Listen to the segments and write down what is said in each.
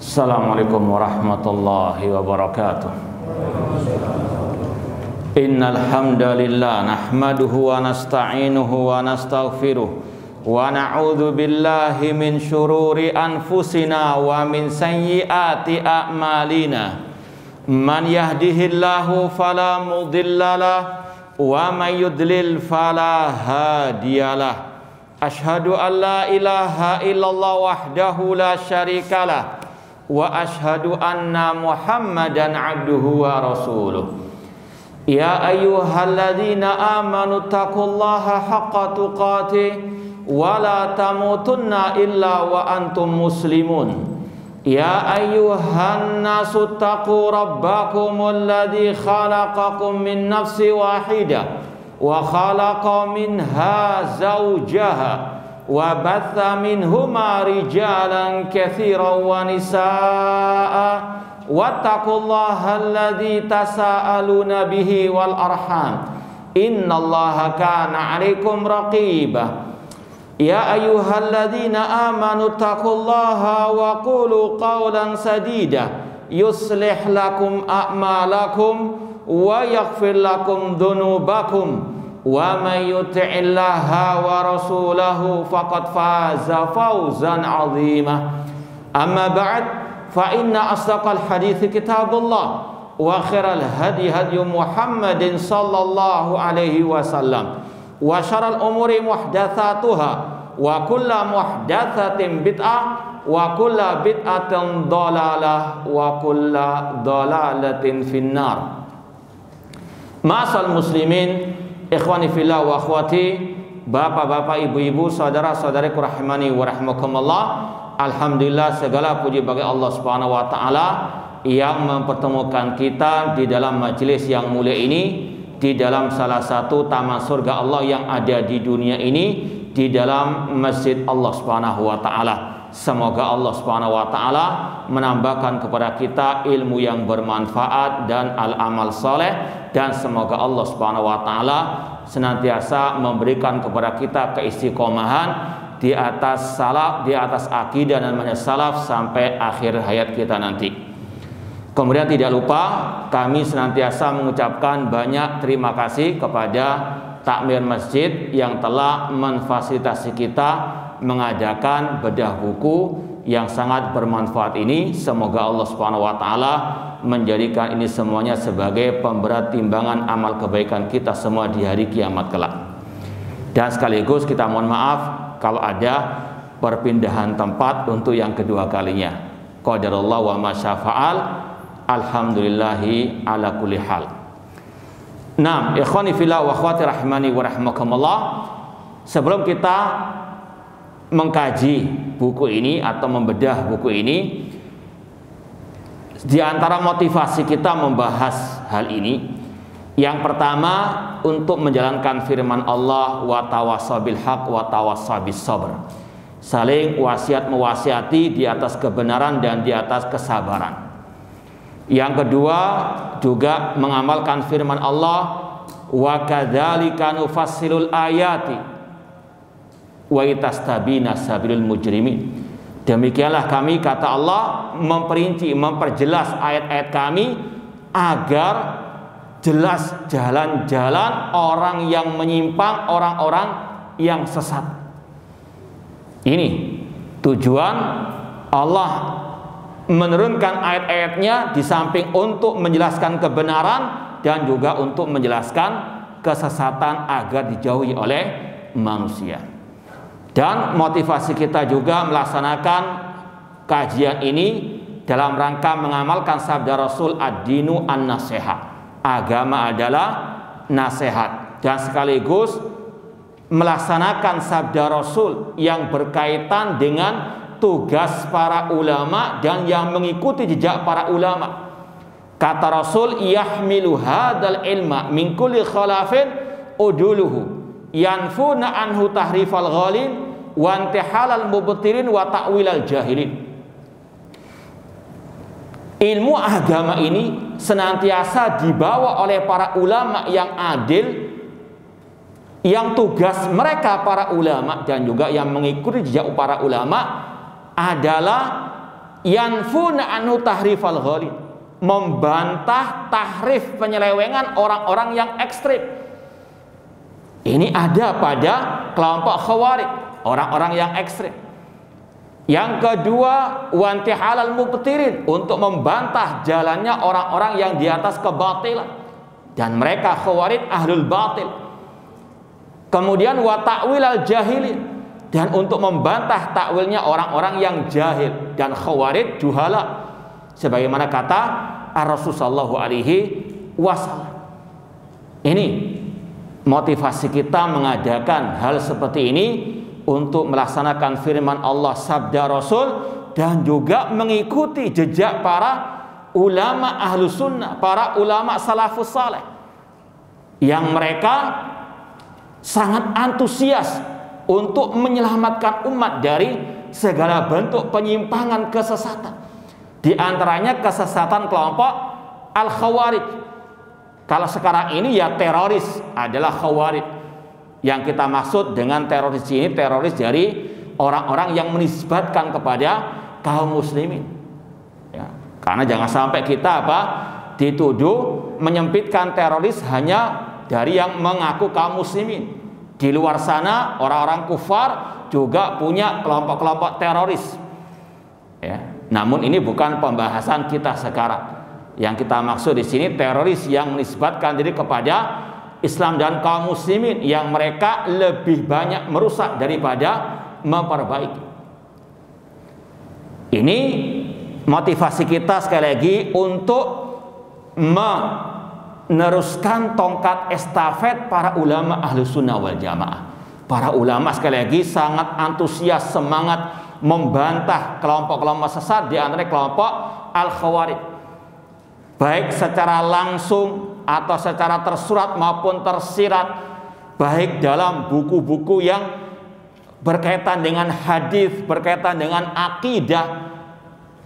Assalamualaikum warahmatullahi wabarakatuh. Innal hamdalillah nahmaduhu wa nasta'inuhu wa nastaghfiruh wa na'udzu billahi min syururi anfusina wa min sayyiati a'malina. Man yahdihillahu fala mudhillalah wa may yudlil fala hadiyalah. Asyhadu an la ilaha illallah wahdahu la syarikalah wa asyhadu anna Muhammadan abduhu wa rasuluh. Ya ayyuhalladzina amanu taqullaha haqqa tuqatih wa la tamutunna illa wa antum muslimun. Ya ayyuhan nasu taqu rabbakumul ladzi khalaqakum min nafsin wahidah wa khalaqa minha zawjaha wa batha minhuma rijalan katsiran wa nisaa'a wattaqullaha alladzi tasaaluna bihi wal arham innallaha kana 'alaikum raqiba. Ya ayyuhalladzina amanu taqullaha wa qulu qawlan sadida yuslih lakum a'malakum wa yaghfir lakum dhunubakum wa may yuti'illaha wa rasulahu faqad faza fawzan 'azima. Amma ba'd, fa inna asdaqal hadithi kitabullah wa khairal hadi hadi Muhammadin sallallahu alaihi wasallam wa syarrul umuri muhdatsatuha wa kullu muhdatsatin bid'ah wa kullu bid'atin dhalalah wa kullu dhalalatin finnar. Ma'asal muslimin, ikhwani fillah wa akhwati, bapak-bapak, ibu-ibu, saudara-saudariku rahimani wa rahmakumullah. Alhamdulillah, segala puji bagi Allah Subhanahu wa taala yang mempertemukan kita di dalam majelis yang mulia ini, di dalam salah satu taman surga Allah yang ada di dunia ini, di dalam masjid Allah Subhanahu wa taala. Semoga Allah Subhanahu wa taala menambahkan kepada kita ilmu yang bermanfaat dan al-amal soleh, dan semoga Allah Subhanahu wa taala senantiasa memberikan kepada kita keistiqomahan di atas salaf, di atas akidah dan manhaj salaf sampai akhir hayat kita nanti. Kemudian tidak lupa kami senantiasa mengucapkan banyak terima kasih kepada takmir masjid yang telah memfasilitasi kita mengadakan bedah buku yang sangat bermanfaat ini. Semoga Allah Subhanahu wa taala menjadikan ini semuanya sebagai pemberat timbangan amal kebaikan kita semua di hari kiamat kelak. Dan sekaligus kita mohon maaf kalau ada perpindahan tempat untuk yang kedua kalinya. Qadarullah wa ma syafa'al. Alhamdulillahi ala kulli hal. Nah, ikhwani fillah wa akhwati rahimani wa rahmakumullah. Sebelum kita mengkaji buku ini atau membedah buku ini, di antara motivasi kita membahas hal ini, yang pertama untuk menjalankan firman Allah, wa tawassaw bil haq wa tawassaw bis sabr. Saling wasiat mewasiati di atas kebenaran dan di atas kesabaran. Yang kedua juga mengamalkan firman Allah, wa kadzalika nufassilul ayati wa itastabina sabilul mujrimin. Demikianlah kami, kata Allah, memperinci, memperjelas ayat-ayat kami agar jelas jalan-jalan orang yang menyimpang, orang-orang yang sesat. Ini tujuan Allah menurunkan ayat-ayatnya, di samping untuk menjelaskan kebenaran dan juga untuk menjelaskan kesesatan agar dijauhi oleh manusia. Dan motivasi kita juga melaksanakan kajian ini dalam rangka mengamalkan sabda Rasul, ad-dinu an-nasihat. Agama adalah nasihat, dan sekaligus melaksanakan sabda Rasul yang berkaitan dengan tugas para ulama dan yang mengikuti jejak para ulama. Kata Rasul, yahmilu hadzal ilma min kulli khalafin uduluhu yanfuna anhu tahrifal ghalin wa intihalal mubtilin wa ta'wilal jahilin. Ilmu agama ini senantiasa dibawa oleh para ulama yang adil, yang tugas mereka para ulama dan juga yang mengikuti jejak para ulama adalah yanfuna anhu tahrifal ghalid, membantah tahrif penyelewengan orang-orang yang ekstrim. Ini ada pada kelompok Khawarij, orang-orang yang ekstrim. Yang kedua, wantihalal mubtilin, untuk membantah jalannya orang-orang yang di atas kebatilan, dan mereka Khawarij ahlul batil. Kemudian wa ta'wilal jahilin, dan untuk membantah takwilnya orang-orang yang jahil, dan Khawarij juhala, sebagaimana kata Rasul sallallahu alaihi wasallam. Ini motivasi kita mengadakan hal seperti ini, untuk melaksanakan firman Allah, sabda Rasul, dan juga mengikuti jejak para ulama ahlu sunnah, para ulama salafus saleh, yang mereka sangat antusias untuk menyelamatkan umat dari segala bentuk penyimpangan kesesatan. Di antaranya kesesatan kelompok Al-Khawarij. Kalau sekarang ini ya teroris adalah Khawarij. Yang kita maksud dengan teroris ini, teroris dari orang-orang yang menisbatkan kepada kaum muslimin, ya. Karena jangan sampai kita dituduh menyempitkan teroris hanya dari yang mengaku kaum muslimin. Di luar sana orang-orang kufar juga punya kelompok-kelompok teroris, ya. Namun ini bukan pembahasan kita sekarang. Yang kita maksud di sini teroris yang menisbatkan diri kepada Islam dan kaum muslimin, yang mereka lebih banyak merusak daripada memperbaiki. Ini motivasi kita sekali lagi untuk meneruskan tongkat estafet para ulama ahlu sunnah wal jamaah. Para ulama sekali lagi sangat antusias, semangat membantah kelompok-kelompok sesat, di antara kelompok Al-Khawarij, baik secara langsung atau secara tersurat maupun tersirat, baik dalam buku-buku yang berkaitan dengan hadis, berkaitan dengan akidah,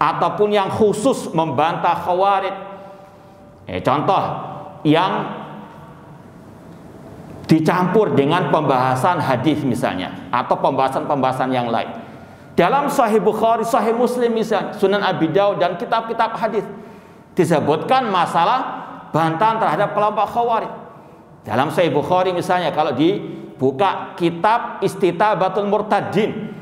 ataupun yang khusus membantah Khawarij. Contoh yang dicampur dengan pembahasan hadis misalnya, atau pembahasan-pembahasan yang lain. Dalam Sahih Bukhari, Sahih Muslim misalnya, Sunan Abi Daud, dan kitab-kitab hadis disebutkan masalah bantahan terhadap kelompok Khawarij. Dalam Sahih Bukhari misalnya, kalau dibuka kitab Istitabatul Murtadin,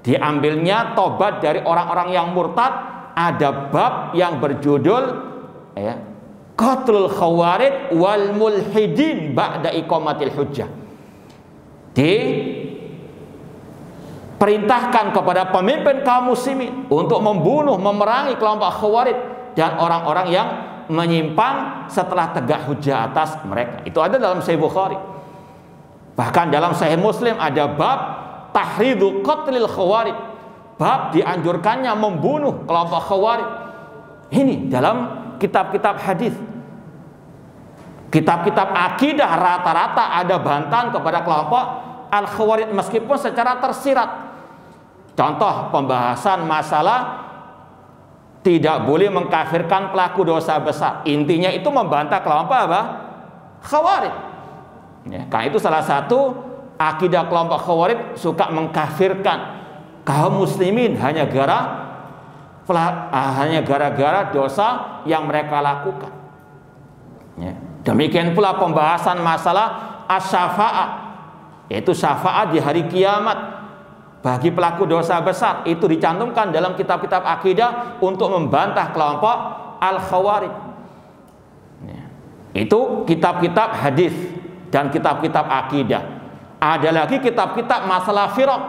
diambilnya tobat dari orang-orang yang murtad, ada bab yang berjudul Qatlul Khawarij wal Mulhidin ba'da iqamatil hujjah. Diperintahkan kepada pemimpin kaum muslimin untuk membunuh, memerangi kelompok Khawarij dan orang-orang yang menyimpang setelah tegak hujah atas mereka. Itu ada dalam Sahih Bukhari. Bahkan dalam Sahih Muslim ada bab tahridu qatlil Khawarij, bab dianjurkannya membunuh kelompok Khawarij. Ini dalam kitab-kitab hadis. Kitab-kitab akidah rata-rata ada bantahan kepada kelompok Al-Khawarij, meskipun secara tersirat. Contoh pembahasan masalah tidak boleh mengkafirkan pelaku dosa besar. Intinya itu membantah kelompok Khawarij. Karena itu salah satu akidah kelompok Khawarij, suka mengkafirkan kaum muslimin hanya gara-gara dosa yang mereka lakukan. Demikian pula pembahasan masalah asy-syafa'ah, yaitu syafaat di hari kiamat bagi pelaku dosa besar, itu dicantumkan dalam kitab-kitab akidah untuk membantah kelompok Al-Khawarij. Itu kitab-kitab hadis dan kitab-kitab akidah. Ada lagi kitab-kitab masalah firaq,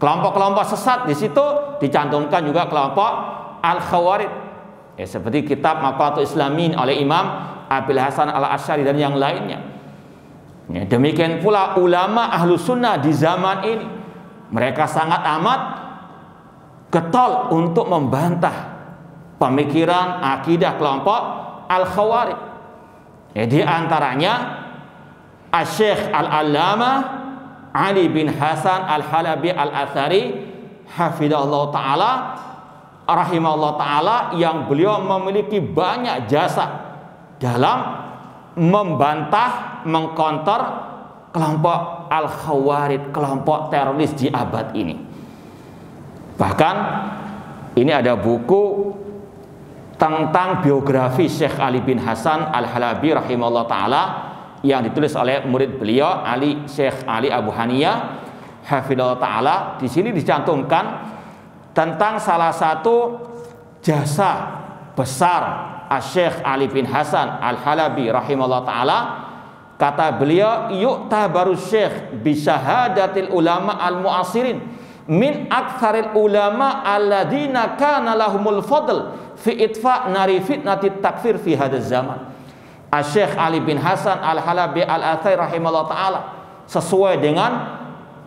kelompok-kelompok sesat. Di situ dicantumkan juga kelompok Al-Khawarij, seperti kitab Maqatul Islamin oleh Imam Abil Hasan Al-Asy'ari dan yang lainnya. Demikian pula ulama ahlu sunnah di zaman ini, mereka sangat amat getol untuk membantah pemikiran akidah kelompok Al-Khawarij. Di antaranya Asy-Syaikh Al-Allamah Ali bin Hasan Al-Halabi Al-Athari hafidhahullah ta'ala, rahimahullah ta'ala, yang beliau memiliki banyak jasa dalam membantah, mengkonter kelompok Al-Khawarij, kelompok teroris di abad ini. Bahkan ini ada buku tentang biografi Syekh Ali bin Hasan Al-Halabi rahimahullah ta'ala yang ditulis oleh murid beliau Syekh Ali Abu Haniyah hafidhahullah ta'ala. Di sini dicantumkan tentang salah satu jasa besar Syekh Ali bin Hasan Al-Halabi rahimahullah ta'ala. Kata beliau, yu'tabaru syekh bisyahadatil ulama al-mu'asirin min aktsaril ulama alladzina kana lahumul fadl fi itfa nari fitnatit takfir fi hadzal zaman. Syekh Ali bin Hasan Al-Halabi Al-Athari rahimahullah ta'ala, sesuai dengan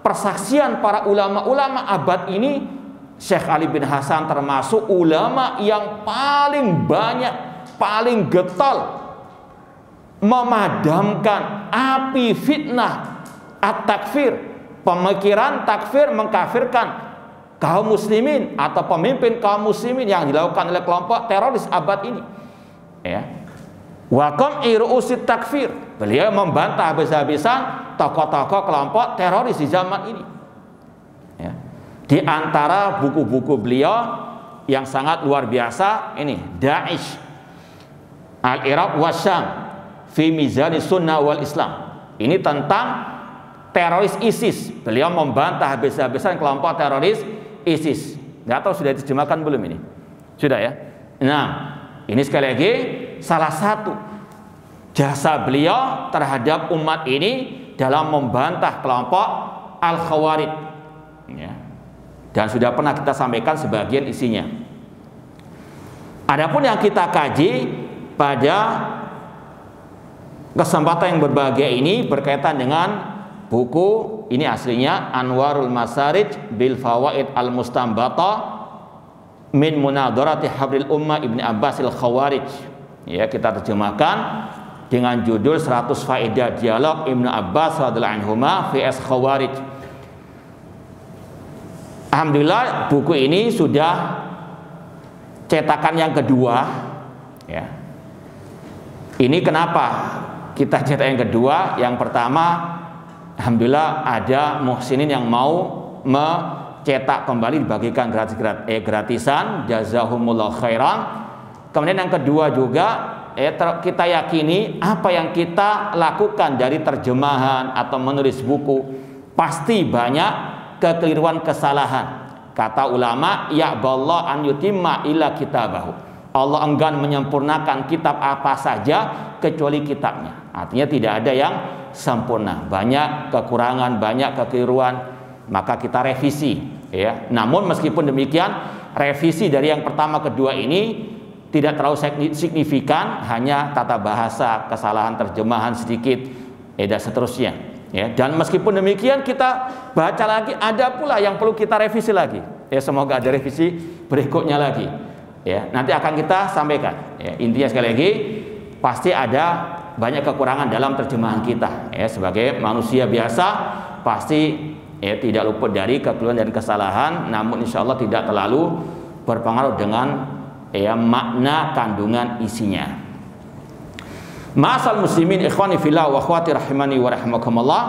persaksian para ulama-ulama abad ini, Syekh Ali bin Hasan termasuk ulama yang paling banyak, paling getol memadamkan api fitnah at-takfir, pemikiran takfir mengkafirkan kaum muslimin atau pemimpin kaum muslimin yang dilakukan oleh kelompok teroris abad ini. Ya. Wa qam'i ru'usit takfir. Beliau membantah habis-habisan tokoh-tokoh kelompok teroris di zaman ini. Ya. Di antara buku-buku beliau yang sangat luar biasa ini Daesh Al-Iraq wa Syam fi mizani sunnah wal Islam. Ini tentang teroris ISIS. Beliau membantah habis-habisan kelompok teroris ISIS. Nggak tahu sudah diterjemahkan belum ini? Sudah ya? Nah, ini sekali lagi salah satu jasa beliau terhadap umat ini dalam membantah kelompok Al-Khawarij. Ya. Dan sudah pernah kita sampaikan sebagian isinya. Adapun yang kita kaji pada kesempatan yang berbahagia ini berkaitan dengan buku ini, aslinya Anwarul Masarij bil Fawaid al Mustambata min Munadharati Habril Ummah Ibni Abbas al Khawarij. Ya, kita terjemahkan dengan judul 100 faedah dialog Ibnu Abbas radhiyallahu anhuma vs Khawarij. Alhamdulillah buku ini sudah cetakan yang kedua. Ya. Ini kenapa kita cetak yang kedua? Yang pertama, alhamdulillah ada muhsinin yang mau mencetak kembali, dibagikan gratisan, jazahumullah khairan. Kemudian yang kedua juga kita yakini apa yang kita lakukan dari terjemahan atau menulis buku pasti banyak kekeliruan, kesalahan. Kata ulama, ya'ballah an yutimma illa kitabahu. Allah enggan menyempurnakan kitab apa saja kecuali kitabnya. Artinya tidak ada yang sempurna, banyak kekurangan, banyak kekeliruan, maka kita revisi. Ya. Namun meskipun demikian, revisi dari yang pertama kedua ini tidak terlalu signifikan, hanya tata bahasa, kesalahan terjemahan sedikit, dan seterusnya. Ya. Dan meskipun demikian kita baca lagi, ada pula yang perlu kita revisi lagi. Ya, semoga ada revisi berikutnya lagi. Ya, nanti akan kita sampaikan. Ya, intinya sekali lagi, pasti ada banyak kekurangan dalam terjemahan kita. Ya, sebagai manusia biasa pasti tidak luput dari kekeliruan dan kesalahan. Namun insya Allah tidak terlalu berpengaruh dengan makna kandungan isinya. Ma'asal muslimin ikhwani fillah wa akhwati rahimani wa rahimakumullah.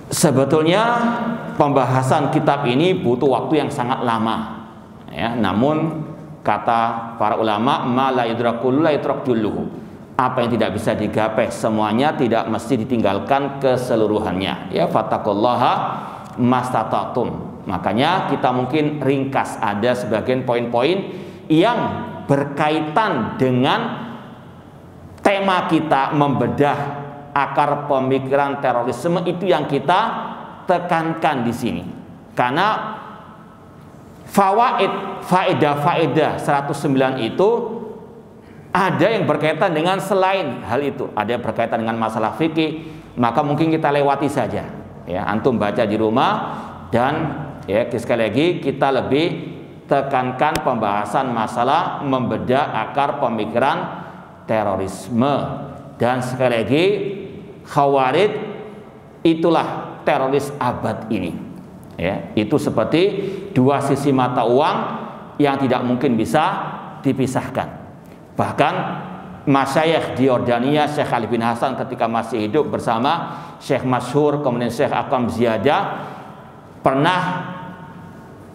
Sebetulnya pembahasan kitab ini butuh waktu yang sangat lama. Ya, namun kata para ulama, ma la yudrakul la yudrak julluhu. Apa yang tidak bisa digapai semuanya tidak mesti ditinggalkan keseluruhannya. Ya, fattaqullaha mastata'tum. Makanya kita mungkin ringkas, ada sebagian poin-poin yang berkaitan dengan tema kita, membedah akar pemikiran terorisme, itu yang kita tekankan di sini. Karena faedah 109 itu ada yang berkaitan dengan selain hal itu, ada yang berkaitan dengan masalah fikih, maka mungkin kita lewati saja. Ya, antum baca di rumah, dan ya sekali lagi kita lebih tekankan pembahasan masalah membedah akar pemikiran terorisme. Dan sekali lagi, Khawarij itulah teroris abad ini. Ya, itu seperti dua sisi mata uang yang tidak mungkin bisa dipisahkan. Bahkan masyayikh di Yordania, Syekh Ali bin Hasan ketika masih hidup bersama Syekh Masyhur, kemudian Syekh Akam Ziyadah, pernah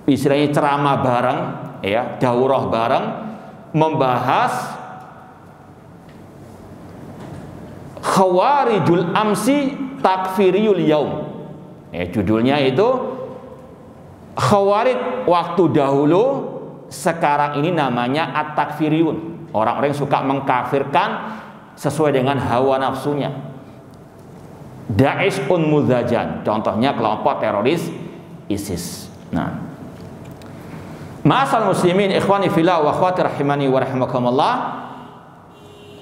istilahnya ceramah bareng, ya, daurah bareng, membahas Khawarijul Amsi Takfiriyul Yaum. Ya, judulnya itu Khawarij waktu dahulu, sekarang ini namanya At-Takfiriyun. Orang-orang yang suka mengkafirkan sesuai dengan hawa nafsunya. Daesh Muzajan, contohnya kelompok teroris ISIS. Nah, ma'asal muslimin ikhwani fillah wa akhwati rahimani wa rahimakumullah,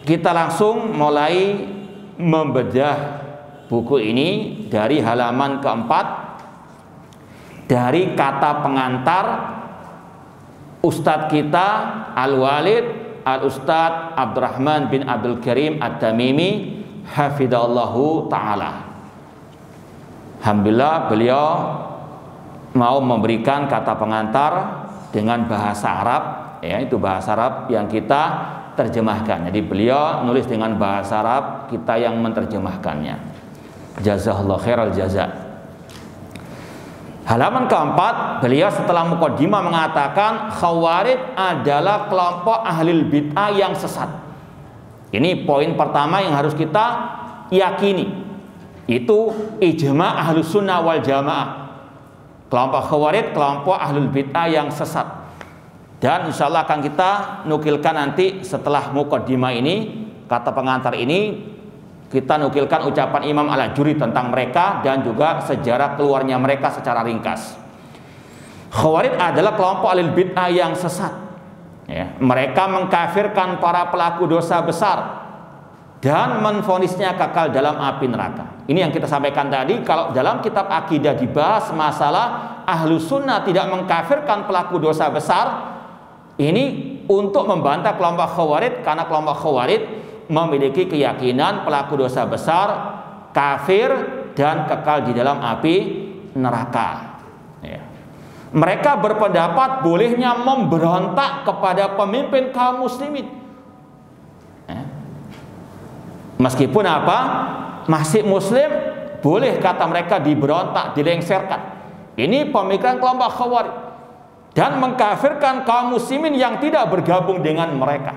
kita langsung mulai membedah buku ini dari halaman keempat, dari kata pengantar Ustadz kita Al-Walid Al-Ustadz Abdurrahman bin Abdul Karim At-Tamimi hafidhallahu ta'ala. Alhamdulillah beliau mau memberikan kata pengantar dengan bahasa Arab, ya, itu bahasa Arab yang kita terjemahkan. Jadi beliau nulis dengan bahasa Arab, kita yang menerjemahkannya. Jazakallahu khairal jaza. Halaman keempat, beliau setelah muqaddimah mengatakan Khawarij adalah kelompok ahlul bid'ah yang sesat. Ini poin pertama yang harus kita yakini. Itu ijma' ahlus sunnah wal jamaah. Kelompok Khawarij, kelompok ahlul bid'ah yang sesat. Dan insya Allah akan kita nukilkan nanti setelah muqaddimah ini, kata pengantar ini, kita nukilkan ucapan Imam Al-Ajuri tentang mereka dan juga sejarah keluarnya mereka secara ringkas. Khawarij adalah kelompok ahlul bid'ah yang sesat. Ya, mereka mengkafirkan para pelaku dosa besar dan menvonisnya kekal dalam api neraka. Ini yang kita sampaikan tadi. Kalau dalam kitab akidah dibahas masalah ahlu sunnah tidak mengkafirkan pelaku dosa besar, ini untuk membantah kelompok Khawarij, karena kelompok Khawarij memiliki keyakinan pelaku dosa besar kafir dan kekal di dalam api neraka. Ya. Mereka berpendapat bolehnya memberontak kepada pemimpin kaum muslimin. Meskipun apa? Masih muslim, boleh kata mereka diberontak, dilengserkan. Ini pemikiran kelompok Khawarij. Dan mengkafirkan kaum muslimin yang tidak bergabung dengan mereka.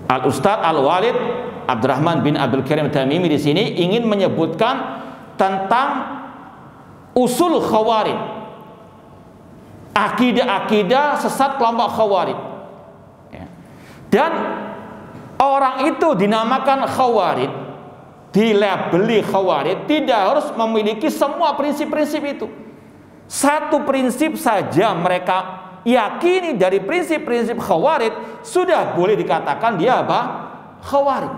Al-Ustadz Al-Walid Abdurrahman bin Abdul Karim Tamimi di sini ingin menyebutkan tentang usul Khawarij, akidah-akidah sesat kelompok Khawarij. Dan orang itu dinamakan Khawarij, dilabeli Khawarij, tidak harus memiliki semua prinsip-prinsip itu. Satu prinsip saja mereka yakini dari prinsip-prinsip Khawarij, sudah boleh dikatakan dia apa? Khawarij.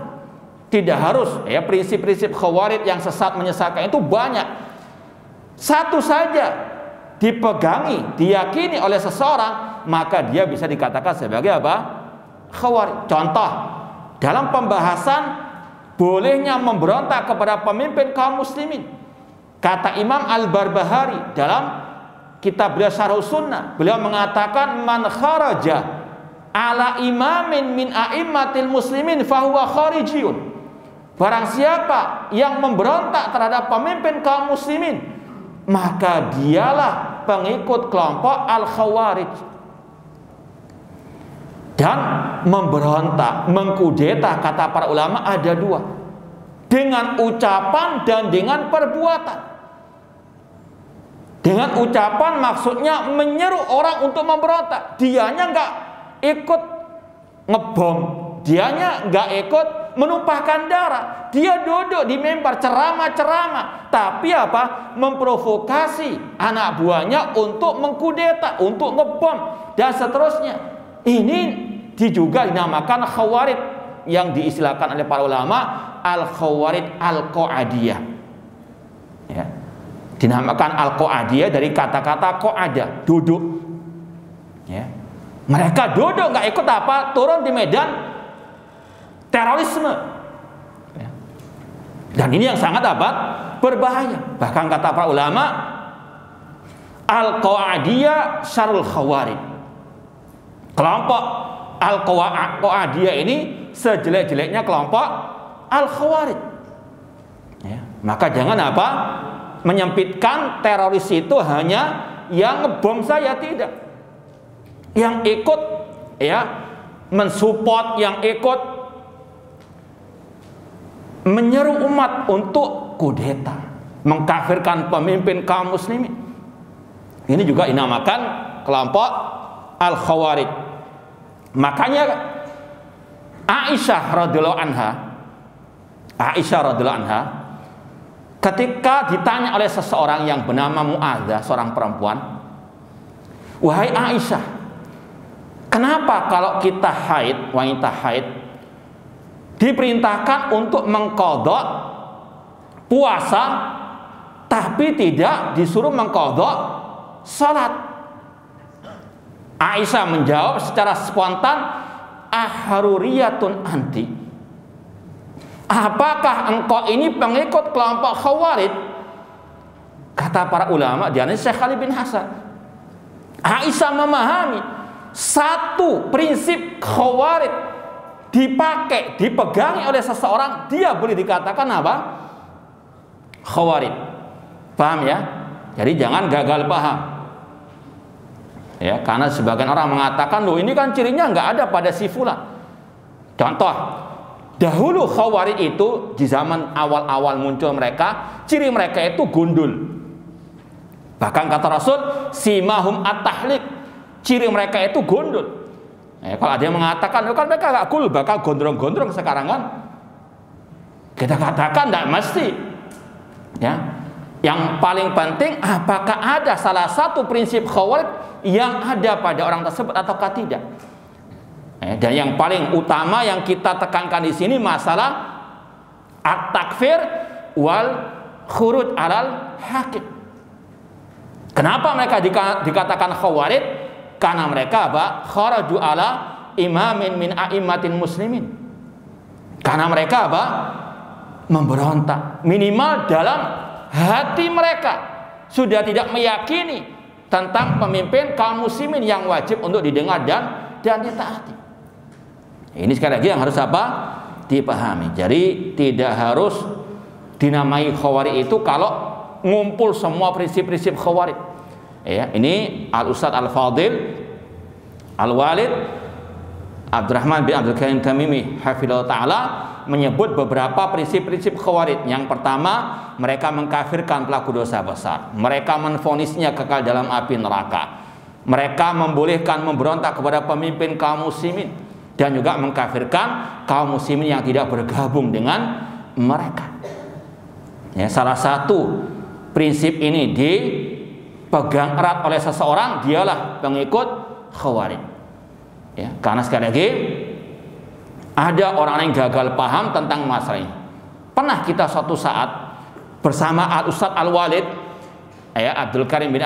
Tidak harus, ya, prinsip-prinsip Khawarij yang sesat menyesatkan itu banyak. Satu saja dipegangi, diyakini oleh seseorang, maka dia bisa dikatakan sebagai apa? Khawarij. Contoh, dalam pembahasan bolehnya memberontak kepada pemimpin kaum muslimin, kata Imam Al-Barbahari dalam kitab beliau Syarh Sunnah, beliau mengatakan man kharaja ala imamin min a'immatil muslimin fahuwa kharijiyun. Barang siapa yang memberontak terhadap pemimpin kaum muslimin, maka dialah pengikut kelompok Al-Khawarij. Dan memberontak, mengkudeta, kata para ulama ada dua, dengan ucapan dan dengan perbuatan. Dengan ucapan maksudnya menyeru orang untuk memberontak. Dianya nggak ikut ngebom, dianya nggak ikut menumpahkan darah, dia duduk di mimbar ceramah-ceramah, tapi apa? Memprovokasi anak buahnya untuk mengkudeta, untuk ngebom dan seterusnya. Ini juga dinamakan Khawarij, yang diistilahkan oleh para ulama Al-Khawarij Al-Qa'adiyah. Ya. Dinamakan Al-Qa'adiyah dari kata-kata qa'ada, duduk. Ya. Mereka duduk, nggak ikut apa? Turun di medan terorisme. Ya. Dan ini yang sangat apa? Berbahaya. Bahkan kata para ulama, Al-Qa'adiyah syarul Khawarij. Kelompok Al-Qa'adiyah ini sejelek-jeleknya kelompok Al-Khawarij. Ya. Maka jangan apa? menyempitkan teroris itu hanya yang ngebom saya, tidak. Yang ikut ya mensupport, yang ikut menyeru umat untuk kudeta, mengkafirkan pemimpin kaum muslimin. Ini juga dinamakan kelompok Al-Khawarij. Makanya Aisyah radhiyallahu anha ketika ditanya oleh seseorang yang bernama Mu'adzah, seorang perempuan, "Wahai Aisyah, kenapa kalau kita haid, wanita haid, diperintahkan untuk mengqadha puasa tapi tidak disuruh mengqadha salat?" Aisyah menjawab secara spontan, "Aharuriyatun anti? Apakah engkau ini pengikut kelompok Khawarij?" Kata para ulama, di antaranya Syekh Ali bin Hasan, Aisyah memahami satu prinsip Khawarij dipakai, dipegangi oleh seseorang, dia boleh dikatakan apa? Khawarij. Paham ya? Jadi jangan gagal paham. Ya, karena sebagian orang mengatakan, loh ini kan cirinya nggak ada pada si fulan. Contoh, dahulu Khawarij itu di zaman awal-awal muncul mereka, ciri mereka itu gundul. Bahkan kata Rasul, simahum at-tahlik, ciri mereka itu gundul. Kalau ada yang mengatakan, loh kan mereka nggak cool, bakal gondrong-gondrong sekarang kan? Kita katakan tidak mesti. Ya, yang paling penting apakah ada salah satu prinsip Khawarij yang ada pada orang tersebut ataukah tidak. Dan yang paling utama yang kita tekankan di sini masalah at-takfir wal khuruj alal hakim. Kenapa mereka dikatakan Khawarij? Karena mereka apa? Kharaju ala imamin min a'immatin muslimin. Karena mereka apa? Memberontak. Minimal dalam hati mereka sudah tidak meyakini tentang pemimpin kaum muslimin yang wajib untuk didengar dan ditaati. Ini sekali lagi yang harus apa? Dipahami. Jadi tidak harus dinamai Khawarij itu kalau ngumpul semua prinsip-prinsip Khawarij. Ya, ini Al-Ustadz Al-Fadil Al-Walid Abdurrahman bin Abdul Karim Tamimi hafizahullah ta'ala menyebut beberapa prinsip-prinsip Khawarij. Yang pertama, mereka mengkafirkan pelaku dosa besar. Mereka menvonisnya kekal dalam api neraka. Mereka membolehkan memberontak kepada pemimpin kaum muslimin dan juga mengkafirkan kaum muslimin yang tidak bergabung dengan mereka. Ya, salah satu prinsip ini dipegang erat oleh seseorang, dialah pengikut Khawarij. Ya, karena sekali lagi ada orang yang gagal paham tentang masalah ini. Pernah kita suatu saat bersama Al-Ustadz Al-Walid Abdul Karim bin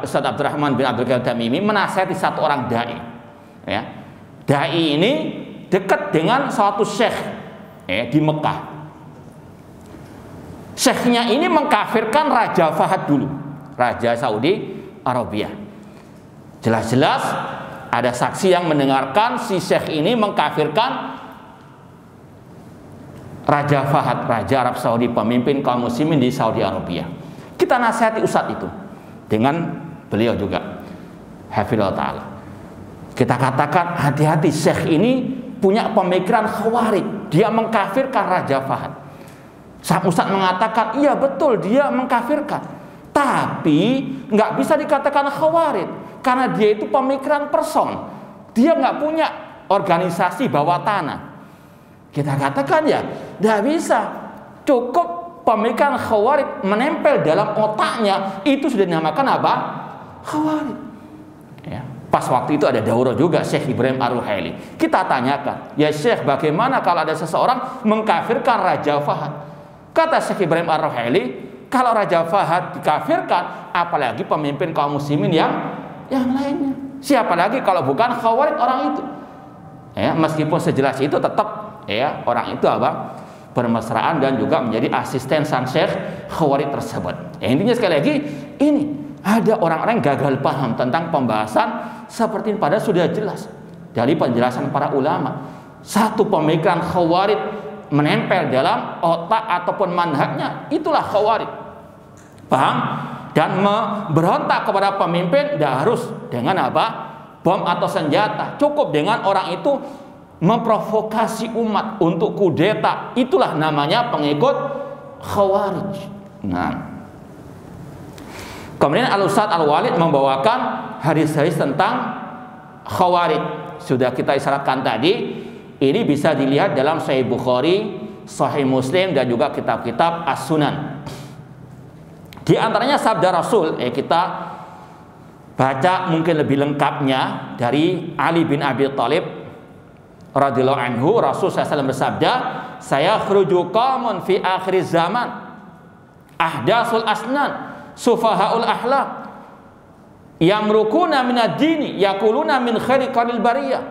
Ustadz Abdurrahman bin Abdul Karim Tamimi menasihati satu orang da'i. Ya. Da'i ini dekat dengan suatu syekh di Mekah. Syekhnya ini mengkafirkan Raja Fahad dulu, Raja Saudi Arabia. Jelas-jelas ada saksi yang mendengarkan si syekh ini mengkafirkan Raja Fahad, Raja Arab Saudi, pemimpin kaum muslimin di Saudi Arabia. Kita nasihati Ustadz itu dengan beliau juga hafizahullah ta'ala. Kita katakan hati-hati, syekh ini punya pemikiran Khawarij, dia mengkafirkan Raja Fahad. Sang Ustadz mengatakan, iya betul dia mengkafirkan, tapi nggak bisa dikatakan Khawarij karena dia itu pemikiran person, dia nggak punya organisasi bawah tanah. Kita katakan ya, tidak bisa, cukup pemikiran Khawarij menempel dalam otaknya, itu sudah dinamakan apa? Khawarij. Ya. Pas waktu itu ada daurah juga Syekh Ibrahim Ar-Ruhaili. Kita tanyakan, ya Syekh, bagaimana kalau ada seseorang mengkafirkan Raja Fahad? Kata Syekh Ibrahim Ar-Ruhaili, kalau Raja Fahad dikafirkan, apalagi pemimpin kaum muslimin yang lainnya. Siapa lagi kalau bukan Khawarij orang itu? Ya, meskipun sejelas itu tetap orang itu apa? Bermesraan dan juga menjadi asisten sang Syekh Khawarij tersebut. Intinya sekali lagi, ini ada orang-orang yang gagal paham tentang pembahasan seperti ini, padahal sudah jelas dari penjelasan para ulama. Satu pemikiran Khawarij menempel dalam otak ataupun manhajnya, itulah Khawarij. Paham? Dan memberontak kepada pemimpin tidak harus dengan apa? Bom atau senjata. Cukup dengan orang itu memprovokasi umat untuk kudeta. Itulah namanya pengikut Khawarij. Nah, kemudian Al-Ustaz Al-Walid membawakan hadis-hadis tentang Khawarij. Sudah kita isyaratkan tadi. Ini bisa dilihat dalam Sahih Bukhari, Sahih Muslim, dan juga kitab-kitab As-Sunan. Di antaranya sabda Rasul, kita baca mungkin lebih lengkapnya dari Ali bin Abi Thalib radhiyallahu anhu. Rasul SAW bersabda, "Saya khruju qaumun fi akhir zaman, ahdasul asnan, sufahaul ahlak, yamrukuna minad dini, yaquluna min khairi qaril bariyah,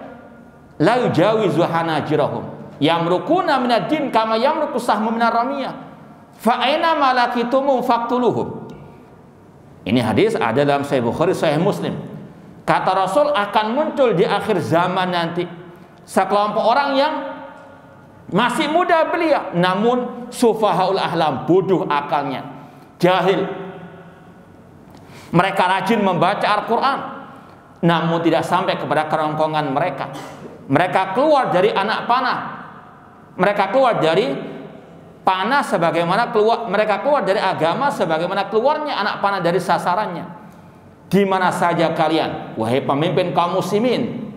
la yujawizu hanajirahum, yamrukuna minad din kama yamruku sahmu minar ramiyah. Fa'aina malakitumu faqtuluhum." Ini hadis ada dalam Sahih Bukhari, Sahih Muslim. Kata Rasul, akan muncul di akhir zaman nanti sekelompok orang yang masih muda belia, namun sufahaul ahlam, bodoh akalnya, jahil. Mereka rajin membaca Al-Quran, namun tidak sampai kepada kerongkongan mereka. Mereka keluar dari anak panah, mereka keluar dari panah sebagaimana mereka keluar dari agama sebagaimana keluarnya anak panah dari sasarannya. Di mana saja kalian, wahai pemimpin kaum muslimin,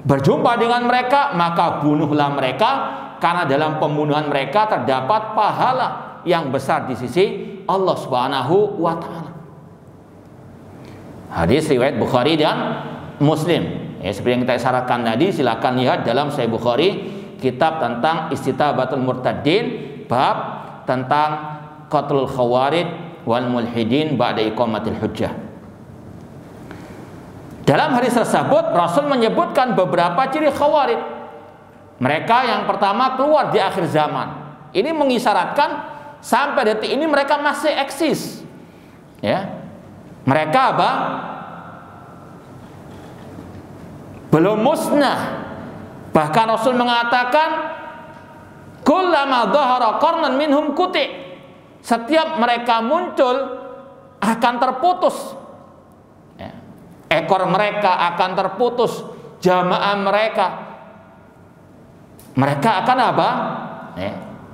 berjumpa dengan mereka, maka bunuhlah mereka, karena dalam pembunuhan mereka terdapat pahala yang besar di sisi Allah Subhanahu wa taala. Hadis riwayat Bukhari dan Muslim. Seperti yang kita isyaratkan tadi, silakan lihat dalam Sahih Bukhari, kitab tentang Istitabatul Murtadin, bab tentang qatlul khawarij wal mulhidin ba'da iqamatil hujjah. Dalam hadis tersebut Rasul menyebutkan beberapa ciri khawarij. Mereka yang pertama keluar di akhir zaman. Ini mengisyaratkan sampai detik ini mereka masih eksis. Mereka apa? Belum musnah. Bahkan Rasul mengatakan, kullama dhahara qarnan minhum kuti. Setiap mereka muncul akan terputus. Ekor mereka akan terputus, jamaah mereka. Mereka akan apa?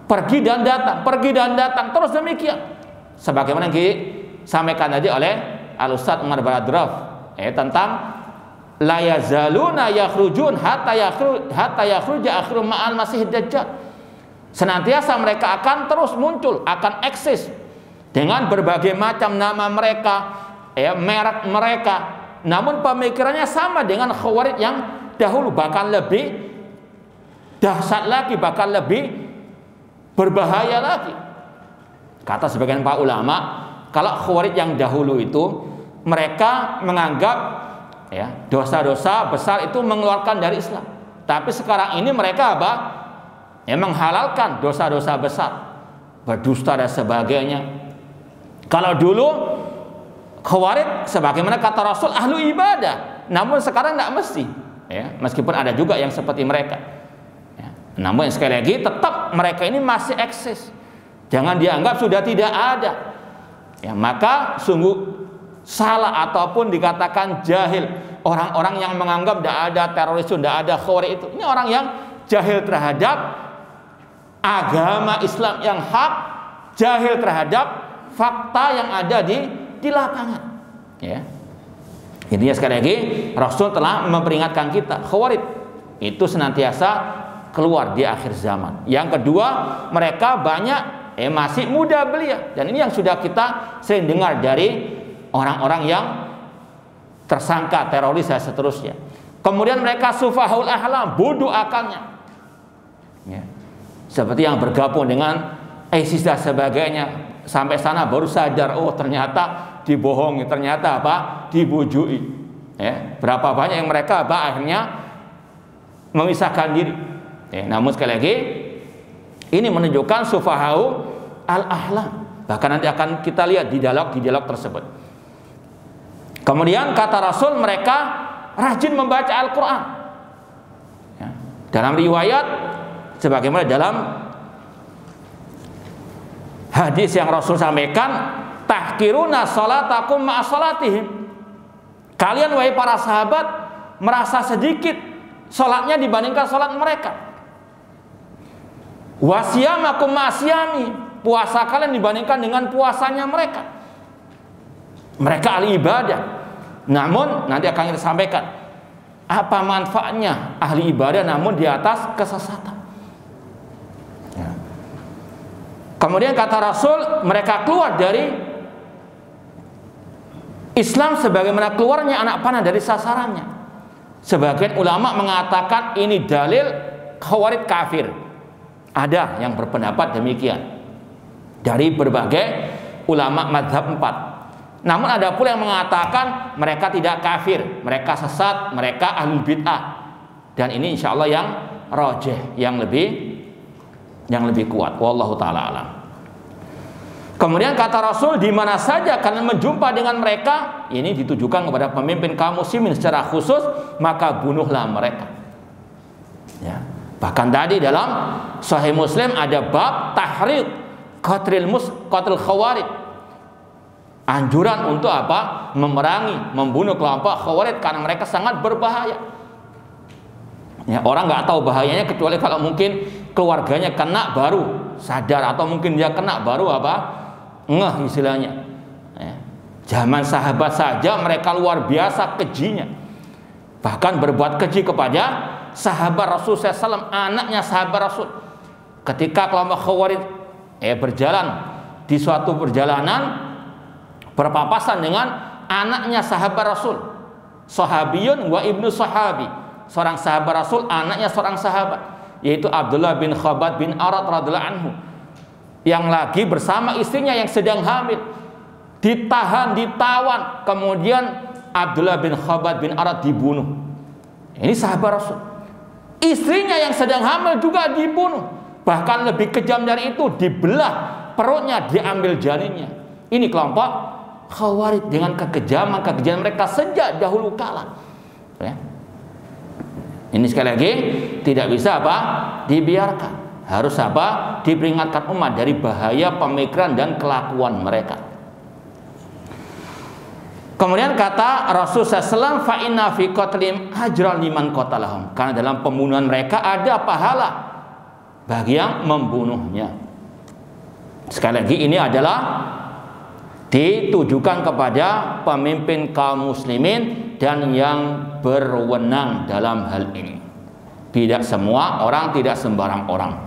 Pergi dan datang, pergi dan datang, terus demikian. Sebagaimana yang disampaikan tadi oleh Al-Ustaz Umar Baradraf tentang la yazaluna yakhrujun hatta yakhruja akhiru ma'al masih dajjal. Senantiasa mereka akan terus muncul, akan eksis dengan berbagai macam nama mereka, merek mereka, namun pemikirannya sama dengan Khawarij yang dahulu, bahkan lebih dahsyat lagi, bahkan lebih berbahaya lagi. Kata sebagian para ulama, kalau Khawarij yang dahulu itu mereka menganggap dosa-dosa besar itu mengeluarkan dari Islam. Tapi sekarang ini mereka apa? Menghalalkan dosa-dosa besar, berdusta dan sebagainya. Kalau dulu Khawarij sebagaimana kata Rasul ahlu ibadah, namun sekarang tidak mesti. Meskipun ada juga yang seperti mereka. Namun sekali lagi tetap mereka ini masih eksis. Jangan dianggap sudah tidak ada. Maka sungguh salah ataupun dikatakan jahil orang-orang yang menganggap tidak ada teroris, tidak ada Khawarij itu. Ini orang yang jahil terhadap agama Islam yang hak, jahil terhadap fakta yang ada di lapangan. Intinya sekali lagi Rasul telah memperingatkan kita, Khawarij itu senantiasa keluar di akhir zaman. Yang kedua, mereka banyak masih muda belia, dan ini yang sudah kita sering dengar dari orang-orang yang tersangka teroris dan seterusnya. Kemudian mereka sufahaul ahlam, bodoh akalnya. Seperti yang bergabung dengan ISIS dan sebagainya, sampai sana baru sadar, oh ternyata dibohongi, ternyata apa? Dibujui. Berapa banyak yang mereka akhirnya memisahkan diri. Namun sekali lagi ini menunjukkan sufahau al-ahlam. Bahkan nanti akan kita lihat di dialog tersebut. Kemudian kata Rasul, mereka rajin membaca Al-Quran. Dalam riwayat sebagaimana dalam hadis yang Rasul sampaikan, tahqiruna salatakum ma'a salatihim. Kalian wahai para sahabat merasa sedikit salatnya dibandingkan salat mereka. Wa siyamakum ma'a siyami, puasa kalian dibandingkan dengan puasanya mereka. Mereka ahli ibadah. Namun nanti akan kita sampaikan apa manfaatnya ahli ibadah namun di atas kesesatan. Ya. Kemudian kata Rasul, mereka keluar dari Islam sebagaimana keluarnya anak panah dari sasarannya. Sebagian ulama mengatakan ini dalil Khawarij kafir. Ada yang berpendapat demikian dari berbagai ulama mazhab 4. Namun ada pula yang mengatakan mereka tidak kafir, mereka sesat, mereka ahlul bid'ah. Dan ini insya Allah yang rajih, yang lebih kuat. Wallahu ta'ala alam. Kemudian kata Rasul, di mana saja kalian menjumpa dengan mereka, ini ditujukan kepada pemimpin kaum muslimin secara khusus, maka bunuhlah mereka. Ya. Bahkan tadi dalam Sahih Muslim ada bab tahrid qatlil khawarij. Anjuran untuk apa? Memerangi, membunuh kelompok Khawarij karena mereka sangat berbahaya. Ya, orang nggak tahu bahayanya kecuali kalau mungkin keluarganya kena baru sadar, atau mungkin dia kena baru apa? Ngeh istilahnya. Ya. Zaman sahabat saja mereka luar biasa kejinya. Bahkan berbuat keji kepada sahabat Rasul SAW, anaknya sahabat Rasul. Ketika kelompok Khawarij berjalan di suatu perjalanan, berpapasan dengan anaknya sahabat Rasul, sahabiyun wa ibnu sahabi, seorang sahabat Rasul, anaknya seorang sahabat, yaitu Abdullah bin Khabbab bin Arat radhiyallahu anhu, yang lagi bersama istrinya yang sedang hamil, ditahan, ditawan, kemudian Abdullah bin Khabbab bin Arat dibunuh. Ini sahabat Rasul. Istrinya yang sedang hamil juga dibunuh. Bahkan lebih kejam dari itu, dibelah perutnya, diambil janinnya. Ini kelompok Khawarij dengan kekejaman mereka sejak dahulu kala. Ya. Ini sekali lagi tidak bisa apa? Dibiarkan. Harus apa? Diperingatkan umat dari bahaya pemikiran dan kelakuan mereka. Kemudian kata Rasul SAW, fa inna fi qatlim ajran liman qatalahum. Karena dalam pembunuhan mereka ada pahala bagi yang membunuhnya. Sekali lagi ini adalah ditujukan kepada pemimpin kaum muslimin dan yang berwenang dalam hal ini. Tidak semua orang, tidak sembarang orang.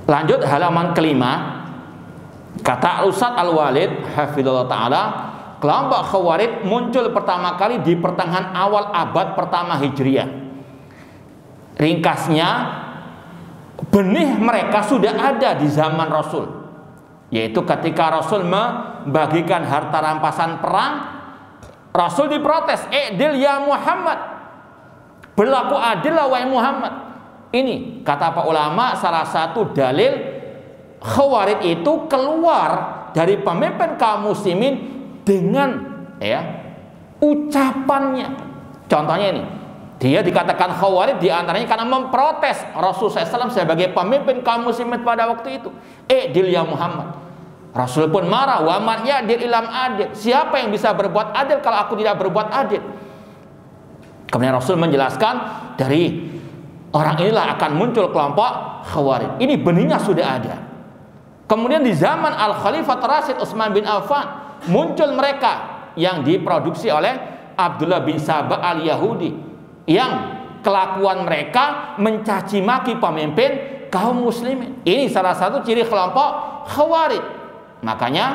Lanjut halaman kelima. Kata Ustaz Al-Walid hafizallahu ta'ala, kelompok Khawarij muncul pertama kali di pertengahan awal abad pertama Hijriah. Ringkasnya, benih mereka sudah ada di zaman Rasul, yaitu ketika Rasul membagikan harta rampasan perang, Rasul diprotes, "I'dil ya Muhammad." Berlaku adil wahai Muhammad. Ini kata para ulama salah satu dalil Khawarij itu keluar dari pemimpin kaum muslimin dengan ucapannya. Contohnya ini, dia dikatakan Khawarij diantaranya karena memprotes Rasul SAW sebagai pemimpin kaum muslimin pada waktu itu. I'dil ya Muhammad. Rasul pun marah, wa man ya'dil ilam adil. Siapa yang bisa berbuat adil kalau aku tidak berbuat adil? Kemudian Rasul menjelaskan, dari orang inilah akan muncul kelompok Khawarij. Ini benihnya sudah ada. Kemudian di zaman Al-Khalifah Rasyid Utsman bin Affan muncul mereka yang diproduksi oleh Abdullah bin Sabah al-Yahudi, yang kelakuan mereka mencaci maki pemimpin kaum muslimin. Ini salah satu ciri kelompok Khawarij. Makanya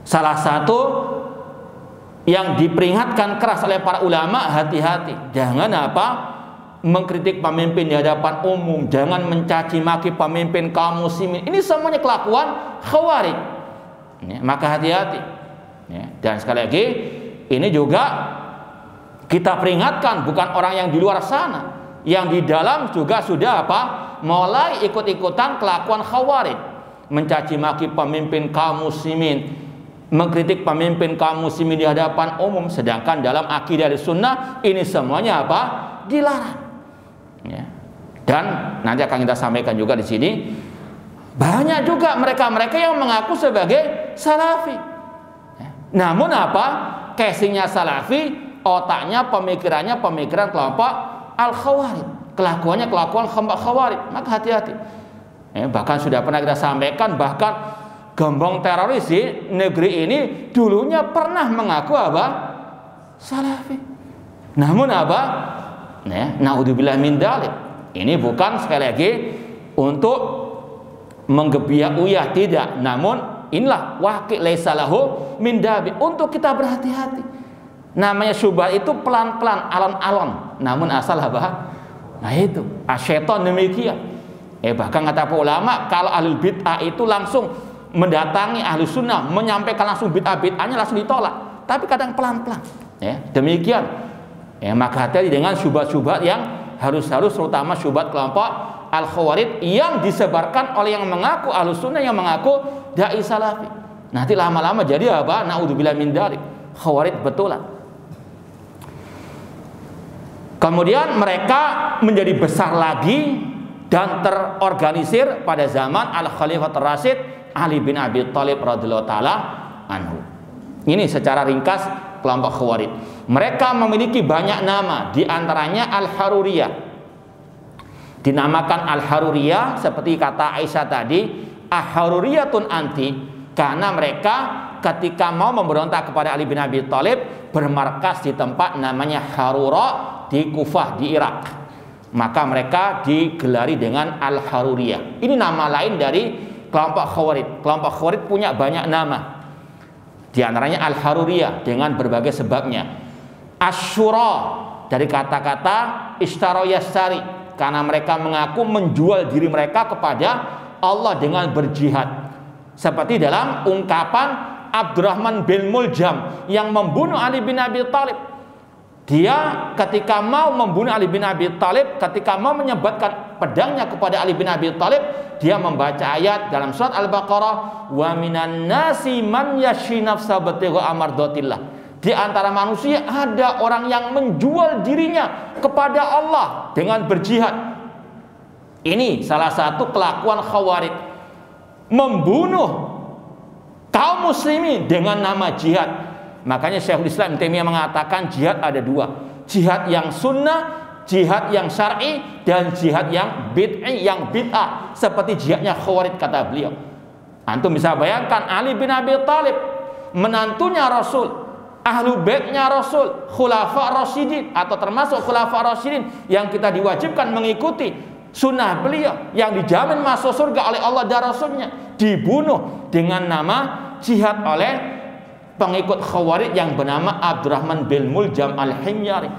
salah satu yang diperingatkan keras oleh para ulama, hati-hati, jangan mengkritik pemimpin di hadapan umum, jangan mencaci maki pemimpin kaum muslimin. Ini semuanya kelakuan Khawarij. Ya, maka hati-hati. Ya, dan sekali lagi ini juga kita peringatkan, bukan orang yang di luar sana, yang di dalam juga sudah mulai ikut-ikutan kelakuan Khawarij, mencaci maki pemimpin kaum muslimin, mengkritik pemimpin kaum muslimin di hadapan umum, sedangkan dalam akidah sunnah ini semuanya dilarang. Ya. Dan nanti akan kita sampaikan juga di sini Banyak juga mereka-mereka yang mengaku sebagai salafi. Namun apa? Casingnya salafi, otaknya, pemikirannya pemikiran kelompok al-khawarij, kelakuannya kelakuan kelompok khawarij. Maka hati-hati. Bahkan sudah pernah kita sampaikan, bahkan gembong teroris di negeri ini dulunya pernah mengaku apa? Salafi. Namun apa? Naudzubillah min dzalik. Ini bukan sekali lagi untuk menggebiak uyah, tidak. Namun inilah waqi' laisa lahu min dabi, untuk kita berhati-hati. Namanya syubhat itu pelan-pelan, alon-alon, namun asal apa? Nah itu, asyaiton demikian. Bahkan kata para ulama, kalau ahlul bid'ah itu langsung mendatangi ahli sunnah, menyampaikan langsung bid'ah-bid'ahnya langsung ditolak. Tapi kadang pelan-pelan. Demikian. Maka hati-hati dengan syubhat-syubhat yang harus terutama syubhat kelompok al-khawarij yang disebarkan oleh yang mengaku ahli sunnah, yang mengaku dai salafi. Nanti lama-lama jadi apa? Naudzubillah min dzalik, khawarij betulan. Kemudian mereka menjadi besar lagi dan terorganisir pada zaman Al-Khalifatul Rasyid Ali bin Abi Thalib radhiyallahu taala anhu. Ini secara ringkas kelompok khawarij. Mereka memiliki banyak nama, di antaranya Al-Haruriyah. Dinamakan Al-Haruriyah seperti kata Aisyah tadi, Al-Haruriyatun anti, karena mereka ketika mau memberontak kepada Ali bin Abi Thalib bermarkas di tempat namanya Harura di Kufah di Irak. Maka mereka digelari dengan Al-Haruriyah. Ini nama lain dari kelompok khawarij. Kelompok khawarij punya banyak nama. Di antaranya Al-Haruriyah dengan berbagai sebabnya. Asyura dari kata-kata ishtara yastari, karena mereka mengaku menjual diri mereka kepada Allah dengan berjihad. Seperti dalam ungkapan Abdurrahman bin Muljam yang membunuh Ali bin Abi Thalib. Dia ketika mau membunuh Ali bin Abi Thalib, ketika mau menyebatkan pedangnya kepada Ali bin Abi Thalib, dia membaca ayat dalam surat Al-Baqarah, wa minan nasi man yashi nafsa batigha amardatillah. Di antara manusia ada orang yang menjual dirinya kepada Allah dengan berjihad. Ini salah satu kelakuan khawarij, membunuh kaum muslimin dengan nama jihad. Makanya Syekhul Islam Ibnu Taimiyah mengatakan jihad ada dua, jihad yang sunnah, jihad yang syar'i, dan jihad yang bid'i, yang bid'ah, seperti jihadnya khawarij kata beliau. Antum bisa bayangkan Ali bin Abi Thalib, menantunya Rasul, ahlu baitnya Rasul, khulafa rasyidin atau termasuk khulafa rasyidin yang kita diwajibkan mengikuti sunnah beliau, yang dijamin masuk surga oleh Allah dan Rasulnya, dibunuh dengan nama jihad oleh pengikut khawarij yang bernama Abdurrahman bin Muljam al-Himyari.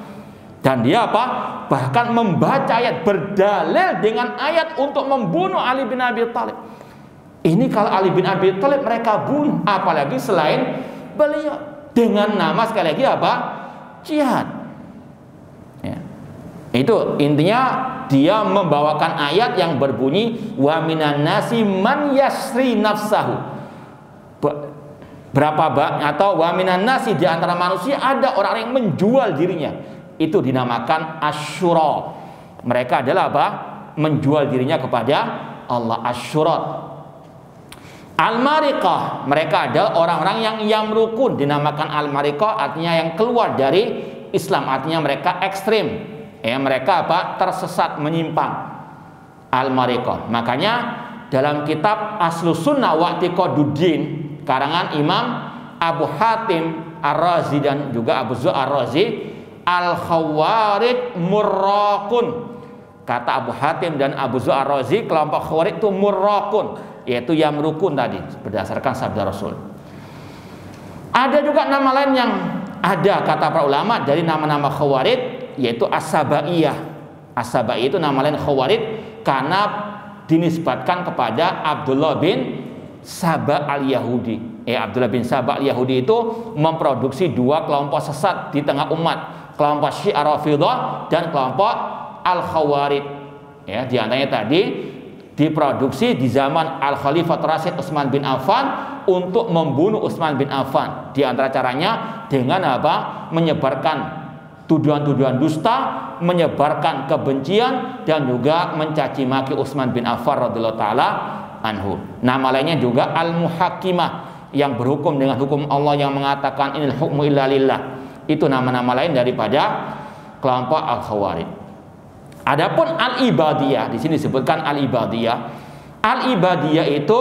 Dan dia apa? Bahkan membaca ayat, berdalil dengan ayat untuk membunuh Ali bin Abi Thalib. Ini kalau Ali bin Abi Thalib mereka bunuh, apalagi selain beliau, dengan nama sekali lagi apa? Jihad. Itu intinya, dia membawakan ayat yang berbunyi wa minan nasi man yasri nafsahu. Berapa atau wa minan nasi, di antara manusia ada orang yang menjual dirinya. Itu dinamakan asyura. Mereka adalah apa? Menjual dirinya kepada Allah. Asyura. Al-Mariqah, mereka adalah orang-orang yang yamrukun. Dinamakan Al-Mariqah artinya yang keluar dari Islam, artinya mereka ekstrim. Mereka apa? Tersesat, menyimpang. Al-Mariqah. Makanya dalam kitab Aslus Sunnah wa I'tiqaduddin karangan Imam Abu Hatim Ar-Razi dan juga Abu Zur Ar-Razi, Al-Khawarij murraqun. Kata Abu Hatim dan Abu Zur Ar-Razi, kelompok Khawarij itu murraqun, yaitu yamrukun tadi berdasarkan sabda Rasul. Ada juga nama lain yang ada kata para ulama dari nama-nama Khawarij, yaitu As-Sabaiyah. As-Sabaiyah itu nama lain Khawarij karena dinisbatkan kepada Abdullah bin Saba al-Yahudi. Abdullah bin Saba al-Yahudi itu memproduksi dua kelompok sesat di tengah umat, kelompok Syiah Rafidhah dan kelompok Al-Khawarij. Di antaranya tadi diproduksi di zaman Al-Khalifatul Rasyid Utsman bin Affan untuk membunuh Utsman bin Affan. Di antara caranya dengan apa? Menyebarkan tuduhan-tuduhan dusta, menyebarkan kebencian dan juga mencaci maki Utsman bin Affan radhiyallahu taala anhu. Nama lainnya juga al-muhakkimah, yang berhukum dengan hukum Allah, yang mengatakan inil hukmu illa lillah. Itu nama-nama lain daripada kelompok al-Khawarij. Adapun al-Ibadiyah, di sini disebutkan al-Ibadiyah. Al-Ibadiyah itu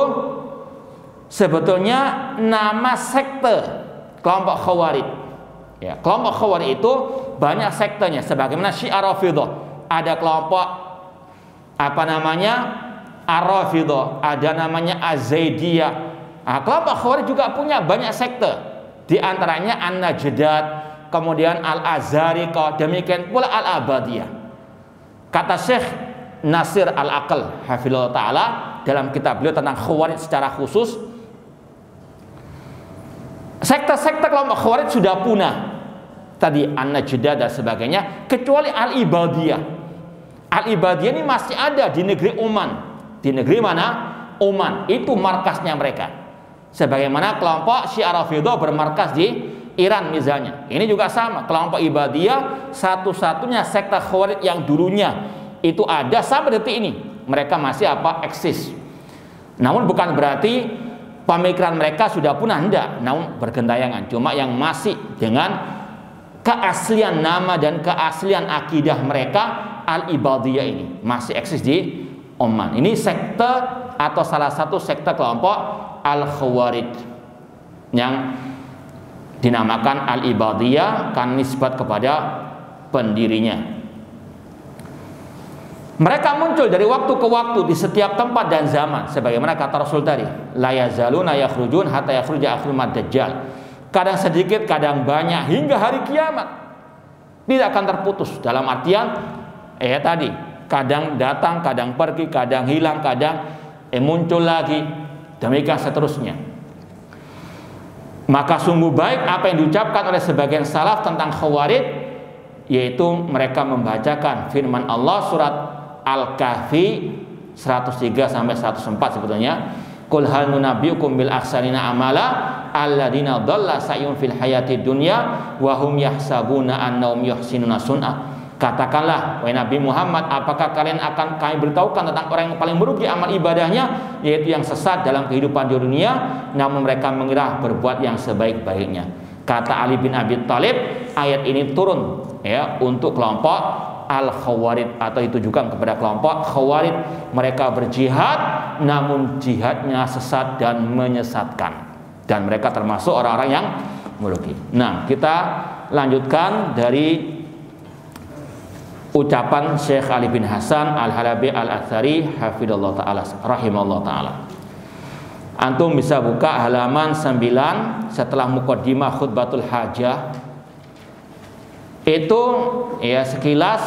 sebetulnya nama sekte kelompok Khawarij. Ya, kelompok Khawarij itu banyak sektenya, sebagaimana Syiah Rafidhah. Ada kelompok Ar-Rafidhah, ada namanya Az-Zaidiyah. Nah, kelompok Khawarij juga punya banyak sekte. Di antaranya An-Najdat, kemudian Al-Azhariqah, demikian pula Al-Abadiyah. Kata Syekh Nasir Al-Aql hafizahullah taala dalam kitab beliau tentang Khawarij secara khusus, sekte-sekte kelompok Khawarij sudah punah. Tadi An-Najdah dan sebagainya, kecuali Al-Ibadiyah. Al-Ibadiyah ini masih ada di negeri Oman. Di negeri mana? Oman. Itu markasnya mereka. Sebagaimana kelompok Syiah Rafidhah bermarkas di Iran misalnya. Ini juga sama. Kelompok Ibadiyah satu-satunya sekte Khawarij yang dulunya itu ada sampai detik ini. Mereka masih eksis. Namun bukan berarti pemikiran mereka sudah punah, enggak, namun bergentayangan. Cuma yang masih dengan keaslian nama dan keaslian akidah mereka, Al-Ibadiyah ini masih eksis di Oman. Ini sekte atau salah satu sekte kelompok Al-Khawarij yang dinamakan Al-Ibadiyah kan nisbat kepada pendirinya. Mereka muncul dari waktu ke waktu di setiap tempat dan zaman, sebagaimana kata Rasul tadi, la yazaluna yakhrujun hatta yakhruja akhirul dajjal. Kadang sedikit, kadang banyak, hingga hari kiamat. Tidak akan terputus. Dalam artian tadi, kadang datang, kadang pergi, kadang hilang, kadang muncul lagi, demikian seterusnya. Maka sungguh baik apa yang diucapkan oleh sebagian salaf tentang Khawarij, yaitu mereka membacakan firman Allah surat Al-Kahfi 103 sampai 104 sebetulnya. Qul hal nunabbiukum bil akhsarina amala alladzina dhalla sa'yuhum fil hayatid dunya wa hum yahsabuna annahum yuhsinuna sun'a. Katakanlah wahai Nabi Muhammad, apakah kalian akan kami beritahukan tentang orang yang paling merugi amal ibadahnya, yaitu yang sesat dalam kehidupan di dunia, namun mereka mengira berbuat yang sebaik-baiknya. Kata Ali bin Abi Thalib, ayat ini turun untuk kelompok Al-Khawarij atau itu juga kepada kelompok Khawarij. Mereka berjihad namun jihadnya sesat dan menyesatkan, dan mereka termasuk orang-orang yang merugi. Nah, kita lanjutkan dari ucapan Syekh Ali bin Hasan Al-Halabi Al-Athari hafidhallahu ta'ala rahimallahu ta'ala. Antum bisa buka halaman 9 setelah muqaddimah khutbatul hajah. Itu sekilas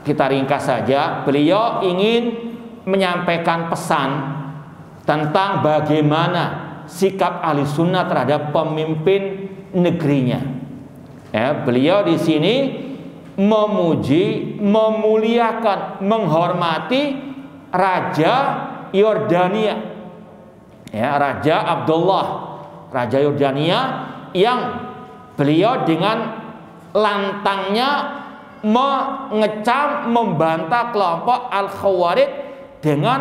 kita ringkas saja. Beliau ingin menyampaikan pesan tentang bagaimana sikap ahli sunnah terhadap pemimpin negerinya. Beliau di sini memuji, memuliakan, menghormati Raja Yordania, Raja Abdullah, Raja Yordania, yang beliau dengan lantangnya mengecam, membantah kelompok Al-Khawarij dengan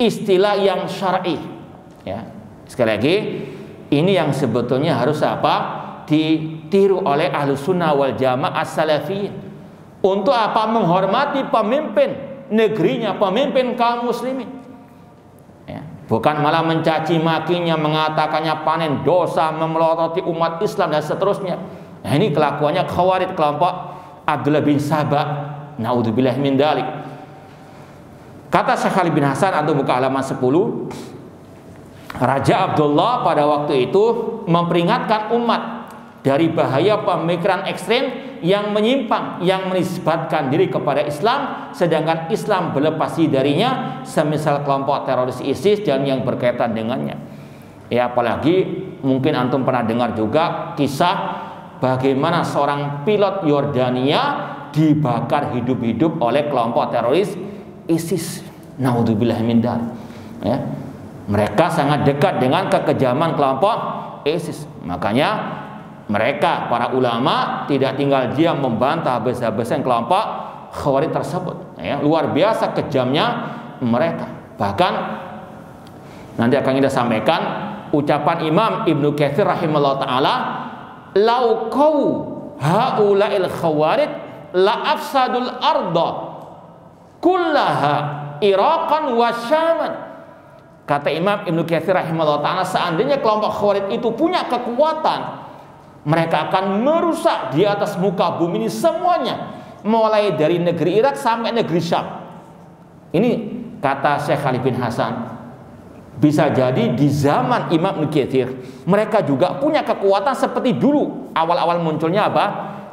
istilah yang syar'i. Sekali lagi, ini yang sebetulnya harus ditiru oleh Ahlus Sunnah wal Jamaah As-Salafiyyin. Untuk menghormati pemimpin negerinya, pemimpin kaum muslimin. Bukan malah mencaci makinya, mengatakannya panen dosa, memelototi umat Islam dan seterusnya. Nah, ini kelakuannya Khawarij, kelompok Abdullah bin Sabah. Naudzubillah min dzalik. Kata Syekh Ali bin Hasan, atau buka halaman 10, Raja Abdullah pada waktu itu memperingatkan umat dari bahaya pemikiran ekstrem yang menyimpang, yang menisbatkan diri kepada Islam sedangkan Islam berlepas darinya, semisal kelompok teroris ISIS dan yang berkaitan dengannya. Apalagi mungkin antum pernah dengar juga kisah bagaimana seorang pilot Yordania dibakar hidup-hidup oleh kelompok teroris ISIS. Naudzubillah min dzalik. Mereka sangat dekat dengan kekejaman kelompok ISIS. Makanya mereka, para ulama, tidak tinggal diam membantah habis-habisan kelompok Khawarij tersebut. Luar biasa kejamnya mereka. Bahkan Nanti akan kita sampaikan ucapan Imam Ibnu Katsir rahimahullah taala, "Lau qau haula'il khawarij la afsadul arda kullaha Iraqan wa Syaman." Kata Imam Ibnu Katsir rahimahullah taala, seandainya kelompok Khawarij itu punya kekuatan, mereka akan merusak di atas muka bumi ini semuanya, mulai dari negeri Irak sampai negeri Syam. Ini kata Syekh Ali bin Hasan. Bisa jadi di zaman Imam Ibnu Katsir mereka juga punya kekuatan seperti dulu awal-awal munculnya apa?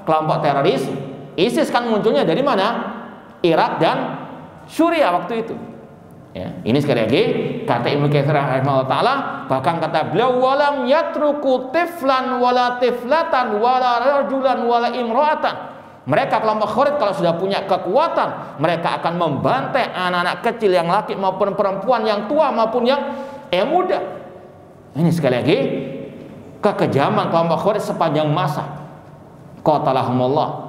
Kelompok teroris ISIS kan munculnya dari mana? Irak dan Suriah waktu itu. Ya, ini sekali lagi kata Ibnu Katsir rahimahullah taala, bahkan kata beliau, walam yatruku tiflan wala tiflatan wala rajulan wala imra'atan. Mereka kelompok Khawarij kalau sudah punya kekuatan, mereka akan membantai anak-anak kecil, yang laki maupun perempuan, yang tua maupun yang muda. Ini sekali lagi kekejaman kelompok Khawarij sepanjang masa. Qatalahumullah.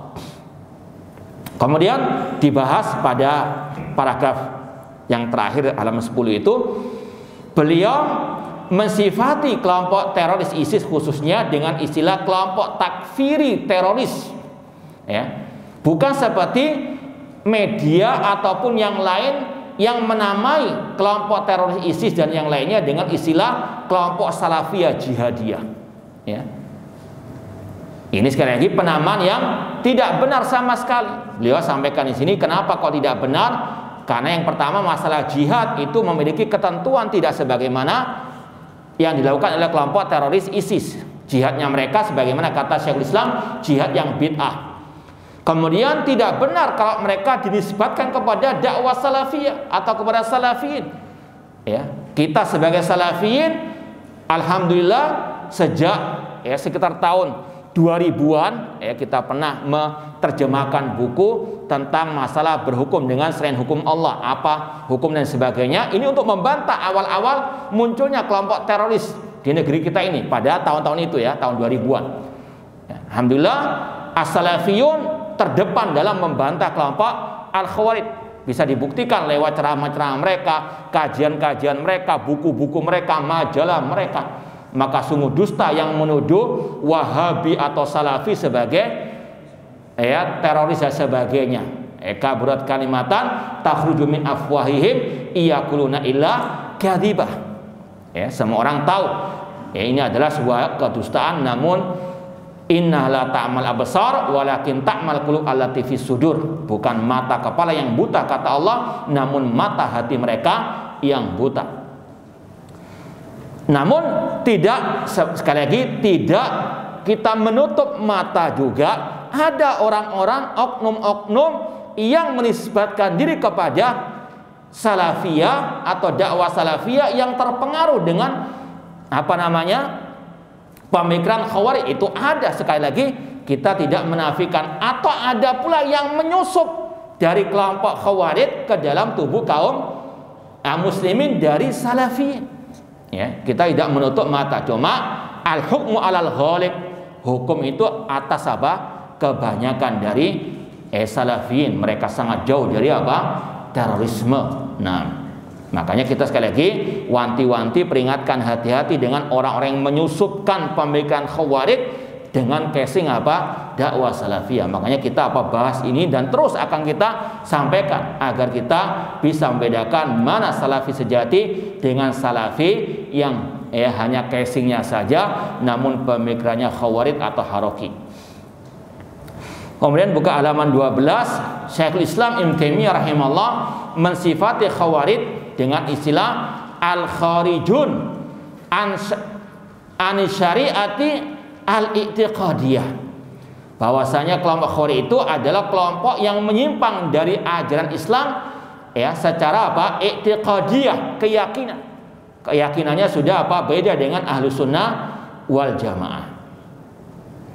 Kemudian dibahas pada paragraf yang terakhir halaman 10 itu, beliau mensifati kelompok teroris ISIS khususnya dengan istilah kelompok takfiri teroris, ya, bukan seperti media ataupun yang lain yang menamai kelompok teroris ISIS dan yang lainnya dengan istilah kelompok salafiyah jihadiyah, ya. Ini sekali lagi penamaan yang tidak benar sama sekali. Beliau sampaikan di sini kenapa kok tidak benar? Karena yang pertama, masalah jihad itu memiliki ketentuan tidak sebagaimana yang dilakukan oleh kelompok teroris ISIS. Jihadnya mereka sebagaimana kata Syekhul Islam, jihad yang bid'ah. Kemudian tidak benar kalau mereka dinisbatkan kepada dakwah salafiyah atau kepada salafiyin. Ya, kita sebagai salafiyin, alhamdulillah sejak sekitar tahun 2000-an kita pernah menerjemahkan buku tentang masalah berhukum dengan selain hukum Allah, apa hukum dan sebagainya. Ini untuk membantah awal-awal munculnya kelompok teroris di negeri kita ini pada tahun-tahun itu, ya, tahun 2000-an. Alhamdulillah as-salafiyun terdepan dalam membantah kelompok al-Khawarij. Bisa dibuktikan lewat ceramah-ceramah mereka, kajian-kajian mereka, buku-buku mereka, majalah mereka. Maka sungguh dusta yang menuduh Wahabi atau Salafi sebagai teroris dan sebagainya. Kaburat kalimatan takhruju min afwahihim yaquluna illa kadzibah. Semua orang tahu ini adalah sebuah kedustaan, namun inna la ta'mal absar walakin ta'mal qulub allati fis sudur. Bukan mata kepala yang buta kata Allah, namun mata hati mereka yang buta. Namun tidak, sekali lagi, tidak kita menutup mata juga ada orang-orang, oknum-oknum yang menisbatkan diri kepada salafiyah atau dakwah salafiyah yang terpengaruh dengan pemikiran Khawarij. Itu ada, sekali lagi kita tidak menafikan. Atau ada pula yang menyusup dari kelompok Khawarij ke dalam tubuh kaum muslimin dari salafiyin. Ya, kita tidak menutup mata, cuma al-hukmu alal ghalib, hukum itu atas kebanyakan dari salafiyin. Mereka sangat jauh dari terorisme. Nah, makanya kita sekali lagi wanti-wanti peringatkan, hati-hati dengan orang-orang yang menyusupkan pemikiran Khawarij dengan casing dakwah salafiyah. Makanya kita bahas ini dan terus akan kita sampaikan agar kita bisa membedakan mana salafi sejati dengan salafi yang hanya casingnya saja namun pemikirannya Khawarij atau Haroki. Kemudian buka halaman 12, Syekhul Islam Ibnu Taimiyah rahimahullah mensifati Khawarij dengan istilah al-kharijun an syariati al-i'tiqadiyah, bahwasanya kelompok Khawarij itu adalah kelompok yang menyimpang dari ajaran Islam secara i'tiqadiyah, keyakinan. Keyakinannya sudah beda dengan ahlu sunnah wal jamaah.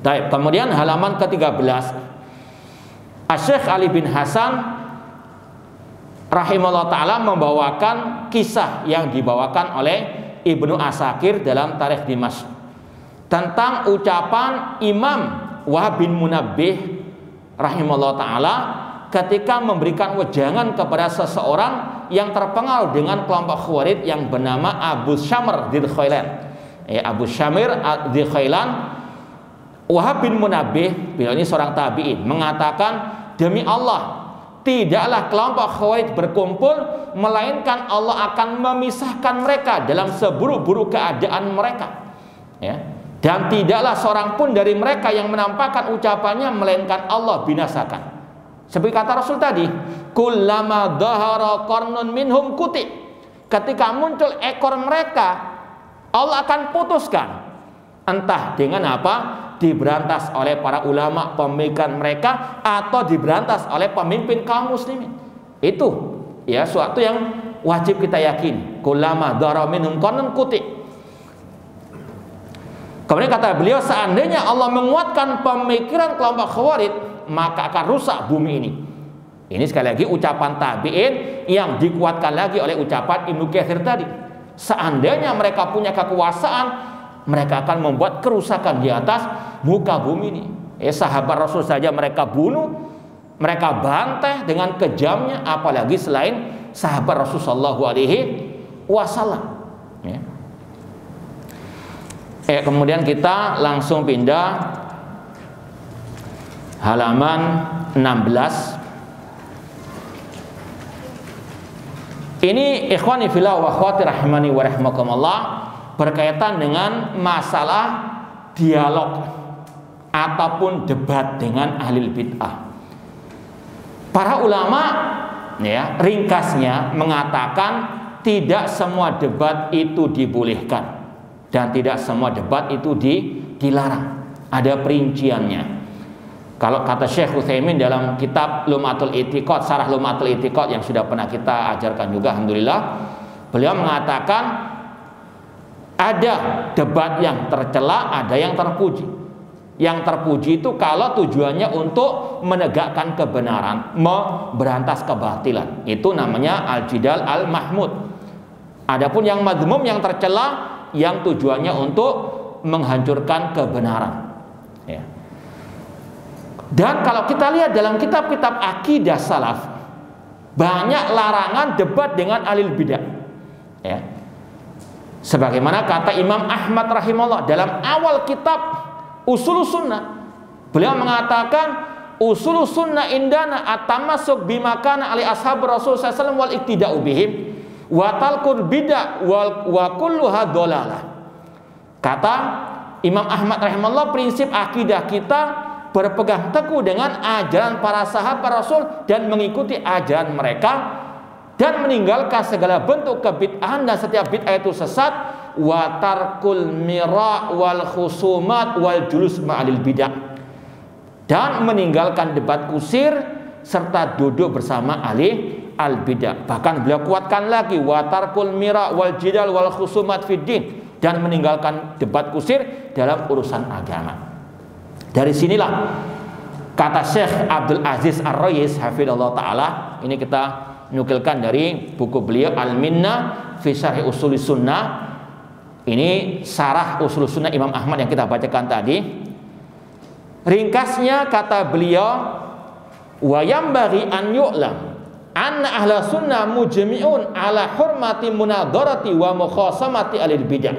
Baik, kemudian halaman ke-13, Syekh Ali bin Hasan rahimahullah ta'ala membawakan kisah yang dibawakan oleh Ibnu Asakir dalam Tarikh Dimashq tentang ucapan Imam Wahab bin Munabbih rahimahullah ta'ala ketika memberikan wejangan kepada seseorang yang terpengaruh dengan kelompok Khawarij yang bernama Abu Syamr Dzulkhailan. Abu Syamr Dzulkhailan, Wahab bin Munabbih, beliau ini seorang tabi'in, mengatakan, demi Allah, tidaklah kelompok Khawarij berkumpul melainkan Allah akan memisahkan mereka dalam seburuk-buruk keadaan mereka. Dan tidaklah seorang pun dari mereka yang menampakkan ucapannya melainkan Allah binasakan. Seperti kata Rasul tadi, kullama dhahara qarnun minhum kuti. Ketika muncul ekor mereka, Allah akan putuskan. Entah dengan apa? Diberantas oleh para ulama pemikiran mereka atau diberantas oleh pemimpin kaum muslimin. Itu ya suatu yang wajib kita yakini. Kullama dhahara minhum qarnun kuti. Kemudian kata beliau, seandainya Allah menguatkan pemikiran kelompok Khawarij, maka akan rusak bumi ini. Ini sekali lagi ucapan tabi'in yang dikuatkan lagi oleh ucapan Ibnu Katsir tadi. Seandainya mereka punya kekuasaan, mereka akan membuat kerusakan di atas muka bumi ini. Sahabat Rasul saja mereka bunuh, mereka bantai dengan kejamnya, apalagi selain sahabat Rasul sallallahu alaihi wasallam. Kemudian kita langsung pindah halaman 16. Ini ikhwani fillah wa akhwati rahimani wa rahimakumullah, berkaitan dengan masalah dialog ataupun debat dengan ahli bid'ah. Para ulama ya ringkasnya mengatakan tidak semua debat itu dibolehkan dan tidak semua debat itu dilarang. Ada perinciannya. Kalau kata Syekh Utsaimin dalam kitab Lumatul I'tiqad, Syarah Lumatul I'tiqad yang sudah pernah kita ajarkan juga, alhamdulillah, beliau mengatakan ada debat yang tercela, ada yang terpuji. Yang terpuji itu kalau tujuannya untuk menegakkan kebenaran, memberantas kebatilan. Itu namanya al-jidal al-mahmud. Adapun yang madhmum, yang tercela, yang tujuannya untuk menghancurkan kebenaran. Dan kalau kita lihat dalam kitab-kitab akidah salaf, banyak larangan debat dengan ahli bidah. Sebagaimana kata Imam Ahmad rahimahullah dalam awal kitab Ushulus Sunnah, beliau mengatakan Ushulus Sunnah indana at-tamassuk bima kana ali ashab Rasul sallallahu alaihi wasallam wal iktida'u bihim wa talqul bid'ah wa kulluha dhalalah. Kata Imam Ahmad rahimahullah, prinsip akidah kita berpegang teguh dengan ajaran para sahabat Rasul dan mengikuti ajaran mereka dan meninggalkan segala bentuk kebid'ahan, dan setiap bid'ah itu sesat. Wa tarkul mira wal khusumat wal julus ma'alil bid'ah, dan meninggalkan debat kusir serta duduk bersama ahli al-bidah. Bahkan beliau kuatkan lagi wa tarkul mira wal jidal wal khusumat fid din, dan meninggalkan debat kusir dalam urusan agama. Dari sinilah kata Syekh Abdul Aziz Ar-Rais hafizallahu taala, ini kita nukilkan dari buku beliau Al-Minnah fi Syarh Ushulus Sunnah. Ini syarah Ushulus Sunnah Imam Ahmad yang kita bacakan tadi. Ringkasnya kata beliau, wa yambaghi an yu'lam anna ahla sunnah mujmi'un ala hurmati munadharati wa mukhasamati alil bidah.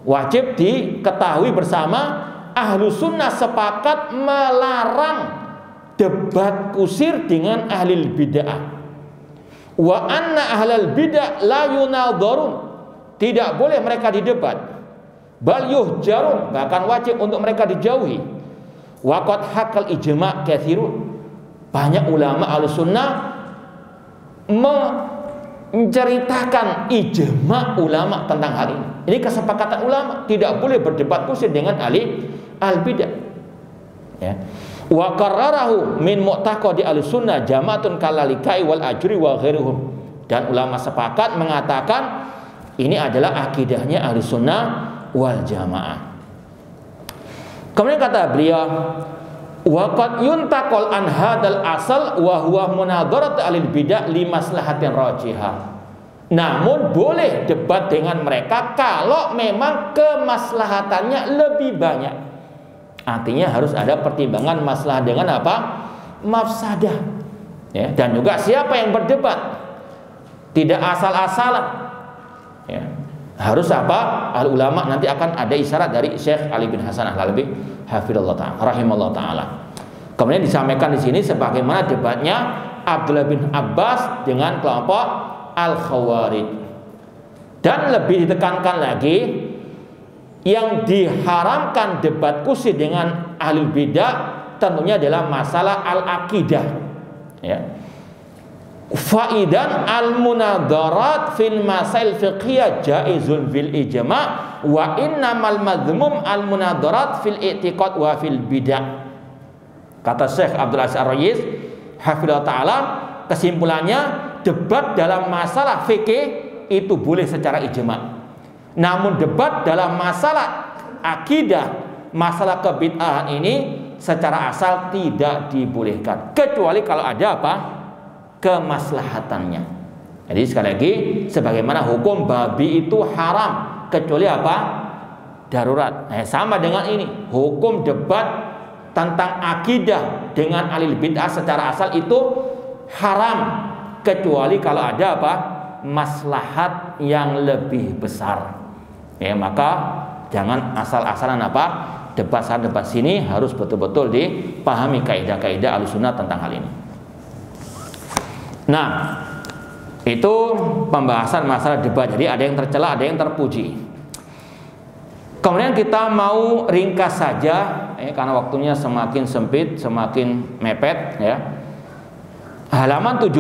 Wajib diketahui bersama, ahlu sunnah sepakat melarang debat kusir dengan ahli bid'ah. Wa anna ahlal bid'ah la yunadharun, tidak boleh mereka didebat. Bal yuhjarun, bahkan wajib untuk mereka dijauhi. Wa qad hakal ijma' katsirun, banyak ulama ahlu sunnah menceritakan ijma' ulama tentang hal ini. Ini kesepakatan ulama, tidak boleh berdebat kusir dengan ahli al-bidah. Wa qarrarahu min mu'taqadi al-sunnah jama'atun kalalikai wal ajri wa ghairuhum, dan ulama sepakat mengatakan ini adalah akidahnya ahli sunnah wal jamaah. Kemudian kata beliau, wa qad yuntaqal an hadal asal wa huwa munadharat ahli bidah li maslahatin rajihah. Namun boleh debat dengan mereka kalau memang kemaslahatannya lebih banyak. Artinya harus ada pertimbangan maslahat dengan apa? Mafsadah. Dan juga siapa yang berdebat? tidak asal-asalan. Ya. Harus apa? Al ulama nanti akan ada isyarat dari Syekh Ali bin Hasan Al-Halabi hafizallahu ta'ala rahimallahu ta'ala. Kemudian disampaikan di sini sebagaimana debatnya Abdullah bin Abbas dengan kelompok Al-Khawarij. Dan lebih ditekankan lagi, yang diharamkan debat kusir dengan ahlul bidah tentunya adalah masalah al-aqidah. Ya. Faidan al-munadarat fil masail fiqhiyah jaizun fil ijma' wa innamal madhmum al-munadarat fil i'tiqad wa fil bidah. Kata Syekh Abdul Aziz Ar-Rayis hafizallahu ta'ala, kesimpulannya debat dalam masalah fikih itu boleh secara ijma'. Namun debat dalam masalah akidah, masalah kebid'ahan ini secara asal tidak dibolehkan, kecuali kalau ada apa? Kemaslahatannya. Jadi sekali lagi, sebagaimana hukum babi itu haram kecuali apa? Darurat. Nah, sama dengan ini, hukum debat tentang akidah dengan ahli bid'ah secara asal itu haram kecuali kalau ada apa? Maslahat yang lebih besar. Ya, maka jangan asal-asalan apa? Debat sana debat sini, harus betul-betul dipahami kaidah-kaidah Ahlussunnah tentang hal ini. Nah, itu pembahasan masalah debat. Jadi ada yang tercela, ada yang terpuji. Kemudian kita mau ringkas saja, karena waktunya semakin sempit, semakin mepet. Ya. Halaman 17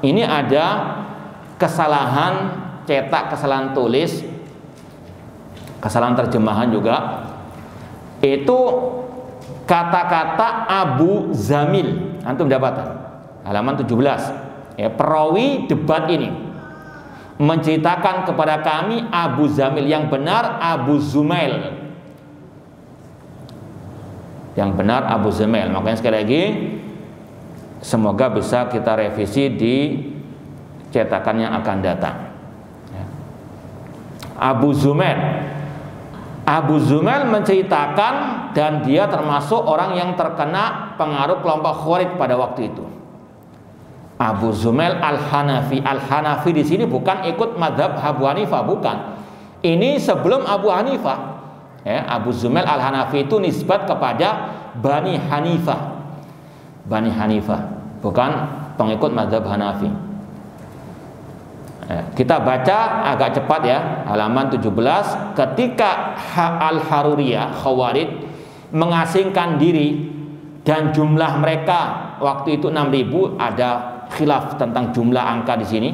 ini ada kesalahan cetak, kesalahan tulis, kesalahan terjemahan juga. Itu kata-kata Abu Zamil. Antum dapatkan halaman 17. Ya, perawi debat ini menceritakan kepada kami Abu Zamil, yang benar Abu Zumail. Yang benar Abu Zumail. Makanya sekali lagi, semoga bisa kita revisi di cetakan yang akan datang. Abu Zumail. Abu Zumail menceritakan, dan dia termasuk orang yang terkena pengaruh kelompok Khawarij pada waktu itu. Abu Zumail Al-Hanafi. Al-Hanafi di sini bukan ikut mazhab Abu Hanifah, bukan. Ini sebelum Abu Hanifah. Ya, Abu Zumail Al-Hanafi itu nisbat kepada Bani Hanifah. Bani Hanifah, bukan pengikut mazhab Hanafi. Ya, kita baca agak cepat ya, halaman 17. Ketika Al-Haruriyah Khawarij mengasingkan diri, dan jumlah mereka waktu itu 6.000, ada khilaf tentang jumlah angka di sini.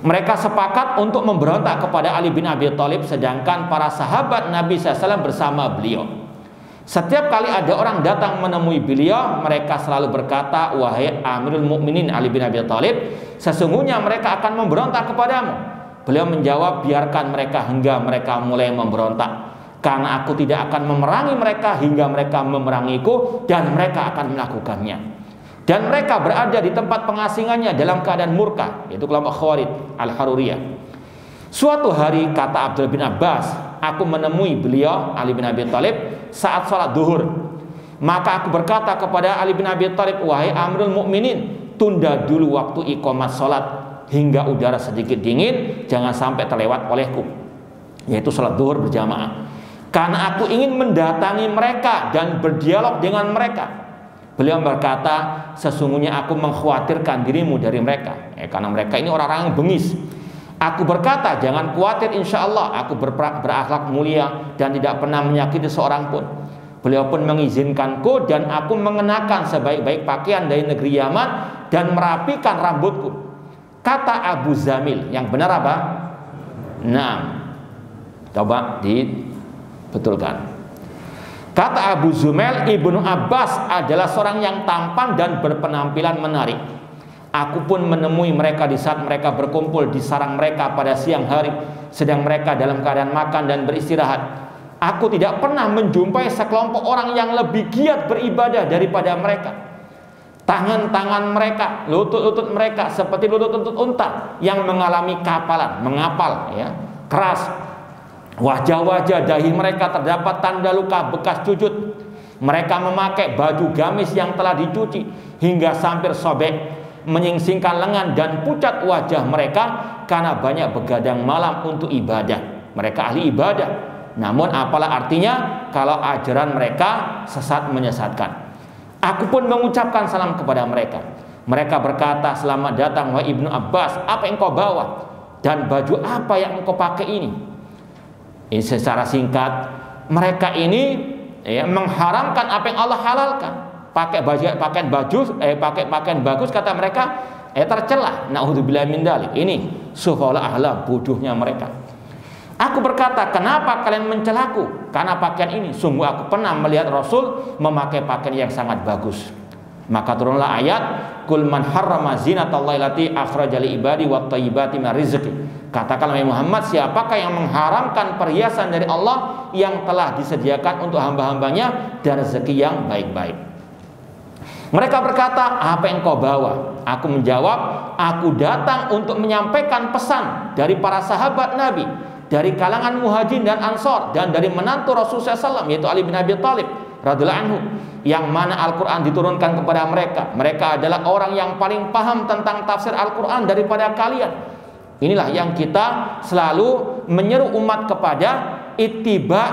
Mereka sepakat untuk memberontak kepada Ali bin Abi Thalib, sedangkan para sahabat Nabi SAW bersama beliau. Setiap kali ada orang datang menemui beliau, mereka selalu berkata, "Wahai Amirul Mukminin Ali bin Abi Thalib, sesungguhnya mereka akan memberontak kepadamu." Beliau menjawab, "Biarkan mereka hingga mereka mulai memberontak, karena aku tidak akan memerangi mereka hingga mereka memerangiku, dan mereka akan melakukannya." Dan mereka berada di tempat pengasingannya dalam keadaan murka, yaitu kelompok Khawarij Al-Haruriyah. Suatu hari, kata Abdullah bin Abbas, aku menemui beliau Ali bin Abi Thalib saat sholat duhur. Maka aku berkata kepada Ali bin Abi Thalib, "Wahai Amirul Mukminin, tunda dulu waktu iqamah sholat hingga udara sedikit dingin, jangan sampai terlewat olehku," yaitu sholat duhur berjamaah. "Karena aku ingin mendatangi mereka dan berdialog dengan mereka." Beliau berkata, "Sesungguhnya aku mengkhawatirkan dirimu dari mereka." Karena mereka ini orang-orang yang bengis. Aku berkata, "Jangan khawatir, insya Allah aku berakhlak mulia dan tidak pernah menyakiti seorang pun." Beliau pun mengizinkanku, dan aku mengenakan sebaik-baik pakaian dari negeri Yaman dan merapikan rambutku. Kata Abu Zamil, yang benar apa? Nah, coba dibetulkan. Kata Abu Zumail, Ibnu Abbas adalah seorang yang tampan dan berpenampilan menarik. Aku pun menemui mereka di saat mereka berkumpul di sarang mereka pada siang hari, sedang mereka dalam keadaan makan dan beristirahat. Aku tidak pernah menjumpai sekelompok orang yang lebih giat beribadah daripada mereka. Tangan-tangan mereka, lutut-lutut mereka seperti lutut-lutut unta yang mengalami kapalan, mengapal, ya, keras. Wajah-wajah dahi mereka terdapat tanda luka bekas sujud. Mereka memakai baju gamis yang telah dicuci hingga hampir sobek. menyingsingkan lengan dan pucat wajah mereka karena banyak begadang malam untuk ibadah. Mereka ahli ibadah, namun apalah artinya kalau ajaran mereka sesat menyesatkan. Aku pun mengucapkan salam kepada mereka. Mereka berkata, selamat datang wahai Ibnu Abbas, apa yang kau bawa dan baju apa yang engkau pakai ini? Ini secara singkat, mereka ini mengharamkan apa yang Allah halalkan. Pakai pakaian bagus kata mereka tercela. Naudzubillah min dzalik. Ini sufalah ahlam, bodohnya mereka. Aku berkata, kenapa kalian mencelaku karena pakaian ini? Sungguh aku pernah melihat Rasul memakai pakaian yang sangat bagus. Maka turunlah ayat, kul man harrama zinatallahi allati akhraja li ibadi wat thayyibati min rizqi. Katakanlah Muhammad, siapakah yang mengharamkan perhiasan dari Allah yang telah disediakan untuk hamba-hambanya dan rezeki yang baik-baik. Mereka berkata, apa yang kau bawa? Aku menjawab, aku datang untuk menyampaikan pesan dari para sahabat Nabi, dari kalangan Muhajirin dan Ansor, dan dari menantu Rasulullah SAW, yaitu Ali bin Abi Thalib radhiyallahu anhu, yang mana Al-Quran diturunkan kepada mereka. Mereka adalah orang yang paling paham tentang tafsir Al-Quran daripada kalian. Inilah yang kita selalu menyeru umat kepada ittiba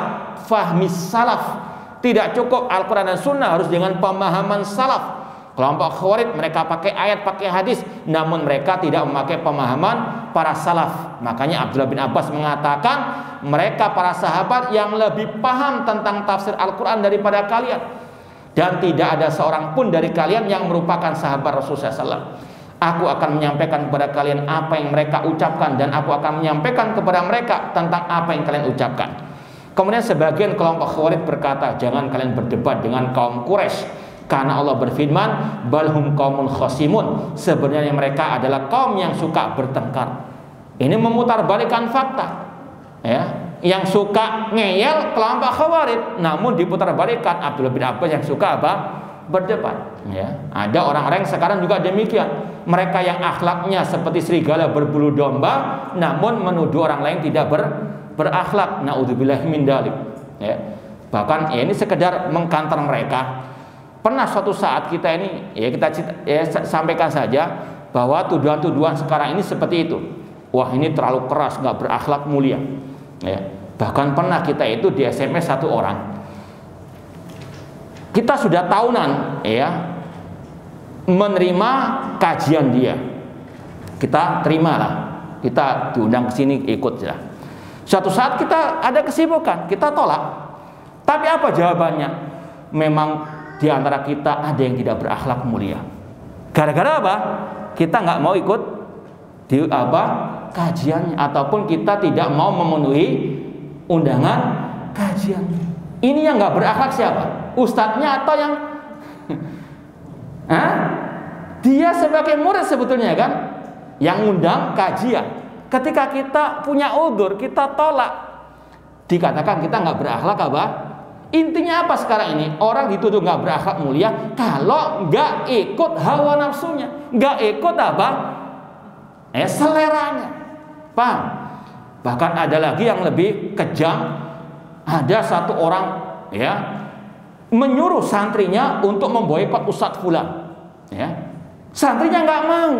fahmi salaf. Tidak cukup Al-Quran dan Sunnah, harus dengan pemahaman salaf. Kelompok Khawarij mereka pakai ayat, pakai hadis, namun mereka tidak memakai pemahaman para salaf. Makanya Abdullah bin Abbas mengatakan, mereka para sahabat yang lebih paham tentang tafsir Al-Quran daripada kalian. Dan tidak ada seorang pun dari kalian yang merupakan sahabat Rasulullah SAW. Aku akan menyampaikan kepada kalian apa yang mereka ucapkan, dan aku akan menyampaikan kepada mereka tentang apa yang kalian ucapkan. Kemudian sebagian kelompok Khawarij berkata, jangan kalian berdebat dengan kaum Quraisy, karena Allah berfirman, balhum qaumun khasimun, sebenarnya mereka adalah kaum yang suka bertengkar. Ini memutarbalikkan fakta, ya. Yang suka ngeyel kelompok Khawarij, namun diputarbalikkan Abdullah bin Abbas yang suka apa? Berdebat, ya. Ada orang-orang sekarang juga demikian. Mereka yang akhlaknya seperti serigala berbulu domba, namun menuduh orang lain tidak berakhlak. Naudzubillah min dzalik, ya. Bahkan ini sekedar mengkantar mereka. Pernah suatu saat kita ini, kita sampaikan saja bahwa tuduhan-tuduhan sekarang ini seperti itu. Wah, ini terlalu keras, nggak berakhlak mulia, ya. Bahkan pernah kita itu di SMS satu orang, kita sudah tahunan, menerima kajian dia, kita terimalah, kita diundang ke sini ikut ya. Suatu saat kita ada kesibukan, kita tolak. Tapi apa jawabannya? Memang di antara kita ada yang tidak berakhlak mulia. Gara-gara apa? Kita nggak mau ikut di kajiannya, ataupun kita tidak mau memenuhi undangan kajian. Ini yang nggak berakhlak siapa? Ustadznya atau yang dia sebagai murid sebetulnya kan, yang undang kajian. Ketika kita punya udzur, kita tolak, dikatakan kita nggak berakhlak apa? Intinya apa sekarang ini? Orang dituduh nggak berakhlak mulia kalau nggak ikut hawa nafsunya, nggak ikut apa? Seleranya. Paham? Bahkan ada lagi yang lebih kejam. Ada satu orang menyuruh santrinya untuk memboikot Ustadz Fulan. Santrinya nggak mau.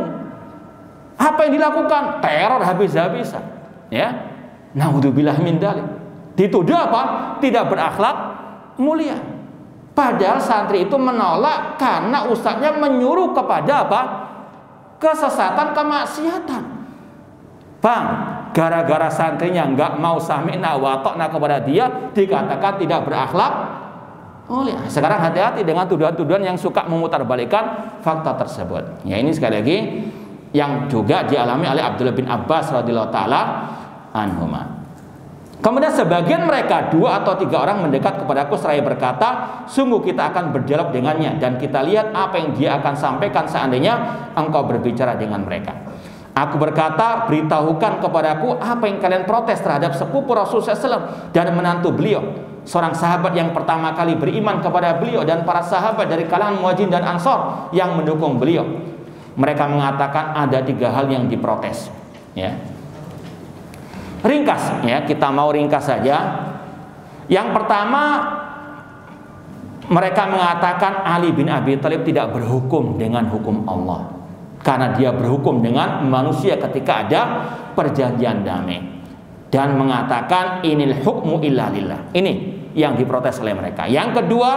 Apa yang dilakukan? Teror habis-habisan. Naudzubillah min dzalik. Dituduh apa? Tidak berakhlak mulia. Padahal santri itu menolak karena ustadznya menyuruh kepada apa? Kesesatan, kemaksiatan. Bang, gara-gara santrinya nggak mau sami'na wa ta'na kepada dia, dikatakan tidak berakhlak mulia. Sekarang hati-hati dengan tuduhan-tuduhan yang suka memutarbalikkan fakta tersebut. Ya, ini sekali lagi yang juga dialami oleh Abdullah bin Abbas radhiyallahu taala anhuma. Kemudian sebagian mereka 2 atau 3 orang mendekat kepadaku seraya berkata, sungguh kita akan berdialog dengannya dan kita lihat apa yang dia akan sampaikan seandainya engkau berbicara dengan mereka. Aku berkata, beritahukan kepadaku apa yang kalian protes terhadap sepupu Rasulullah SAW dan menantu beliau, seorang sahabat yang pertama kali beriman kepada beliau, dan para sahabat dari kalangan Muhajirin dan Ansor yang mendukung beliau. Mereka mengatakan ada 3 hal yang diprotes. Ringkas, kita mau ringkas saja. Yang pertama, mereka mengatakan Ali bin Abi Thalib tidak berhukum dengan hukum Allah. karena dia berhukum dengan manusia ketika ada perjanjian damai dan mengatakan inil hukmu illa lillah. Ini yang diprotes oleh mereka. Yang kedua,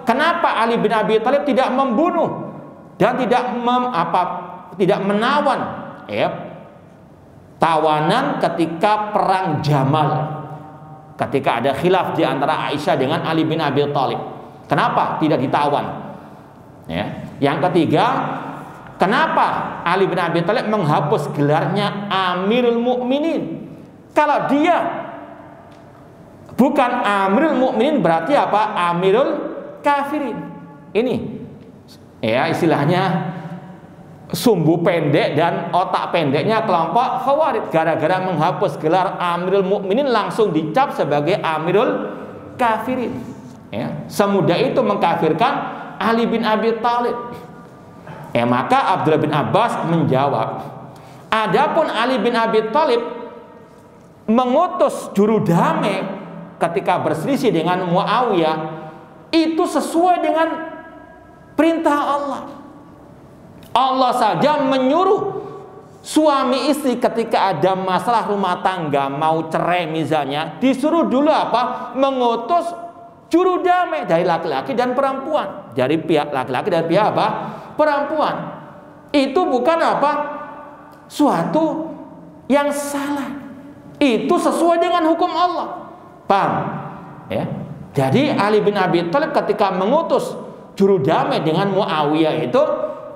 kenapa Ali bin Abi Thalib tidak membunuh dan tidak menawan tawanan ketika perang Jamal, ketika ada khilaf di antara Aisyah dengan Ali bin Abi Thalib? Kenapa tidak ditawan? Yang ketiga, kenapa Ali bin Abi Thalib menghapus gelarnya Amirul Mukminin? Kalau dia bukan Amirul Mukminin, berarti apa? Amirul Kafirin. Ini istilahnya sumbu pendek dan otak pendeknya kelompok Khawarij. Gara-gara menghapus gelar Amirul Mukminin langsung dicap sebagai Amirul Kafirin. Semudah itu mengkafirkan Ali bin Abi Thalib. Maka Abdullah bin Abbas menjawab, adapun Ali bin Abi Thalib mengutus juru damai ketika berselisih dengan Muawiyah, itu sesuai dengan perintah Allah. Allah saja menyuruh suami istri ketika ada masalah rumah tangga, mau cerai misalnya, disuruh dulu apa? Mengutus juru damai dari laki-laki dan perempuan, dari pihak laki-laki dan pihak apa? Perempuan. Itu bukan apa? Suatu yang salah. Itu sesuai dengan hukum Allah. Paham? Jadi Ali bin Abi Thalib ketika mengutus juru damai dengan Muawiyah itu,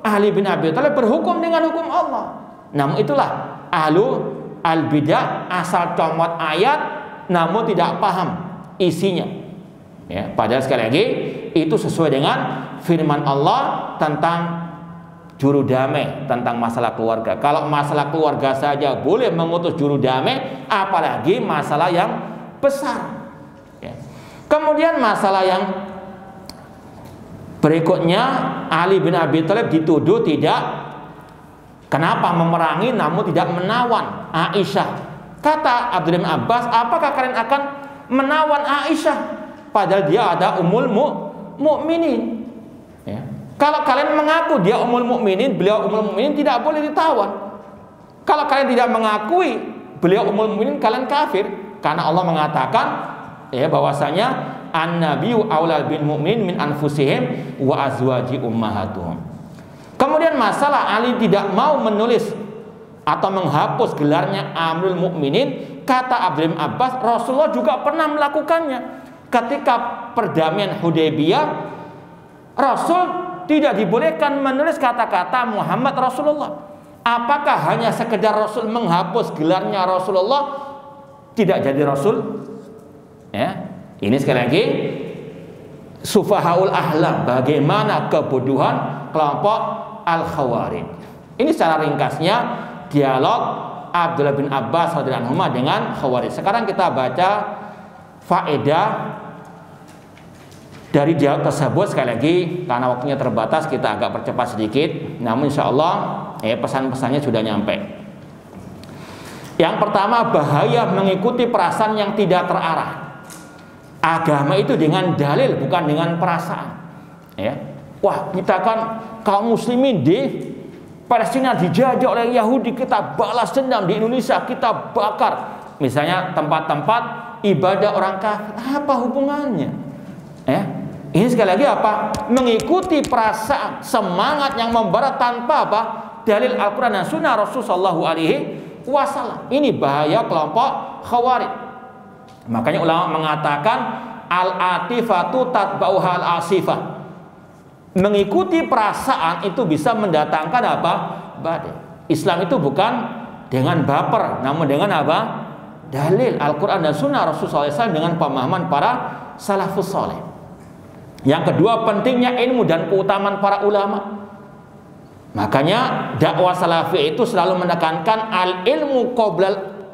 Ali bin Abi Thalib berhukum dengan hukum Allah. Namun itulah ahlu al-bidah, asal comot ayat namun tidak paham isinya. Padahal sekali lagi itu sesuai dengan firman Allah tentang juru damai, tentang masalah keluarga. Kalau masalah keluarga saja boleh mengutus juru damai, apalagi masalah yang besar. Kemudian masalah yang berikutnya, Ali bin Abi Thalib dituduh kenapa memerangi namun tidak menawan Aisyah. Kata Abdullah bin Abbas, apakah kalian akan menawan Aisyah? Padahal dia ada Ummul Mukminin. Kalau kalian mengaku dia Ummul Mukminin, beliau Ummul Mukminin, tidak boleh ditawan. Kalau kalian tidak mengakui beliau Ummul Mukminin, kalian kafir. Karena Allah mengatakan bahwasanya an-nabiyyu aula bil mu'minin min anfusihim wa azwaji ummahatuhum. Kemudian masalah Ali tidak mau menulis atau menghapus gelarnya Amirul Mukminin, kata Abdullah bin Abbas, Rasulullah juga pernah melakukannya. Ketika perdamaian Hudaybiyah, Rasul tidak dibolehkan menulis kata-kata Muhammad Rasulullah. Apakah hanya sekedar Rasul menghapus gelarnya Rasulullah, tidak jadi Rasul? Ini sekali lagi sufahaul ahlam, bagaimana kebodohan kelompok Al-Khawarij. Ini secara ringkasnya dialog Abdullah bin Abbas radhiyallahu anhu dengan Khawarij. Sekarang kita baca faedah dari dialog tersebut. Sekali lagi karena waktunya terbatas, kita agak percepat sedikit, namun insya Allah pesan-pesannya sudah nyampe. Yang pertama, bahaya mengikuti perasaan yang tidak terarah. Agama itu dengan dalil, bukan dengan perasaan. Wah, kita kan kaum muslimin di Palestina dijajah oleh Yahudi, kita balas dendam. Di Indonesia kita bakar misalnya tempat-tempat ibadah orang kafir. Apa hubungannya? Ini sekali lagi apa? Mengikuti perasaan, semangat yang membarat tanpa apa? Dalil Al-Quran dan Sunnah Rasulullah SAW. Ini bahaya kelompok Khawarij. Makanya ulama mengatakan al-atifatu tatba'uha al-asifah. Mengikuti perasaan itu bisa mendatangkan apa? Badai. Islam itu bukan dengan baper, namun dengan apa? Dalil Al-Quran dan Sunnah Rasulullah SAW dengan pemahaman para salafus saleh. Yang kedua, pentingnya ilmu dan keutamaan para ulama. Makanya dakwah salafi itu selalu menekankan al-ilmu qoblal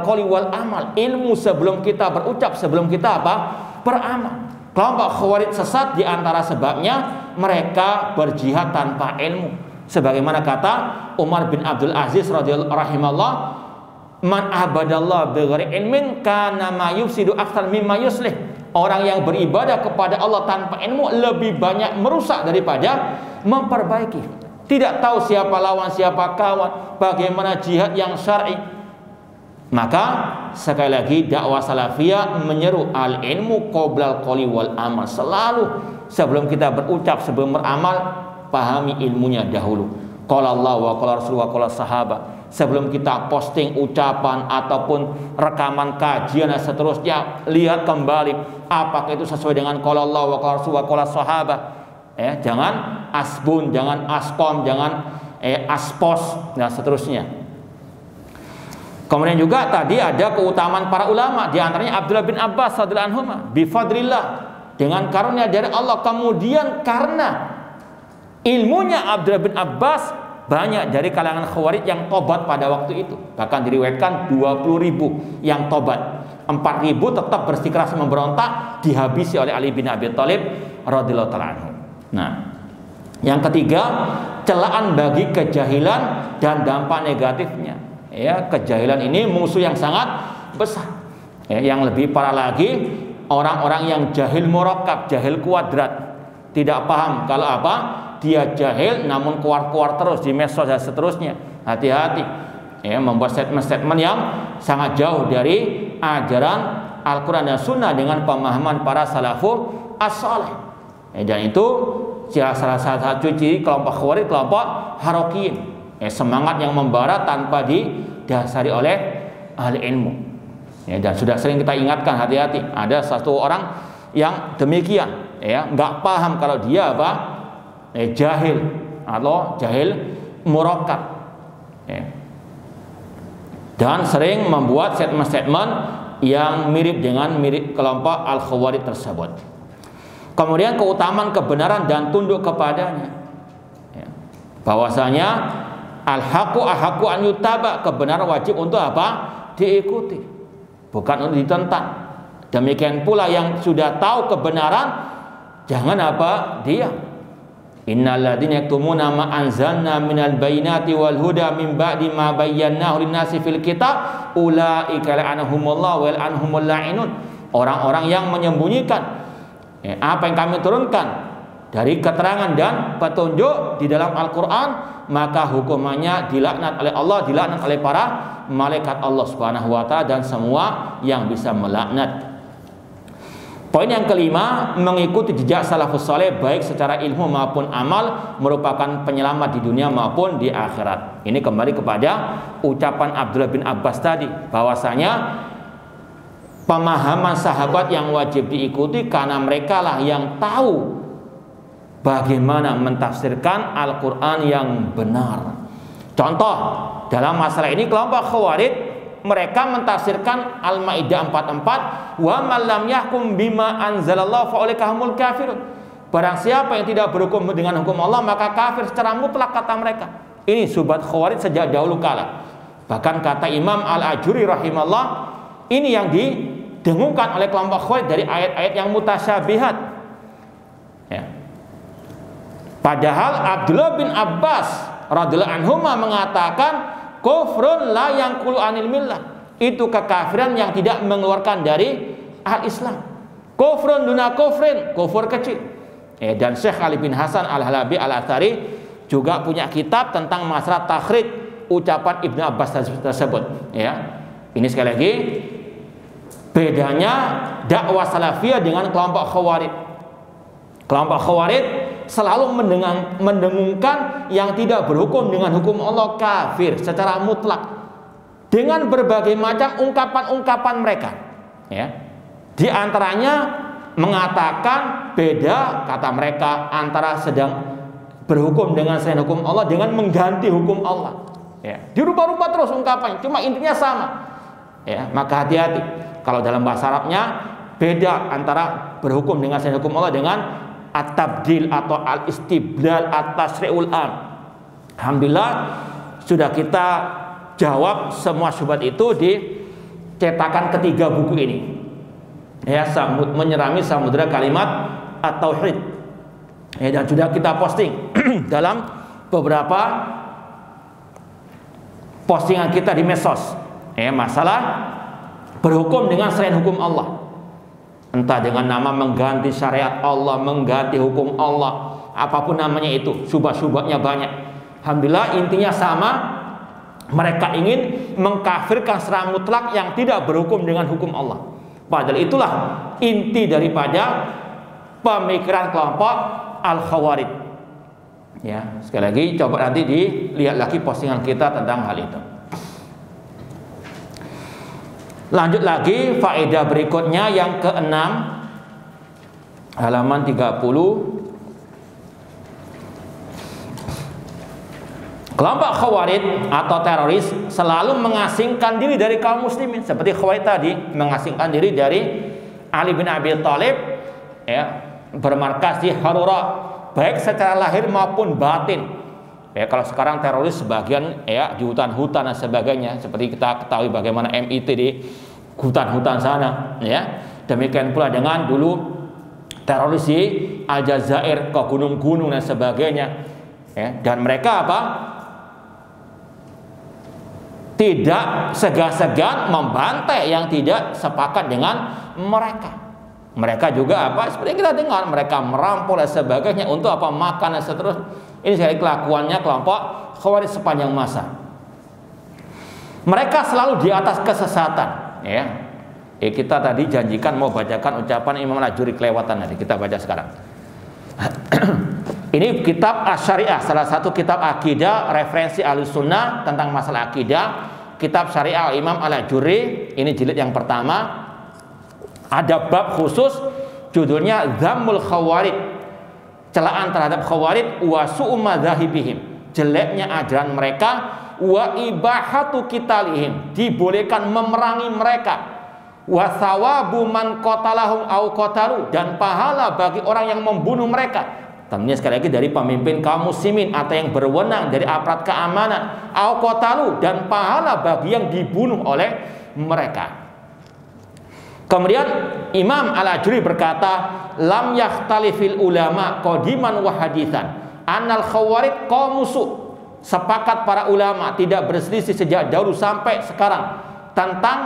qawli wal amal. Ilmu sebelum kita berucap, sebelum kita apa? Beramal. Kelompok Khawarij sesat di antara sebabnya mereka berjihad tanpa ilmu. Sebagaimana kata Umar bin Abdul Aziz radhiyallahu rahimahullah, man abadallah bighairi ilmin kana ma yufsidu aktsar mimma yuslih. Orang yang beribadah kepada Allah tanpa ilmu lebih banyak merusak daripada memperbaiki. tidak tahu siapa lawan, siapa kawan, bagaimana jihad yang syar'i. Maka sekali lagi dakwah salafiyah menyeru al ilmu qoblal qouli wal amal. Selalu sebelum kita berucap, sebelum beramal, pahami ilmunya dahulu. Qala Allah wa qala Rasulullah wa qala sahabat. Sebelum kita posting ucapan ataupun rekaman kajian dan seterusnya, lihat kembali apakah itu sesuai dengan qala Allah wa qala Rasulullah wa qala sahabat. Jangan asbun, jangan askom, jangan aspos dan seterusnya. Kemudian juga tadi ada keutamaan para ulama, di antaranya Abdullah bin Abbas radhiyallahu anhu, bi fadlillah, dengan karunia dari Allah. Kemudian karena ilmunya Abdullah bin Abbas, banyak dari kalangan Khawarij yang tobat pada waktu itu. Bahkan diriwayatkan 20.000 yang tobat. 4.000 tetap bersikeras memberontak, dihabisi oleh Ali bin Abi Thalib radhiyallahu ta'ala anhu. Nah, yang ketiga, celaan bagi kejahilan dan dampak negatifnya. Kejahilan ini musuh yang sangat besar. Yang lebih parah lagi, orang-orang yang jahil murakkab, jahil kuadrat, tidak paham kalau apa, dia jahil namun keluar-keluar terus di medsos dan seterusnya. Hati-hati, membuat statement-statement yang sangat jauh dari ajaran Al-Quran dan Sunnah dengan pemahaman para salafus as-salih. Dan itu salah satu ciri kelompok Khawarij, kelompok Harokiyin. Semangat yang membara tanpa didasari oleh ahli ilmu. Dan sudah sering kita ingatkan, hati-hati. Ada satu orang yang demikian, nggak paham kalau dia apa, jahil atau jahil murakkab, dan sering membuat statement-statement yang mirip dengan kelompok al-Khawarij tersebut. Kemudian keutamaan kebenaran dan tunduk kepadanya, bahwasanya al-haqqu ahaqqu an yutaba, kebenaran wajib untuk apa? Diikuti, bukan untuk ditentang. Demikian pula yang sudah tahu kebenaran, jangan apa? Diam. Innal ladzina yaktumuna ma anzalna minal bayyinati wal huda min ba'di ma bayyanahu lin-nasi fil kitab ulaika la'anahumullahu wa la'anhumul la'inun. Orang-orang yang menyembunyikan apa yang kami turunkan dari keterangan dan petunjuk di dalam Al-Quran, maka hukumannya dilaknat oleh Allah, dilaknat oleh para malaikat Allah Subhanahu wa ta'ala dan semua yang bisa melaknat. Poin yang kelima, mengikuti jejak salafus saleh baik secara ilmu maupun amal merupakan penyelamat di dunia maupun di akhirat. Ini kembali kepada ucapan Abdullah bin Abbas tadi, bahwasanya pemahaman sahabat yang wajib diikuti karena mereka lah yang tahu bagaimana mentafsirkan Al-Quran yang benar. Contoh, dalam masalah ini kelompok Khawarij, mereka mentafsirkan Al-Maidah 44, wa man lam yahkum bima anzalallahu fa ulaika humul kafirun. Barang siapa yang tidak berhukum dengan hukum Allah, maka kafir secara mutlak, kata mereka. Ini subhat Khawarij sejak dahulu kala. Bahkan kata Imam Al-Ajuri rahimahullah, ini yang didengungkan oleh kelompok Khawarij dari ayat-ayat yang mutasyabihat. Padahal Abdullah bin Abbas radhiyallahu anhu mengatakan kufrun la yanqulu anil millah, itu kekafiran yang tidak mengeluarkan dari al-Islam. Kufrun duna kufrin, kufur kecil. Dan Syekh Ali bin Hasan Al-Halabi Al-Athari juga punya kitab tentang masalah takhrij ucapan Ibnu Abbas tersebut. Ini sekali lagi bedanya dakwah salafiyah dengan kelompok Khawarij. Kelompok Khawarij selalu mendengungkan yang tidak berhukum dengan hukum Allah kafir secara mutlak dengan berbagai macam ungkapan-ungkapan mereka. Di antaranya mengatakan beda, kata mereka, antara sedang berhukum dengan selain hukum Allah dengan mengganti hukum Allah. Dirubah-rubah terus ungkapannya, cuma intinya sama. Maka hati-hati kalau dalam bahasa Arabnya beda antara berhukum dengan selain hukum Allah dengan at-tabdil atau al-istibdal at-tasri'ul am. Alhamdulillah sudah kita jawab semua syubhat itu di cetakan ketiga buku ini. Menyerami samudra kalimat at-tauhid. Dan sudah kita posting dalam beberapa postingan kita di medsos. Masalah berhukum dengan selain hukum Allah. Entah dengan nama mengganti syariat Allah, mengganti hukum Allah, apapun namanya itu, syubhat-syubhatnya banyak. Alhamdulillah intinya sama. Mereka ingin mengkafirkan secara mutlak yang tidak berhukum dengan hukum Allah. Padahal itulah inti daripada pemikiran kelompok Al-Khawarij. Ya, sekali lagi coba nanti dilihat lagi postingan kita tentang hal itu. Lanjut lagi faedah berikutnya yang keenam, halaman 30. Kelompok Khawarij atau teroris selalu mengasingkan diri dari kaum muslimin, seperti Khawarij tadi mengasingkan diri dari Ali bin Abi Thalib, ya, bermarkas di Harura, baik secara lahir maupun batin. Ya, kalau sekarang teroris sebagian ya di hutan-hutan dan sebagainya, seperti kita ketahui bagaimana MIT di hutan-hutan sana, ya. Demikian pula dengan dulu teroris di Aljazair ke gunung-gunung dan sebagainya. Ya, dan mereka apa? Tidak segan-segan membantai yang tidak sepakat dengan mereka. Mereka juga apa? Seperti kita dengar, mereka merampok dan sebagainya untuk apa? Makan dan seterusnya. Ini sekali kelakuannya kelompok Khawarij sepanjang masa. Mereka selalu di atas kesesatan, ya. Kita tadi janjikan mau bacakan ucapan Imam Al-Ajuri kelewatan, nanti kita baca sekarang. Ini kitab Asy-Syariah, salah satu kitab akidah referensi Ahlussunnah tentang masalah akidah. Kitab Syariah Imam Al-Ajuri, ini jilid yang pertama. Ada bab khusus judulnya Dzammul Khawarij, celaan terhadap Khawarij, wa su'u madzhabihim, jeleknya ajaran mereka, wa ibahatu qitalihim, dibolehkan memerangi mereka, wa thawabu man qatalahum au qatalu, dan pahala bagi orang yang membunuh mereka. Tentunya sekali lagi dari pemimpin kaum muslimin atau yang berwenang dari aparat keamanan, au qatalu, dan pahala bagi yang dibunuh oleh mereka. Kemudian Imam Al-Ajuri berkata, lam yakhtalifil ulama qadiman wa haditsan annal khawarij qaum musuh. Sepakat para ulama, tidak berselisih sejak dahulu sampai sekarang tentang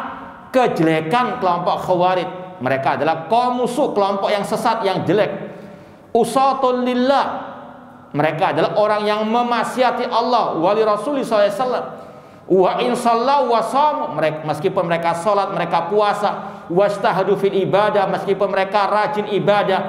kejelekan kelompok Khawarij. Mereka adalah kaum musuh, kelompok yang sesat, yang jelek. Usatul lillah, mereka adalah orang yang memaksiati Allah wali Rasul SAW. Wa in sallau wa shamu, meskipun mereka salat, mereka puasa, wastahadu fil ibadah, meskipun mereka rajin ibadah,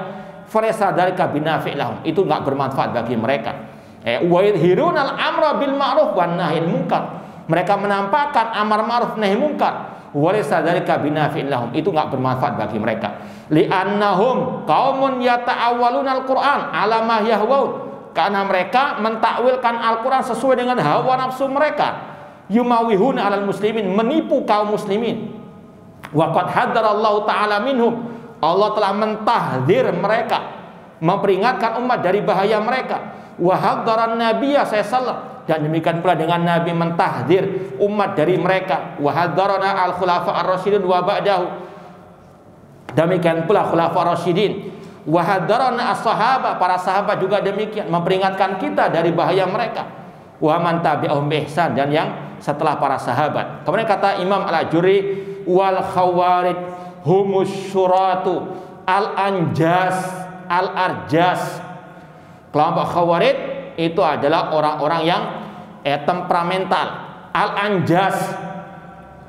falaysa dzalika binafi' lahum, itu enggak bermanfaat bagi mereka. Wa yadhhirunal amra bil ma'ruf wan nahyil munkar, mereka menampakkan amar ma'ruf nahi munkar, walaysa dzalika binafi' lahum, itu enggak bermanfaat bagi mereka. Li'annahum qaumun yata'awwaluna al-Qur'an ala ma yahwaun, karena mereka mentakwilkan Al-Qur'an sesuai dengan hawa nafsu mereka. Yumawihuna 'alal muslimin, menipu kaum muslimin. Wa qad haddarallahu ta'ala minhum, Allah telah mentahdzir mereka, memperingatkan umat dari bahaya mereka. Wa haddaran nabiyya sallallahu, dan demikian pula dengan Nabi mentahdzir umat dari mereka. Wa haddarana al-khulafa ar-rasyidin wa ba'dahu, demikian pula khulafa ar-rasyidin. Wa haddarana as-sahabah, para sahabat juga demikian, memperingatkan kita dari bahaya mereka. Wa man tabi'ahum bi ihsan, dan yang setelah para sahabat. Kemudian kata Imam Al-Ajuri, wal khawarij humus syuratu al-anjas al-arjas. Kelompok Khawarij itu adalah orang-orang yang temperamental, al-anjas,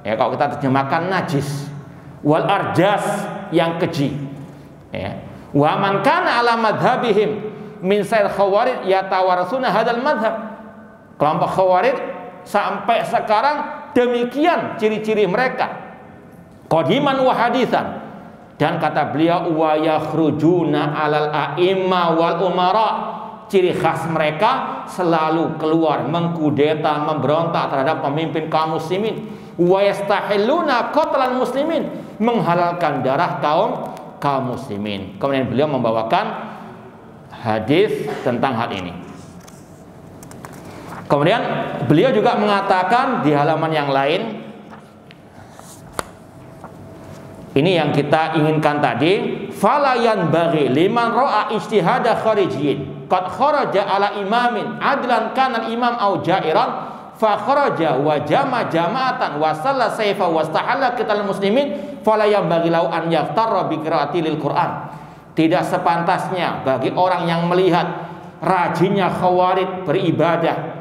ya kalau kita terjemahkan najis, wal arjas, yang keji, ya. Wa man kana ala madhabihim min sayr khawarij yatawarasuna hadal madhab. Kelompok Khawarij sampai sekarang demikian ciri-ciri mereka, qadiman wa haditsan. Dan kata beliau, wa yakhrujuna alal a'imma wal umara, ciri khas mereka selalu keluar mengkudeta, memberontak terhadap pemimpin kaum muslimin. Wa yastahilluna qatlan muslimin, menghalalkan darah kaum muslimin. Kemudian beliau membawakan hadis tentang hal ini. Kemudian beliau juga mengatakan di halaman yang lain, ini yang kita inginkan tadi, fala yanbaghi liman ra'a ijtihada kharijiyyin qad kharaja ala imamin adlan kana al-imam au ja'iran fa kharaja wa jama jama'atan wa salla sayfa wa istahalla qital muslimin fala yanbaghi lahu an yaftarra bi qiraati lil Qur'an. Tidak sepantasnya bagi orang yang melihat rajinnya Khawarij beribadah,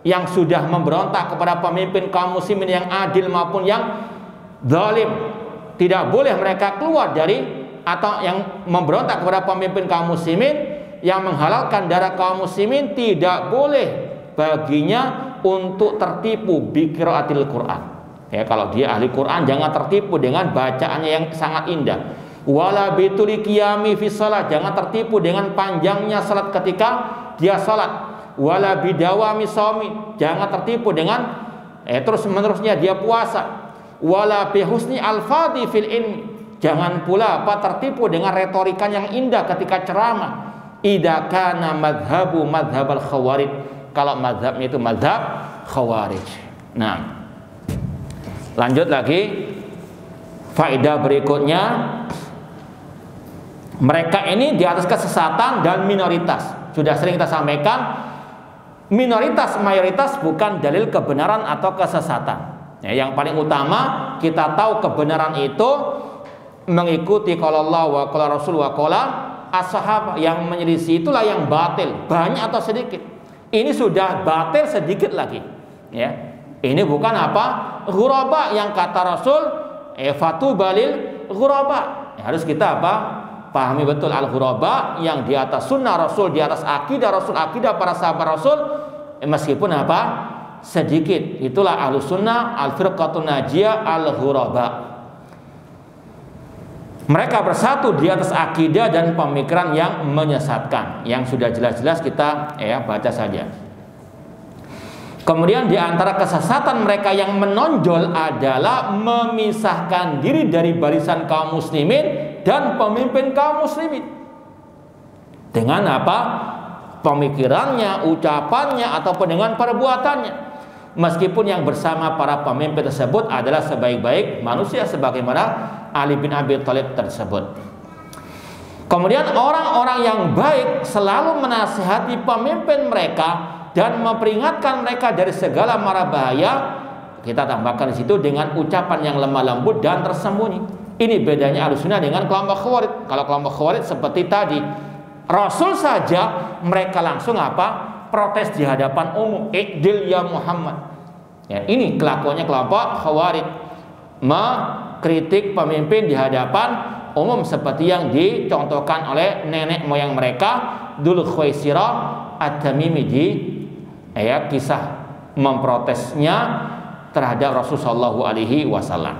yang sudah memberontak kepada pemimpin kaum muslimin yang adil maupun yang zalim. Tidak boleh mereka keluar dari atau yang memberontak kepada pemimpin kaum muslimin yang menghalalkan darah kaum muslimin, tidak boleh baginya untuk tertipu bi qiraatil Quran. Ya, kalau dia ahli Quran jangan tertipu dengan bacaannya yang sangat indah. Wala bituli qiyami fi shalat, jangan tertipu dengan panjangnya salat ketika dia salat. Wala bidawami shaumi, jangan tertipu dengan terus menerusnya dia puasa. Wala bihusni alfadhi fil ilmi, jangan pula tertipu dengan retorika yang indah ketika ceramah. Idza kana madhabu madhabal khawarij, kalau madhabnya itu madhab khawarij. Nah, lanjut lagi faedah berikutnya, mereka ini di atas kesesatan dan minoritas. Sudah sering kita sampaikan, minoritas mayoritas bukan dalil kebenaran atau kesesatan. Ya, yang paling utama kita tahu kebenaran itu mengikuti qala Allah wa qala Rasul wa qala as-sahabah. Yang menyelisih itulah yang batil, banyak atau sedikit. Ini sudah batil sedikit lagi. Ya, ini bukan apa ghuraba yang kata Rasul fatu balil ghuraba. Ya, harus kita apa pahami betul al-ghuraba yang di atas sunnah Rasul, di atas akidah Rasul, akidah para sahabat Rasul, meskipun apa sedikit. Itulah ahlus sunnah al-firqatun najiyah al-ghuraba. Mereka bersatu di atas akidah dan pemikiran yang menyesatkan, yang sudah jelas-jelas kita baca saja. Kemudian di antara kesesatan mereka yang menonjol adalah memisahkan diri dari barisan kaum muslimin dan pemimpin kaum muslimin. Dengan apa? Pemikirannya, ucapannya, ataupun dengan perbuatannya. Meskipun yang bersama para pemimpin tersebut adalah sebaik-baik manusia sebagaimana Ali bin Abi Thalib tersebut. Kemudian orang-orang yang baik selalu menasihati pemimpin mereka dan memperingatkan mereka dari segala mara bahaya. Kita tambahkan di situ dengan ucapan yang lemah lembut dan tersembunyi. Ini bedanya Ahlussunnah dengan kelompok Khawarij. Kalau kelompok Khawarij seperti tadi, Rasul saja mereka langsung apa? Protes di hadapan umum, "Iqdil ya Muhammad." Ya, ini kelakuannya kelompok Khawarij, mengkritik pemimpin di hadapan umum seperti yang dicontohkan oleh nenek moyang mereka Dzul Khuwaisirah At-Tamimi di kisah memprotesnya terhadap Rasulullah SAW.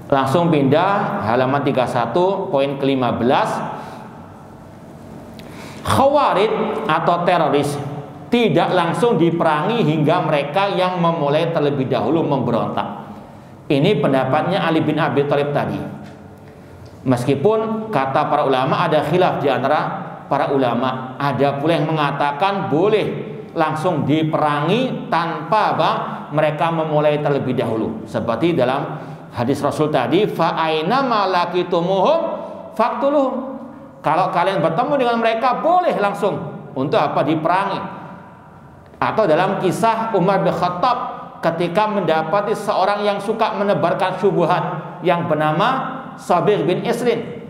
Langsung pindah halaman 31 poin ke-15. Khawarij atau teroris tidak langsung diperangi hingga mereka yang memulai terlebih dahulu memberontak. Ini pendapatnya Ali bin Abi Thalib tadi. Meskipun kata para ulama ada khilaf di antara para ulama, ada pula yang mengatakan boleh langsung diperangi tanpa mereka memulai terlebih dahulu. Seperti dalam hadis Rasul tadi, fa aina malakitumuhum faqtuluhum. Kalau kalian bertemu dengan mereka boleh langsung untuk apa diperangi. Atau dalam kisah Umar bin Khattab ketika mendapati seorang yang suka menebarkan syubhat yang bernama Sabir bin Islin.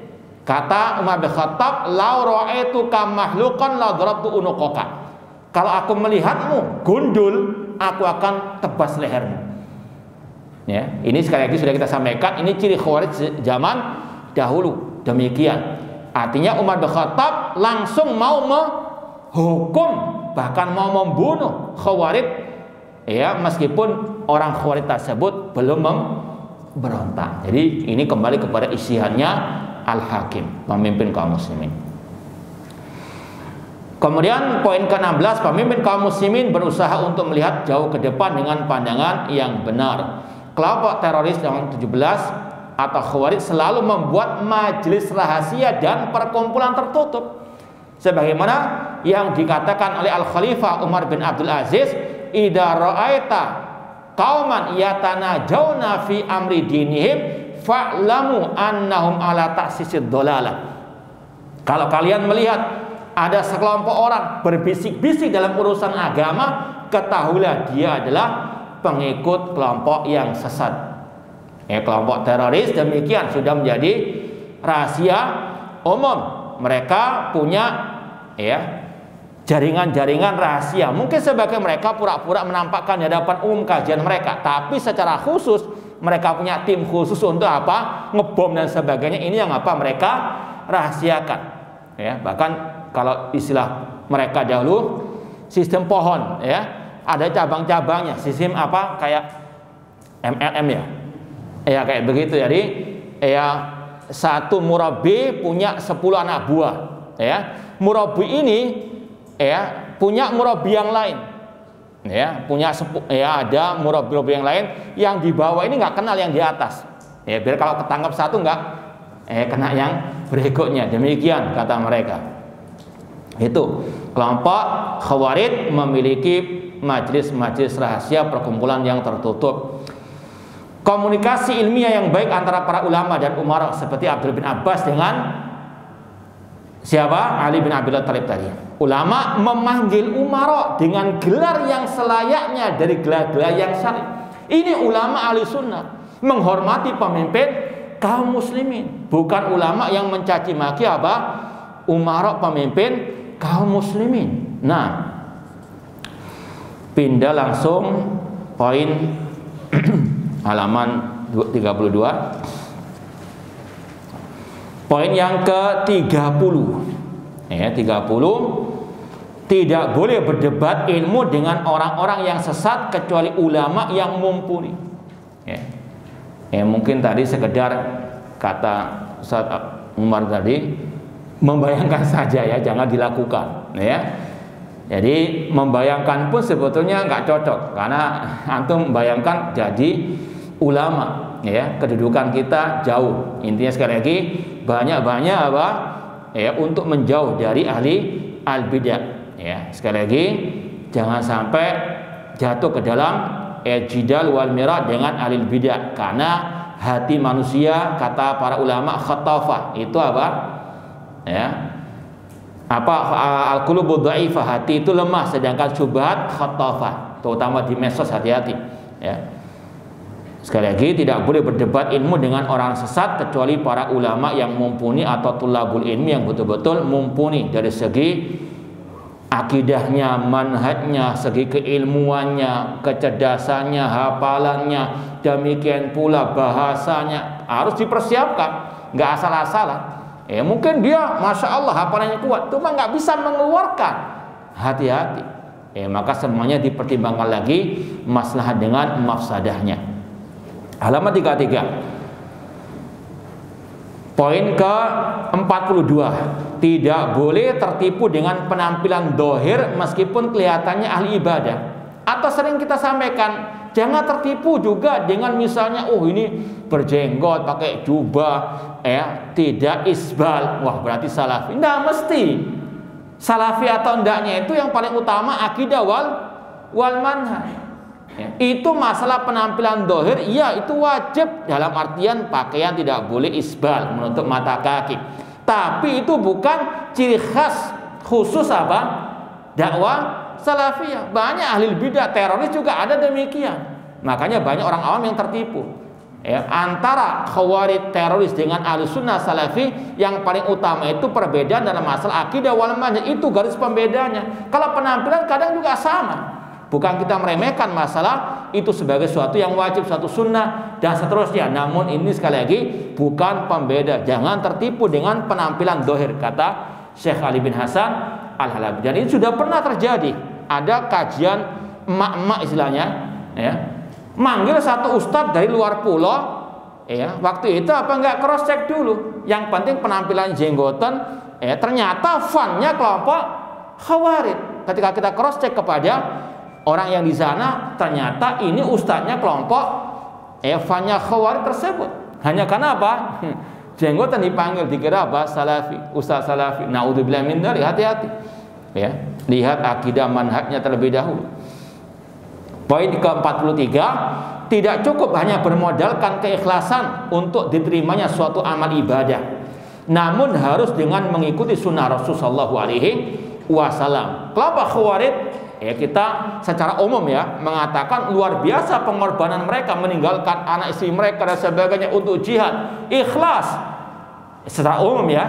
Kata Umar bin Khattab, "Lau ra'aituka mahluqan la darabtu unuqaka." Kalau aku melihatmu gundul, aku akan tebas lehermu. Ya, ini sekali lagi sudah kita sampaikan, ini ciri Khawarij zaman dahulu. Demikian. Artinya Umar bin Khattab langsung mau menghukum, bahkan mau membunuh Khawarij, meskipun orang Khawarij tersebut belum memberontak. Jadi ini kembali kepada ijtihadnya Al-Hakim, pemimpin kaum muslimin. Kemudian poin ke-16, pemimpin kaum muslimin berusaha untuk melihat jauh ke depan dengan pandangan yang benar. Kelompok teroris yang 17 atau Khawarij selalu membuat majelis rahasia dan perkumpulan tertutup, sebagaimana yang dikatakan oleh Al-Khalifah Umar bin Abdul Aziz, "Idza ra'aita qauman yatanajawna fi amri dinihim fa'lamu annahum ala ta'sisid dhalalah." Kalau kalian melihat ada sekelompok orang berbisik-bisik dalam urusan agama, ketahuilah dia adalah pengikut kelompok yang sesat. Kelompok teroris demikian sudah menjadi rahasia umum. Mereka punya jaringan-jaringan rahasia. Mungkin sebagian mereka pura-pura menampakkan di hadapan umum kajian mereka, tapi secara khusus mereka punya tim khusus untuk apa? Ngebom dan sebagainya. Ini yang apa? Mereka rahasiakan. Ya, bahkan kalau istilah mereka dahulu sistem pohon, ya, ada cabang-cabangnya. Sistem apa? Kayak MLM ya. Ya kayak begitu. Jadi ya satu murabi punya 10 anak buah. Ya, murabi ini ya punya murabi yang lain. Ya, punya ada murabi yang lain yang di bawah ini nggak kenal yang di atas. Ya, biar kalau ketangkap satu nggak kena yang berikutnya. Demikian kata mereka. Itu kelompok Khawarij memiliki majelis-majelis rahasia, perkumpulan yang tertutup. Komunikasi ilmiah yang baik antara para ulama dan umara seperti Abdul bin Abbas dengan siapa? Ali bin Abi Thalib tadi. Ulama memanggil umara dengan gelar yang selayaknya dari gelar-gelar yang syar'i. Ini ulama ahli sunnah, menghormati pemimpin kaum muslimin, bukan ulama yang mencaci maki apa? Umara pemimpin kaum muslimin. Nah, pindah langsung poin halaman 32. Poin yang ke-30. Ya, 30. Tidak boleh berdebat ilmu dengan orang-orang yang sesat kecuali ulama yang mumpuni. Ya, mungkin tadi sekedar kata Ustaz Umar tadi, membayangkan saja ya, jangan dilakukan. Ya. Jadi membayangkan pun sebetulnya nggak cocok, karena antum membayangkan jadi ulama, ya, kedudukan kita jauh. Intinya sekali lagi banyak-banyak apa? Ya, untuk menjauh dari ahli al-bidah. Ya, sekali lagi jangan sampai jatuh ke dalam jidal wal mirah dengan ahli bidah, karena hati manusia kata para ulama khatafa itu apa? Ya. Apa al-qulubu dhaifah, hati itu lemah, sedangkan syubhat khatafa, terutama di medsos, hati-hati. Ya. Sekali lagi tidak boleh berdebat ilmu dengan orang sesat kecuali para ulama yang mumpuni atau tulabul ilmi yang betul-betul mumpuni dari segi akidahnya, manhajnya, segi keilmuannya, kecerdasannya, hafalannya, demikian pula bahasanya harus dipersiapkan, nggak asal-asalan. Ya, mungkin dia masya Allah hafalannya kuat, cuma nggak bisa mengeluarkan. Hati-hati. Ya, maka semuanya dipertimbangkan lagi maslahat dengan mafsadahnya. Halaman 33. Poin ke-42. Tidak boleh tertipu dengan penampilan dohir meskipun kelihatannya ahli ibadah. Atau sering kita sampaikan, jangan tertipu juga dengan misalnya, oh ini berjenggot, pakai jubah, ya, tidak isbal, wah berarti salafi. Nggak mesti. Salafi atau ndaknya itu yang paling utama akidah wal manhaj. Ya, itu masalah penampilan dohir, iya itu wajib dalam artian pakaian tidak boleh isbal, menutup mata kaki. Tapi itu bukan ciri khas khusus apa? Dakwah salafiyah. Banyak ahli bidah, teroris juga ada demikian. Makanya banyak orang awam yang tertipu. Ya, antara khawarij teroris dengan ahli sunnah salafi yang paling utama itu perbedaan dalam masalah akidah wal manhaj, itu garis pembedanya. Kalau penampilan kadang juga sama. Bukan kita meremehkan masalah itu sebagai suatu yang wajib, suatu sunnah dan seterusnya. Namun ini sekali lagi bukan pembeda. Jangan tertipu dengan penampilan dohir, kata Syekh Ali bin Hasan Al-Halabi. Dan ini sudah pernah terjadi. Ada kajian emak-emak istilahnya, ya, manggil satu ustadz dari luar pulau, ya, waktu itu apa enggak cross check dulu. Yang penting penampilan jenggotan, ya, ternyata fannya kelompok Khawarij. Ketika kita cross check kepada orang yang di sana, ternyata ini ustadznya kelompok fannya Khawarij tersebut. Hanya karena apa? Jenggotan dipanggil, dikira apa? Salafi, ustadz salafi. Naudzubillah min dzalik. Hati-hati. Ya, lihat akidah manhajnya terlebih dahulu. Poin ke-43, tidak cukup hanya bermodalkan keikhlasan untuk diterimanya suatu amal ibadah, namun harus dengan mengikuti sunnah Rasulullah SAW. Kelompok Khawarij, ya, kita secara umum ya mengatakan luar biasa pengorbanan mereka, meninggalkan anak istri mereka dan sebagainya untuk jihad, ikhlas secara umum ya.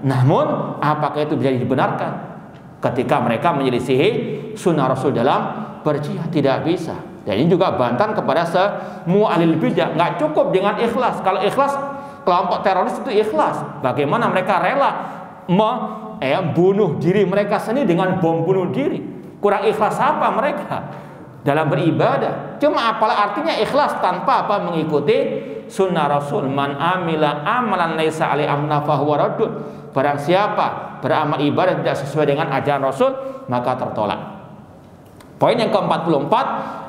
Namun apakah itu bisa dibenarkan? ketika mereka menyelisihi sunnah Rasul dalam berjihad. Tidak bisa. Dan ini juga bantahan kepada semua ahli bidah. Nggak cukup dengan ikhlas. Kalau ikhlas, kelompok teroris itu ikhlas. Bagaimana mereka rela bunuh diri mereka sendiri dengan bom bunuh diri? Kurang ikhlas apa mereka dalam beribadah? Cuma apalah artinya ikhlas tanpa mengikuti sunnah Rasul. Man amila amalan laisa alaihi amruna fahuwa raddun. Barang siapa beramal ibadah tidak sesuai dengan ajaran Rasul, maka tertolak. Poin yang ke-44,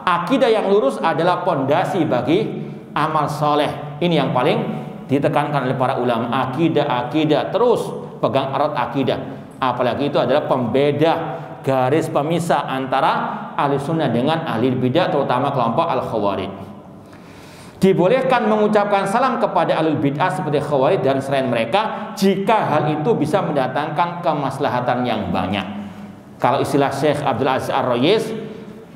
akidah yang lurus adalah pondasi bagi amal soleh. Ini yang paling ditekankan oleh para ulama. Akidah, terus pegang erat akidah. Apalagi itu adalah pembeda, garis pemisah antara ahli sunnah dengan ahli bidah, terutama kelompok al-khawarij. Dibolehkan mengucapkan salam kepada ahli bid'ah seperti khawarij dan selain mereka jika hal itu bisa mendatangkan kemaslahatan yang banyak. Kalau istilah Syekh Abdul Aziz Ar-Rayis,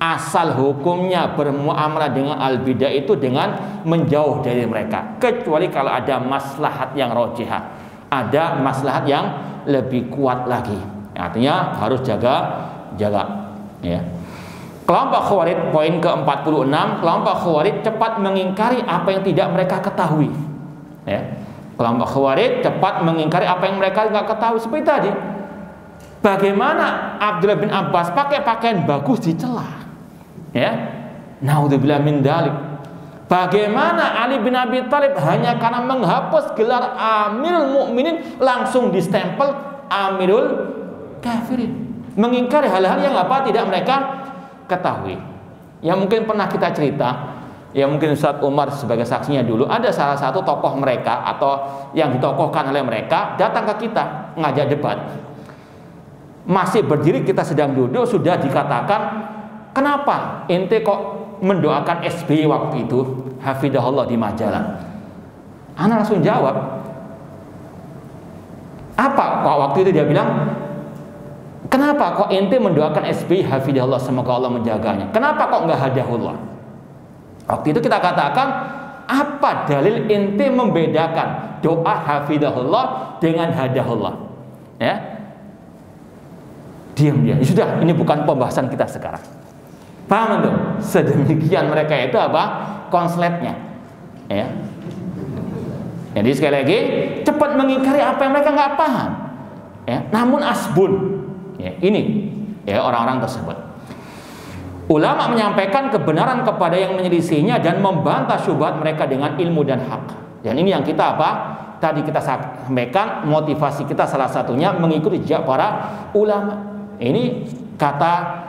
asal hukumnya bermuamalah dengan al-bidah itu dengan menjauh dari mereka, kecuali kalau ada maslahat yang rojihah, ada maslahat yang lebih kuat lagi. Artinya harus jaga ya. Kelompok Khawarij, poin ke-46, kelompok Khawarij cepat mengingkari apa yang tidak mereka ketahui. Ya. Kelompok Khawarij cepat mengingkari apa yang mereka nggak ketahui. Seperti tadi, bagaimana Abdullah bin Abbas pakai pakaian bagus dicela, ya, naudzubillah min dzalik. Bagaimana Ali bin Abi Thalib hanya karena menghapus gelar Amirul Mukminin langsung distempel Amirul Kafirin, mengingkari hal-hal yang tidak mereka ketahui. Yang mungkin pernah kita cerita, ya mungkin Ustaz Umar sebagai saksinya dulu, ada salah satu tokoh mereka atau yang ditokohkan oleh mereka datang ke kita ngajak debat. Masih berdiri, kita sedang duduk, sudah dikatakan, kenapa ente kok mendoakan SBY waktu itu, hafidahullah, di majalah? Ana langsung jawab, apa kok waktu itu? Dia bilang, kenapa kok ente mendoakan SBY hafidahullah, semoga Allah menjaganya? Kenapa kok nggak hadahullah? Waktu itu kita katakan, apa dalil ente membedakan doa hafidahullah dengan hadahullah? Ya, diam dia. Sudah, ini bukan pembahasan kita sekarang. Paham itu? Sedemikian mereka itu konsletnya. Ya. Jadi sekali lagi, cepat mengingkari apa yang mereka nggak paham. Ya. Namun asbun. Ya, ini ya orang-orang tersebut. Ulama menyampaikan kebenaran kepada yang menyelisihinya dan membantah syubhat mereka dengan ilmu dan hak. Dan ini yang kita tadi kita sampaikan, motivasi kita salah satunya mengikuti jejak para ulama. Ini kata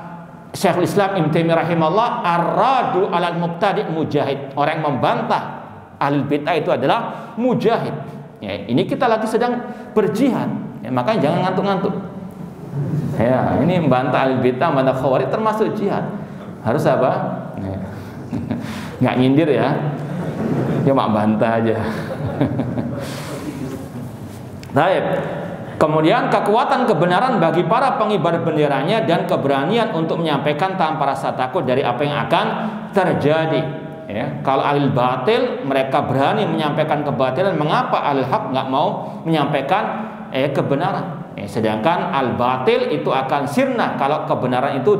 Syekhul Islam Ibnu Taimiyah rahimahullah, ar-radu 'alal mubtadi' mujahid. Orang yang membantah ahli bid'ah itu adalah mujahid. Ya, ini kita lagi sedang berjihad. Ya, makanya jangan ngantuk-ngantuk. Ya, ini membantah ahli bid'ah, membantah khawarij termasuk jihad. Harus apa? Ya. Nggak nyindir ya. Cuma bantah aja. Baik. Kemudian kekuatan kebenaran bagi para pengibar benderanya dan keberanian untuk menyampaikan tanpa rasa takut dari apa yang akan terjadi. Ya, kalau ahli batil mereka berani menyampaikan kebatilan, mengapa ahli hak nggak mau menyampaikan kebenaran? Sedangkan al batil itu akan sirna kalau kebenaran itu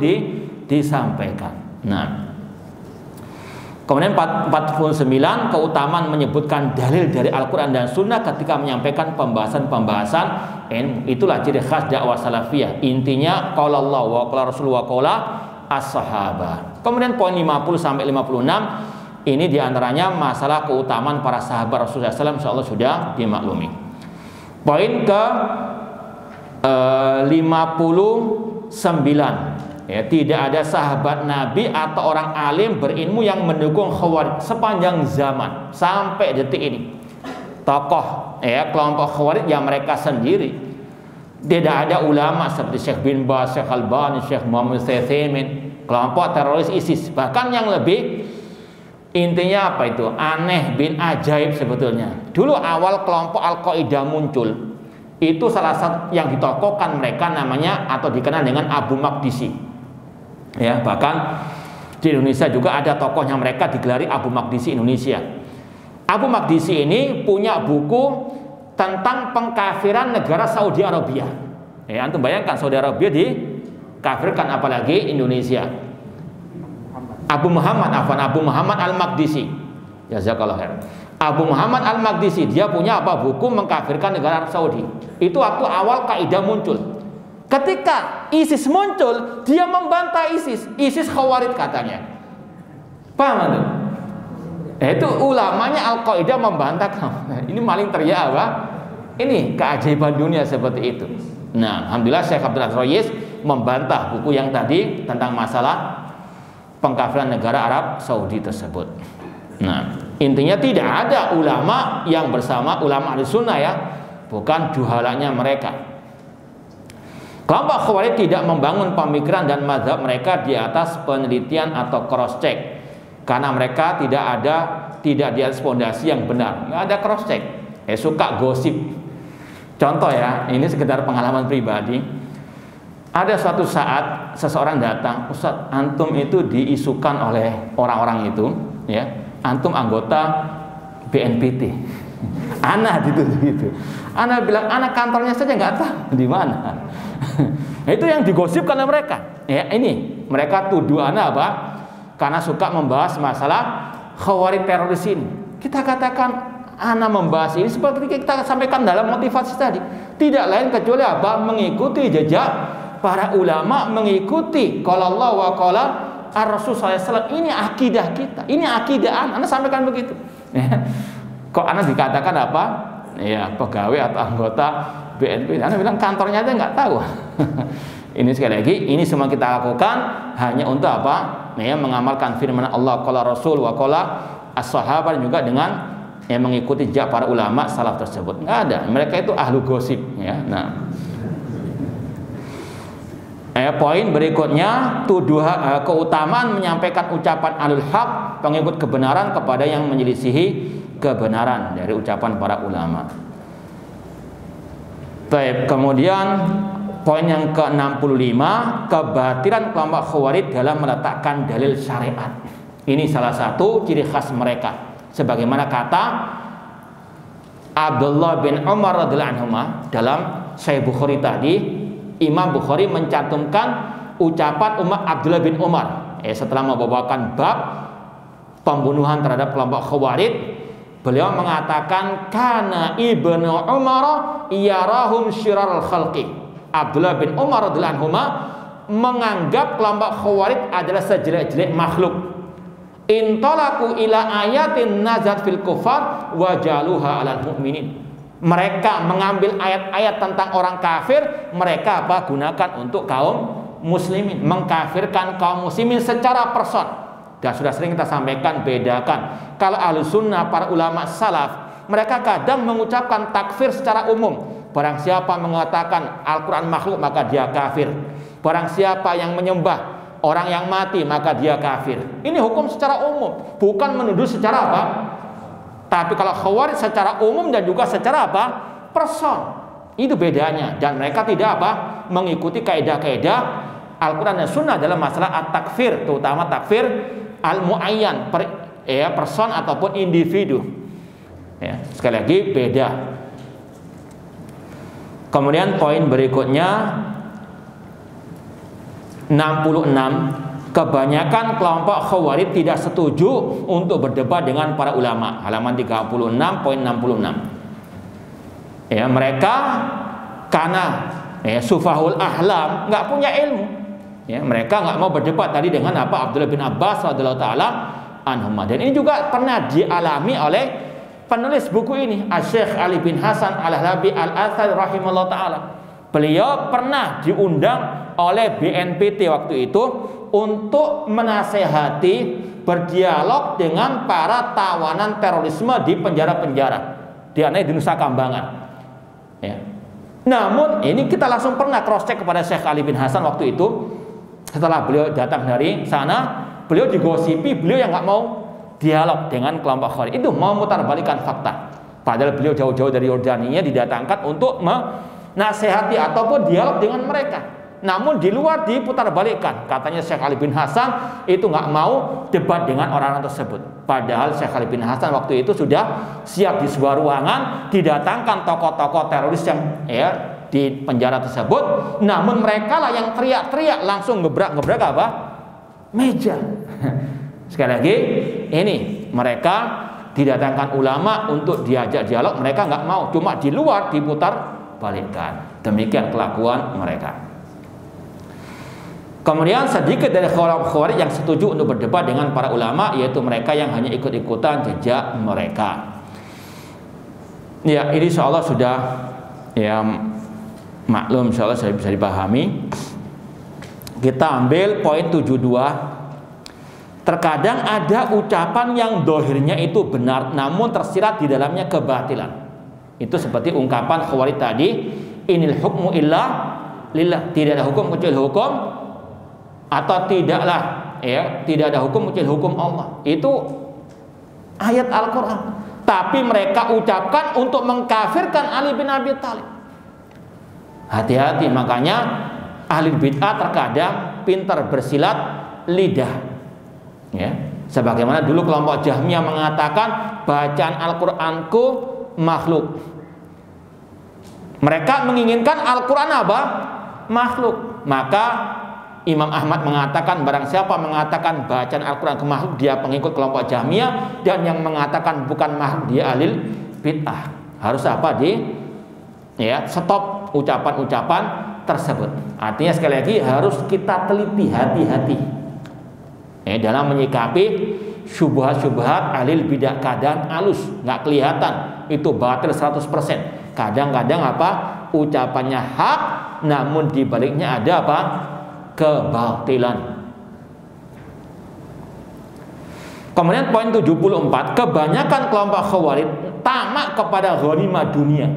disampaikan. Nah, kemudian 49, keutamaan menyebutkan dalil dari Al-Quran dan Sunnah ketika menyampaikan pembahasan-pembahasan ilmu. Itulah ciri khas dakwah salafiyah. Intinya qala Allah wa qala Rasul wa qala as-sahabah. Kemudian poin 50 sampai 56, ini diantaranya masalah keutamaan para sahabat Rasulullah SAW, insyaallah sudah dimaklumi. Poin ke 59, ya, tidak ada sahabat Nabi atau orang alim berilmu yang mendukung khawarij sepanjang zaman sampai detik ini. Tokoh kelompok khawarij yang mereka sendiri. Tidak ada ulama seperti Syekh bin Baz, Syekh Albani, Syekh Muhammad Utsaimin, kelompok teroris ISIS. Bahkan yang lebih intinya apa itu? Aneh bin ajaib sebetulnya. Dulu awal kelompok Al-Qaeda muncul, itu salah satu yang ditokohkan mereka namanya atau dikenal dengan Abu Maqdisi. Ya, bahkan di Indonesia juga ada tokohnya mereka digelari Abu Maqdisi Indonesia. Abu Maqdisi ini punya buku tentang pengkafiran negara Saudi Arabia. Ya, antum bayangkan Saudi Arabia dikafirkan, apalagi Indonesia. Abu Muhammad Al-Maqdisi, jazakallahu khair. Abu Muhammad Al-Maqdisi, dia punya apa? Buku mengkafirkan negara Arab Saudi. Itu waktu awal kaidah muncul. Ketika ISIS muncul, dia membantah ISIS. ISIS Khawarij katanya. Paham itu? Itu ulamanya Al-Qaeda membantah. Ini maling teriak apa? Ini keajaiban dunia seperti itu. Nah, alhamdulillah Syekh Abdul Aziz Rayis membantah buku yang tadi tentang masalah pengkafiran negara Arab Saudi tersebut. Nah, intinya tidak ada ulama yang bersama ulama Ahlussunnah ya, bukan juhalanya mereka. Kelompok Khawarij tidak membangun pemikiran dan mazhab mereka di atas penelitian atau cross check, karena mereka tidak di atas fondasi yang benar. Nggak ada cross check, suka gosip. Contoh ya, ini sekedar pengalaman pribadi. Ada suatu saat seseorang datang, Ustaz, antum itu diisukan oleh orang-orang itu, ya, antum anggota BNPT. Ana gitu. Ana bilang, ana kantornya saja nggak tahu di mana. Itu yang digosipkan oleh mereka. Ya, ini mereka tuduh ana apa? Karena suka membahas masalah Khawarij teroris ini. Kita katakan ana membahas ini seperti kita sampaikan dalam motivasi tadi, tidak lain kecuali apa? Mengikuti jejak para ulama, mengikuti qala Allah wa qala Ar-Rasul SAW. Ini akidah kita, ini akidah ana sampaikan begitu. Ya. Kok ana dikatakan apa? Ya, pegawai atau anggota BNP. Ana bilang kantornya aja nggak tahu. Ini sekali lagi, ini semua kita lakukan hanya untuk apa? Ya, mengamalkan firman Allah qala Rasul wa qala as-sahabat, juga dengan mengikuti jejak para ulama salaf tersebut. Nggak ada, mereka itu ahlu gosip ya. Nah, poin berikutnya, keutamaan menyampaikan ucapan ahlul haq, pengikut kebenaran, kepada yang menyelisihi kebenaran dari ucapan para ulama. Baik, kemudian poin yang ke-65, kebatilan kelompok Khawarij dalam meletakkan dalil syariat. Ini salah satu ciri khas mereka. Sebagaimana kata Abdullah bin Umar radhiyallahu anhu dalam Sahih Bukhari tadi, Imam Bukhari mencantumkan ucapan Abdullah bin Umar setelah membawakan bab pembunuhan terhadap kelompok Khawarij. Beliau mengatakan, kana ibnu Umar yarahum syiral khalqi. Abdullah bin Umar radhiyallahu anhu menganggap kelompok Khawarij adalah sejelek-jelek makhluk. Intalaku ila ayatin nazat fil kufar wajaluha alal mu'minin. Mereka mengambil ayat-ayat tentang orang kafir, mereka apa? Gunakan untuk kaum muslimin, mengkafirkan kaum muslimin secara person. Dan sudah sering kita sampaikan, bedakan. Kalau Ahlussunnah, para ulama salaf, mereka kadang mengucapkan takfir secara umum. Barang siapa mengatakan Al-Quran makhluk, maka dia kafir. Barang siapa yang menyembah orang yang mati, maka dia kafir. Ini hukum secara umum, bukan menuduh secara apa? Tapi kalau Khawarij secara umum dan juga secara apa? Person. Itu bedanya. Dan mereka tidak apa? Mengikuti kaidah-kaidah Al-Quran dan Sunnah dalam masalah at-takfir, terutama takfir al-muayyan, person ataupun individu. Ya, sekali lagi beda. Kemudian poin berikutnya 66, kebanyakan kelompok Khawarij tidak setuju untuk berdebat dengan para ulama. Halaman 36, poin 66. Ya, mereka karena sufahul ahlam, nggak punya ilmu. Ya, mereka nggak mau berdebat tadi dengan apa? Abdullah bin Abbas radhiyallahu taala anhuma. Dan ini juga pernah dialami oleh penulis buku ini, Syekh Ali bin Hasan Al-Halabi Al-Athari rahimahullah taala. Beliau pernah diundang oleh BNPT waktu itu untuk menasehati, berdialog dengan para tawanan terorisme di penjara-penjara, di Nusa Kambangan. Ya. Namun ini kita langsung pernah cross check kepada Syekh Ali bin Hasan waktu itu. Setelah beliau datang dari sana, beliau digosipi, beliau yang nggak mau dialog dengan kelompok Khawarij, itu mau mutarbalikan fakta. Padahal beliau jauh-jauh dari Yordania didatangkan untuk menasehati ataupun dialog dengan mereka. Namun di luar diputarbalikkan. Katanya Syekh Ali bin Hasan itu nggak mau debat dengan orang-orang tersebut. Padahal Syekh Ali bin Hasan waktu itu sudah siap di sebuah ruangan, didatangkan tokoh-tokoh teroris yang di penjara tersebut, namun mereka lah yang teriak-teriak langsung gebrak-gebrak apa? Meja. Sekali lagi, ini mereka didatangkan ulama untuk diajak dialog, mereka nggak mau, cuma di luar diputar balikkan. Demikian kelakuan mereka. Kemudian sedikit dari Khawarij yang setuju untuk berdebat dengan para ulama, yaitu mereka yang hanya ikut-ikutan jejak mereka. Ya, ini insyaallah sudah ya maklum, insyaallah saya bisa dipahami. Kita ambil poin 72. Terkadang ada ucapan yang dohirnya itu benar, namun tersirat di dalamnya kebatilan. Itu seperti ungkapan Khawarij tadi, inil hukmu illa lillah, tidak ada hukum kecuali hukum, atau tidaklah ya, tidak ada hukum kecuali hukum Allah. Itu ayat Al-Qur'an. Tapi mereka ucapkan untuk mengkafirkan Ali bin Abi Thalib. Hati-hati, makanya ahli bid'ah terkadang pintar bersilat lidah. Ya, sebagaimana dulu kelompok Jahmiyah mengatakan bacaan Al-Qur'anku makhluk. Mereka menginginkan Al-Qur'an apa? Makhluk. Maka Imam Ahmad mengatakan barang siapa mengatakan bacaan Al-Quran ke makhluk, dia pengikut kelompok Jahmiyah, dan yang mengatakan bukan makhluk dia alil bid'ah. Harus apa? Ya, stop ucapan-ucapan tersebut. Artinya sekali lagi harus kita teliti, hati-hati ya, dalam menyikapi syubhat-syubhat alil bid'ah. Kadang halus, nggak kelihatan, itu batil 100%. Kadang-kadang apa? Ucapannya hak, namun dibaliknya ada apa? Kebatilan. Kemudian poin 74, kebanyakan kelompok Khawarij tamak kepada ghanimah dunia.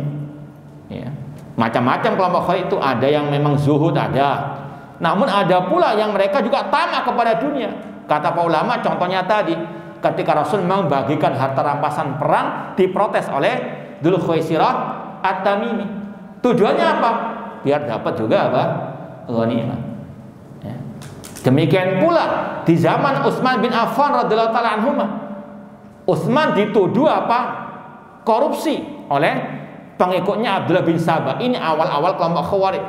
Ya. Macam-macam kelompok Khawarij itu, ada yang memang zuhud, ada. Namun ada pula yang mereka juga tamak kepada dunia. Kata para ulama, contohnya tadi, ketika Rasul membagikan harta rampasan perang, diprotes oleh Dzul Khuwaisirah At-Tamimi. Tujuannya apa? Biar dapat juga apa? Ghanimah. Demikian pula di zaman Utsman bin Affan radhiyallahu taala anhu, Utsman dituduh apa? Korupsi oleh pengikutnya Abdullah bin Sabah. Ini awal-awal kelompok Khawarij.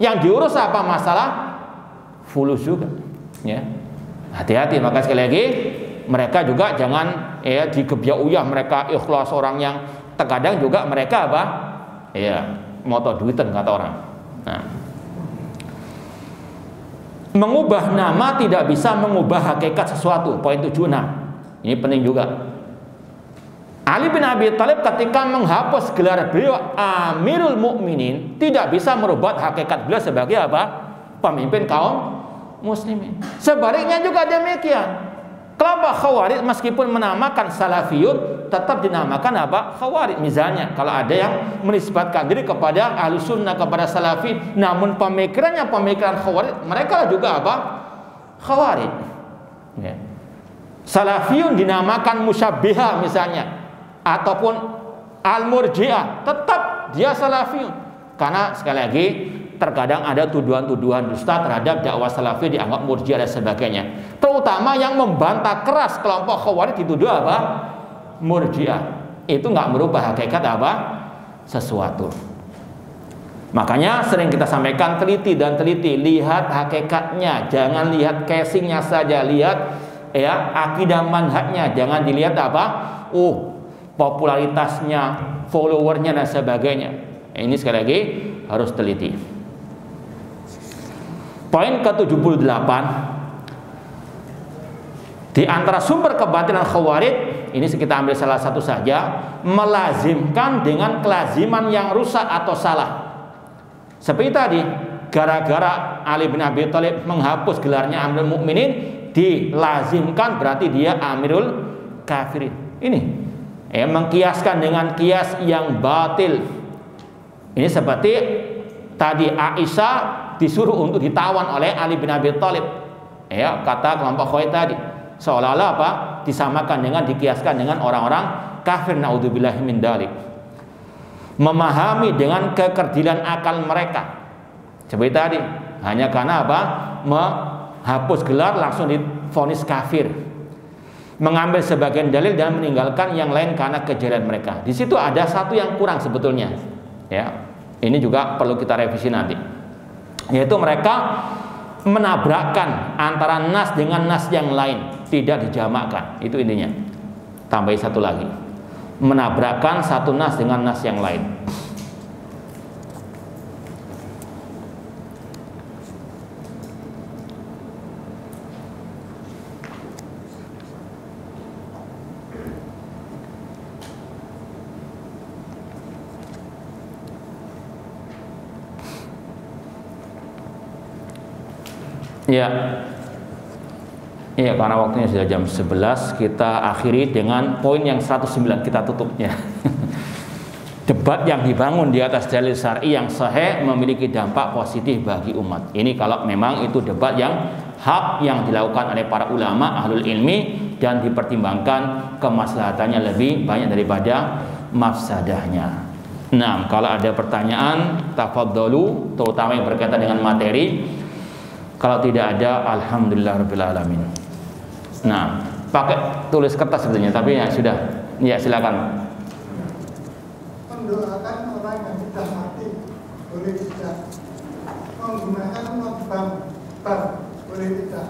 Yang diurus apa? Masalah fulus juga. Ya. Hati-hati, maka sekali lagi mereka juga jangan ya digebyah-uyah, mereka ikhlas orang yang terkadang juga mereka apa? Ya, moto duitan kata orang. Nah, mengubah nama tidak bisa mengubah hakikat sesuatu. Poin 76. Ini penting juga. Ali bin Abi Thalib ketika menghapus gelar beliau Amirul Mukminin tidak bisa merubah hakikat beliau sebagai apa? Pemimpin kaum muslimin. Sebaliknya juga demikian. Kelompok Khawarij meskipun menamakan Salafiyun tetap dinamakan apa? Khawarij. Misalnya kalau ada yang menisbatkan diri kepada Ahlus Sunnah, kepada Salafi, namun pemikirannya pemikiran Khawarij, mereka juga apa? Khawarij. Ya. Salafiyun dinamakan Musyabbihah misalnya, ataupun Al-Murji'ah, tetap dia Salafiyun. Karena sekali lagi terkadang ada tuduhan-tuduhan dusta terhadap dakwah Salafi, dianggap Murji'ah dan sebagainya. Terutama yang membantah keras kelompok Khawarij dituduh apa? Murji'ah. Itu nggak merubah hakikat apa? Sesuatu. Makanya sering kita sampaikan, teliti dan teliti, lihat hakikatnya, jangan lihat casingnya saja, lihat ya akidah manhajnya, jangan dilihat apa? Popularitasnya, followernya dan sebagainya. Ini sekali lagi harus teliti. Poin ke-78, di antara sumber kebatilan Khawarij, ini kita ambil salah satu saja, melazimkan dengan kelaziman yang rusak atau salah. Seperti tadi, gara-gara Ali bin Abi Thalib menghapus gelarnya Amirul Mukminin, dilazimkan berarti dia Amirul Kafirin. Ini mengkiaskan dengan kias yang batil. Ini seperti tadi Aisyah disuruh untuk ditawan oleh Ali bin Abi Thalib. Ya, kata kelompok Khawarij tadi, seolah-olah apa? Disamakan dengan, dikiaskan dengan orang-orang kafir, naudzubillahi min dzalik. Memahami dengan kekerdilan akal mereka. Seperti tadi, hanya karena apa? Menghapus gelar langsung divonis kafir. Mengambil sebagian dalil dan meninggalkan yang lain karena kejahilan mereka. Di situ ada satu yang kurang sebetulnya. Ya. Ini juga perlu kita revisi nanti. Yaitu mereka menabrakkan antara nas dengan nas yang lain, tidak dijamakkan. Itu intinya. Tambahin satu lagi. Menabrakkan satu nas dengan nas yang lain. Ya, iya, karena waktunya sudah jam 11, kita akhiri dengan poin yang 109, kita tutupnya. Debat yang dibangun di atas dalil syar'i yang sahih memiliki dampak positif bagi umat. Ini kalau memang itu debat yang hak yang dilakukan oleh para ulama ahlul ilmi dan dipertimbangkan kemaslahatannya lebih banyak daripada mafsadahnya. Nah, kalau ada pertanyaan, tafadhalu, terutama yang berkaitan dengan materi. Kalau tidak ada, alhamdulillahirabbil alamin. Nah, pakai tulis kertas sebetulnya, tapi ya sudah. Ya, silakan. Mendoakan orang yang sudah mati boleh tidak? Menggunakan bank boleh tidak?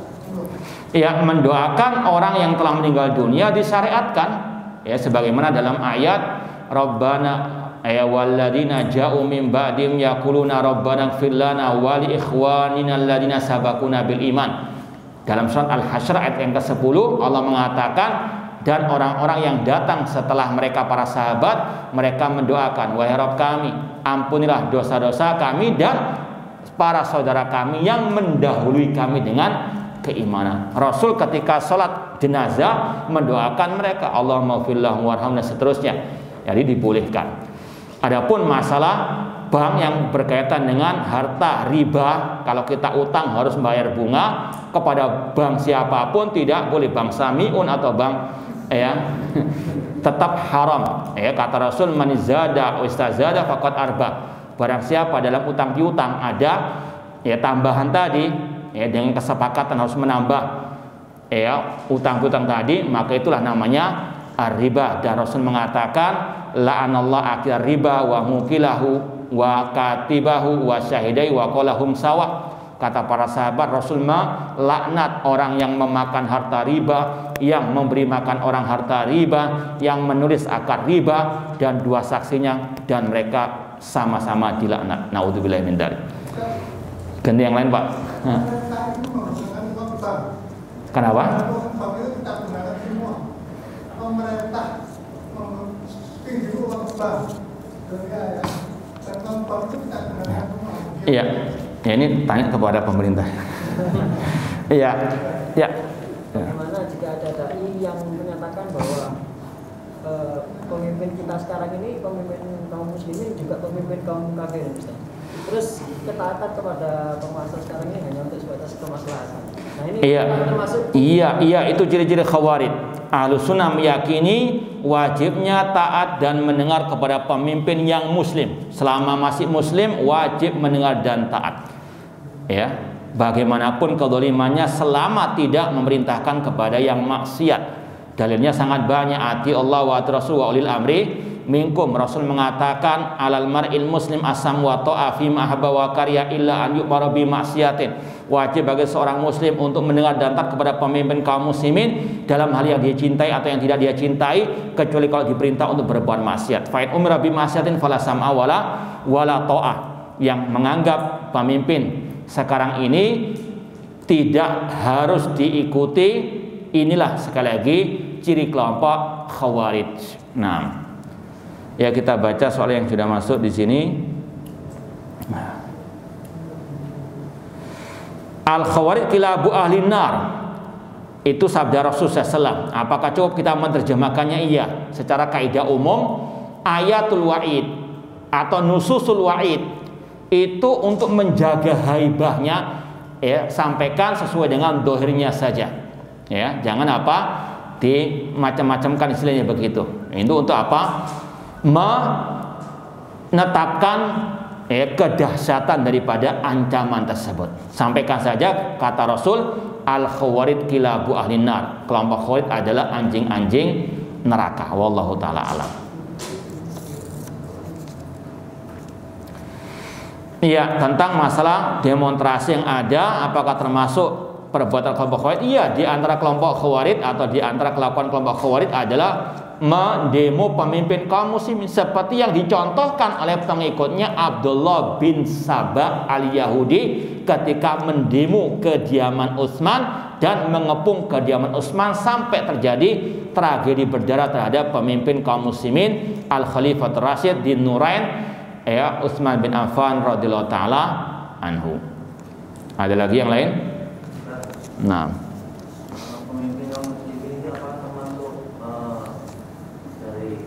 Ya, mendoakan orang yang telah meninggal dunia disyariatkan. Ya, sebagaimana dalam ayat Rabbana walladzina ja'u min ba'dim yaquluna rabbana ighfir lana wa li ikhwanina alladziina sabaquna bil iman. Dalam surat Al-Hasyr ayat yang ke-10 Allah mengatakan, dan orang-orang yang datang setelah mereka para sahabat, mereka mendoakan, wahai Rabb kami, ampunilah dosa-dosa kami dan para saudara kami yang mendahului kami dengan keimanan. Rasul ketika sholat jenazah mendoakan mereka, Allahumma ighfir lahum warhamna, dan seterusnya. Jadi dibolehkan. Adapun masalah bank yang berkaitan dengan harta riba, kalau kita utang harus membayar bunga kepada bank siapapun, tidak boleh bank samiun atau bank tetap haram. Kata Rasul, man zada wa istazada faqad arba. Barang siapa dalam utang piutang ada tambahan tadi, dengan kesepakatan harus menambah utang-utang tadi, maka itulah namanya ar-riba. Dan Rasul mengatakan, la'anallahu akil riba wa mukilahu wa katibahu wa syahidai wa qalahum sawa. Kata para sahabat, Rasul melaknat orang yang memakan harta riba, yang memberi makan orang harta riba, yang menulis akad riba, dan dua saksinya, dan mereka sama-sama dilaknat. Naudzubillahi min dzalik. Ganti yang lain, Pak. Kenapa? Pemerintah pinjam uang bank, dan bank itu tidak benar. Iya, ya ini tanya kepada pemerintah. Iya, ya. Bagaimana jika ada dai yang menyatakan bahwa pemimpin kita sekarang ini pemimpin kaum muslimin juga pemimpin kaum kafir, terus ketaatan kepada penguasa sekarang ini hanya untuk sebatas kemaslahatan. Nah ini termasuk. Iya, itu ciri-ciri khawarij. Ahlussunnah meyakini wajibnya taat dan mendengar kepada pemimpin yang muslim. Selama masih muslim wajib mendengar dan taat. Ya, bagaimanapun kezalimannya selama tidak memerintahkan kepada yang maksiat. Dalilnya sangat banyak. Ati Allah wa Rasul wa ulil amri minkum. Rasul mengatakan, alal mar'il muslim asam wa ta'a fi ma habba wa karya illa an yu'mara bi maksiatin. Wajib bagi seorang muslim untuk mendengar dan taat kepada pemimpin kaum muslimin dalam hal yang dia cintai atau yang tidak dia cintai, kecuali kalau diperintah untuk berbuat maksiat. Fa in umira bi maksiatin fala sam'a wala ta'ah. Yang menganggap pemimpin sekarang ini tidak harus diikuti, inilah sekali lagi ciri kelompok khawarij. Nah, ya kita baca soal yang sudah masuk di sini. Al-khawarij kilabu ahlin nar. Itu sabda Rasulullah SAW. Apakah cukup kita menerjemahkannya? Iya. Secara kaidah umum, ayatul wa'id atau nususul wa'id itu untuk menjaga haibahnya, sampaikan sesuai dengan dohirnya saja. Ya, jangan dimacam-macamkan istilahnya begitu. Itu untuk apa? Menetapkan kedahsyatan daripada ancaman tersebut. Sampaikan saja, kata Rasul, al-khawarij kilabu ahlin nar. Kelompok khawarij adalah anjing-anjing neraka. Wallahu taala alam. Iya, tentang masalah demonstrasi yang ada, apakah termasuk perbuatan kelompok Khawarij? Iya, di antara kelompok Khawarij atau di antara kelakuan kelompok Khawarij adalah mendemo pemimpin kaum muslimin seperti yang dicontohkan oleh pengikutnya Abdullah bin Sabah al-Yahudi ketika mendemo kediaman Utsman dan mengepung kediaman Utsman sampai terjadi tragedi berdarah terhadap pemimpin kaum muslimin Al-Khalifatul Rasyid di Nurain, ya, Utsman bin Affan radhiyallahu taala anhu. Ada lagi yang lain? Nah, pemimpin kaum muslimin ini apa termasuk dari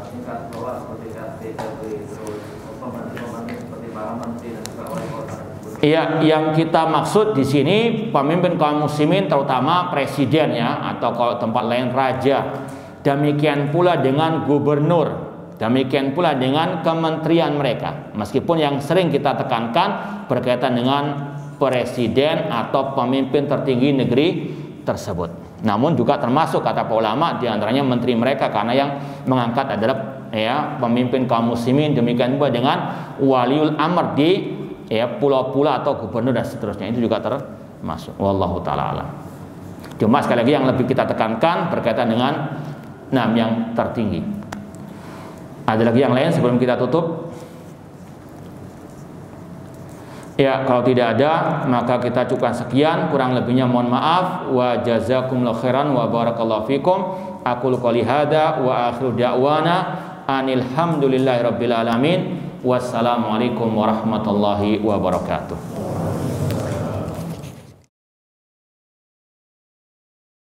tingkat bawah seperti KTP, terus pembantu-pembantu seperti para menteri dan juga wali kota? iya, yang kita maksud di sini pemimpin kaum muslimin terutama presiden, ya, atau kalau tempat lain raja. Demikian pula dengan gubernur. Demikian pula dengan kementerian mereka. Meskipun yang sering kita tekankan berkaitan dengan presiden atau pemimpin tertinggi negeri tersebut. Namun juga termasuk kata para ulama diantaranya menteri mereka, karena yang mengangkat adalah, ya, pemimpin kaum muslimin. Demikian pula dengan waliul amr di, ya, pulau-pulau atau gubernur dan seterusnya, itu juga termasuk. Wallahu taala alam. Cuma sekali lagi yang lebih kita tekankan berkaitan dengan yang tertinggi. Ada lagi yang lain sebelum kita tutup? Ya, kalau tidak ada maka kita cukupkan sekian, kurang lebihnya mohon maaf. Wa jazakumullahu khairan wa barakallahu fikum. Aqulu qouli hadza wa akhiru da'wana anil hamdulillahi rabbil alamin. Wassalamualaikum warahmatullahi wabarakatuh.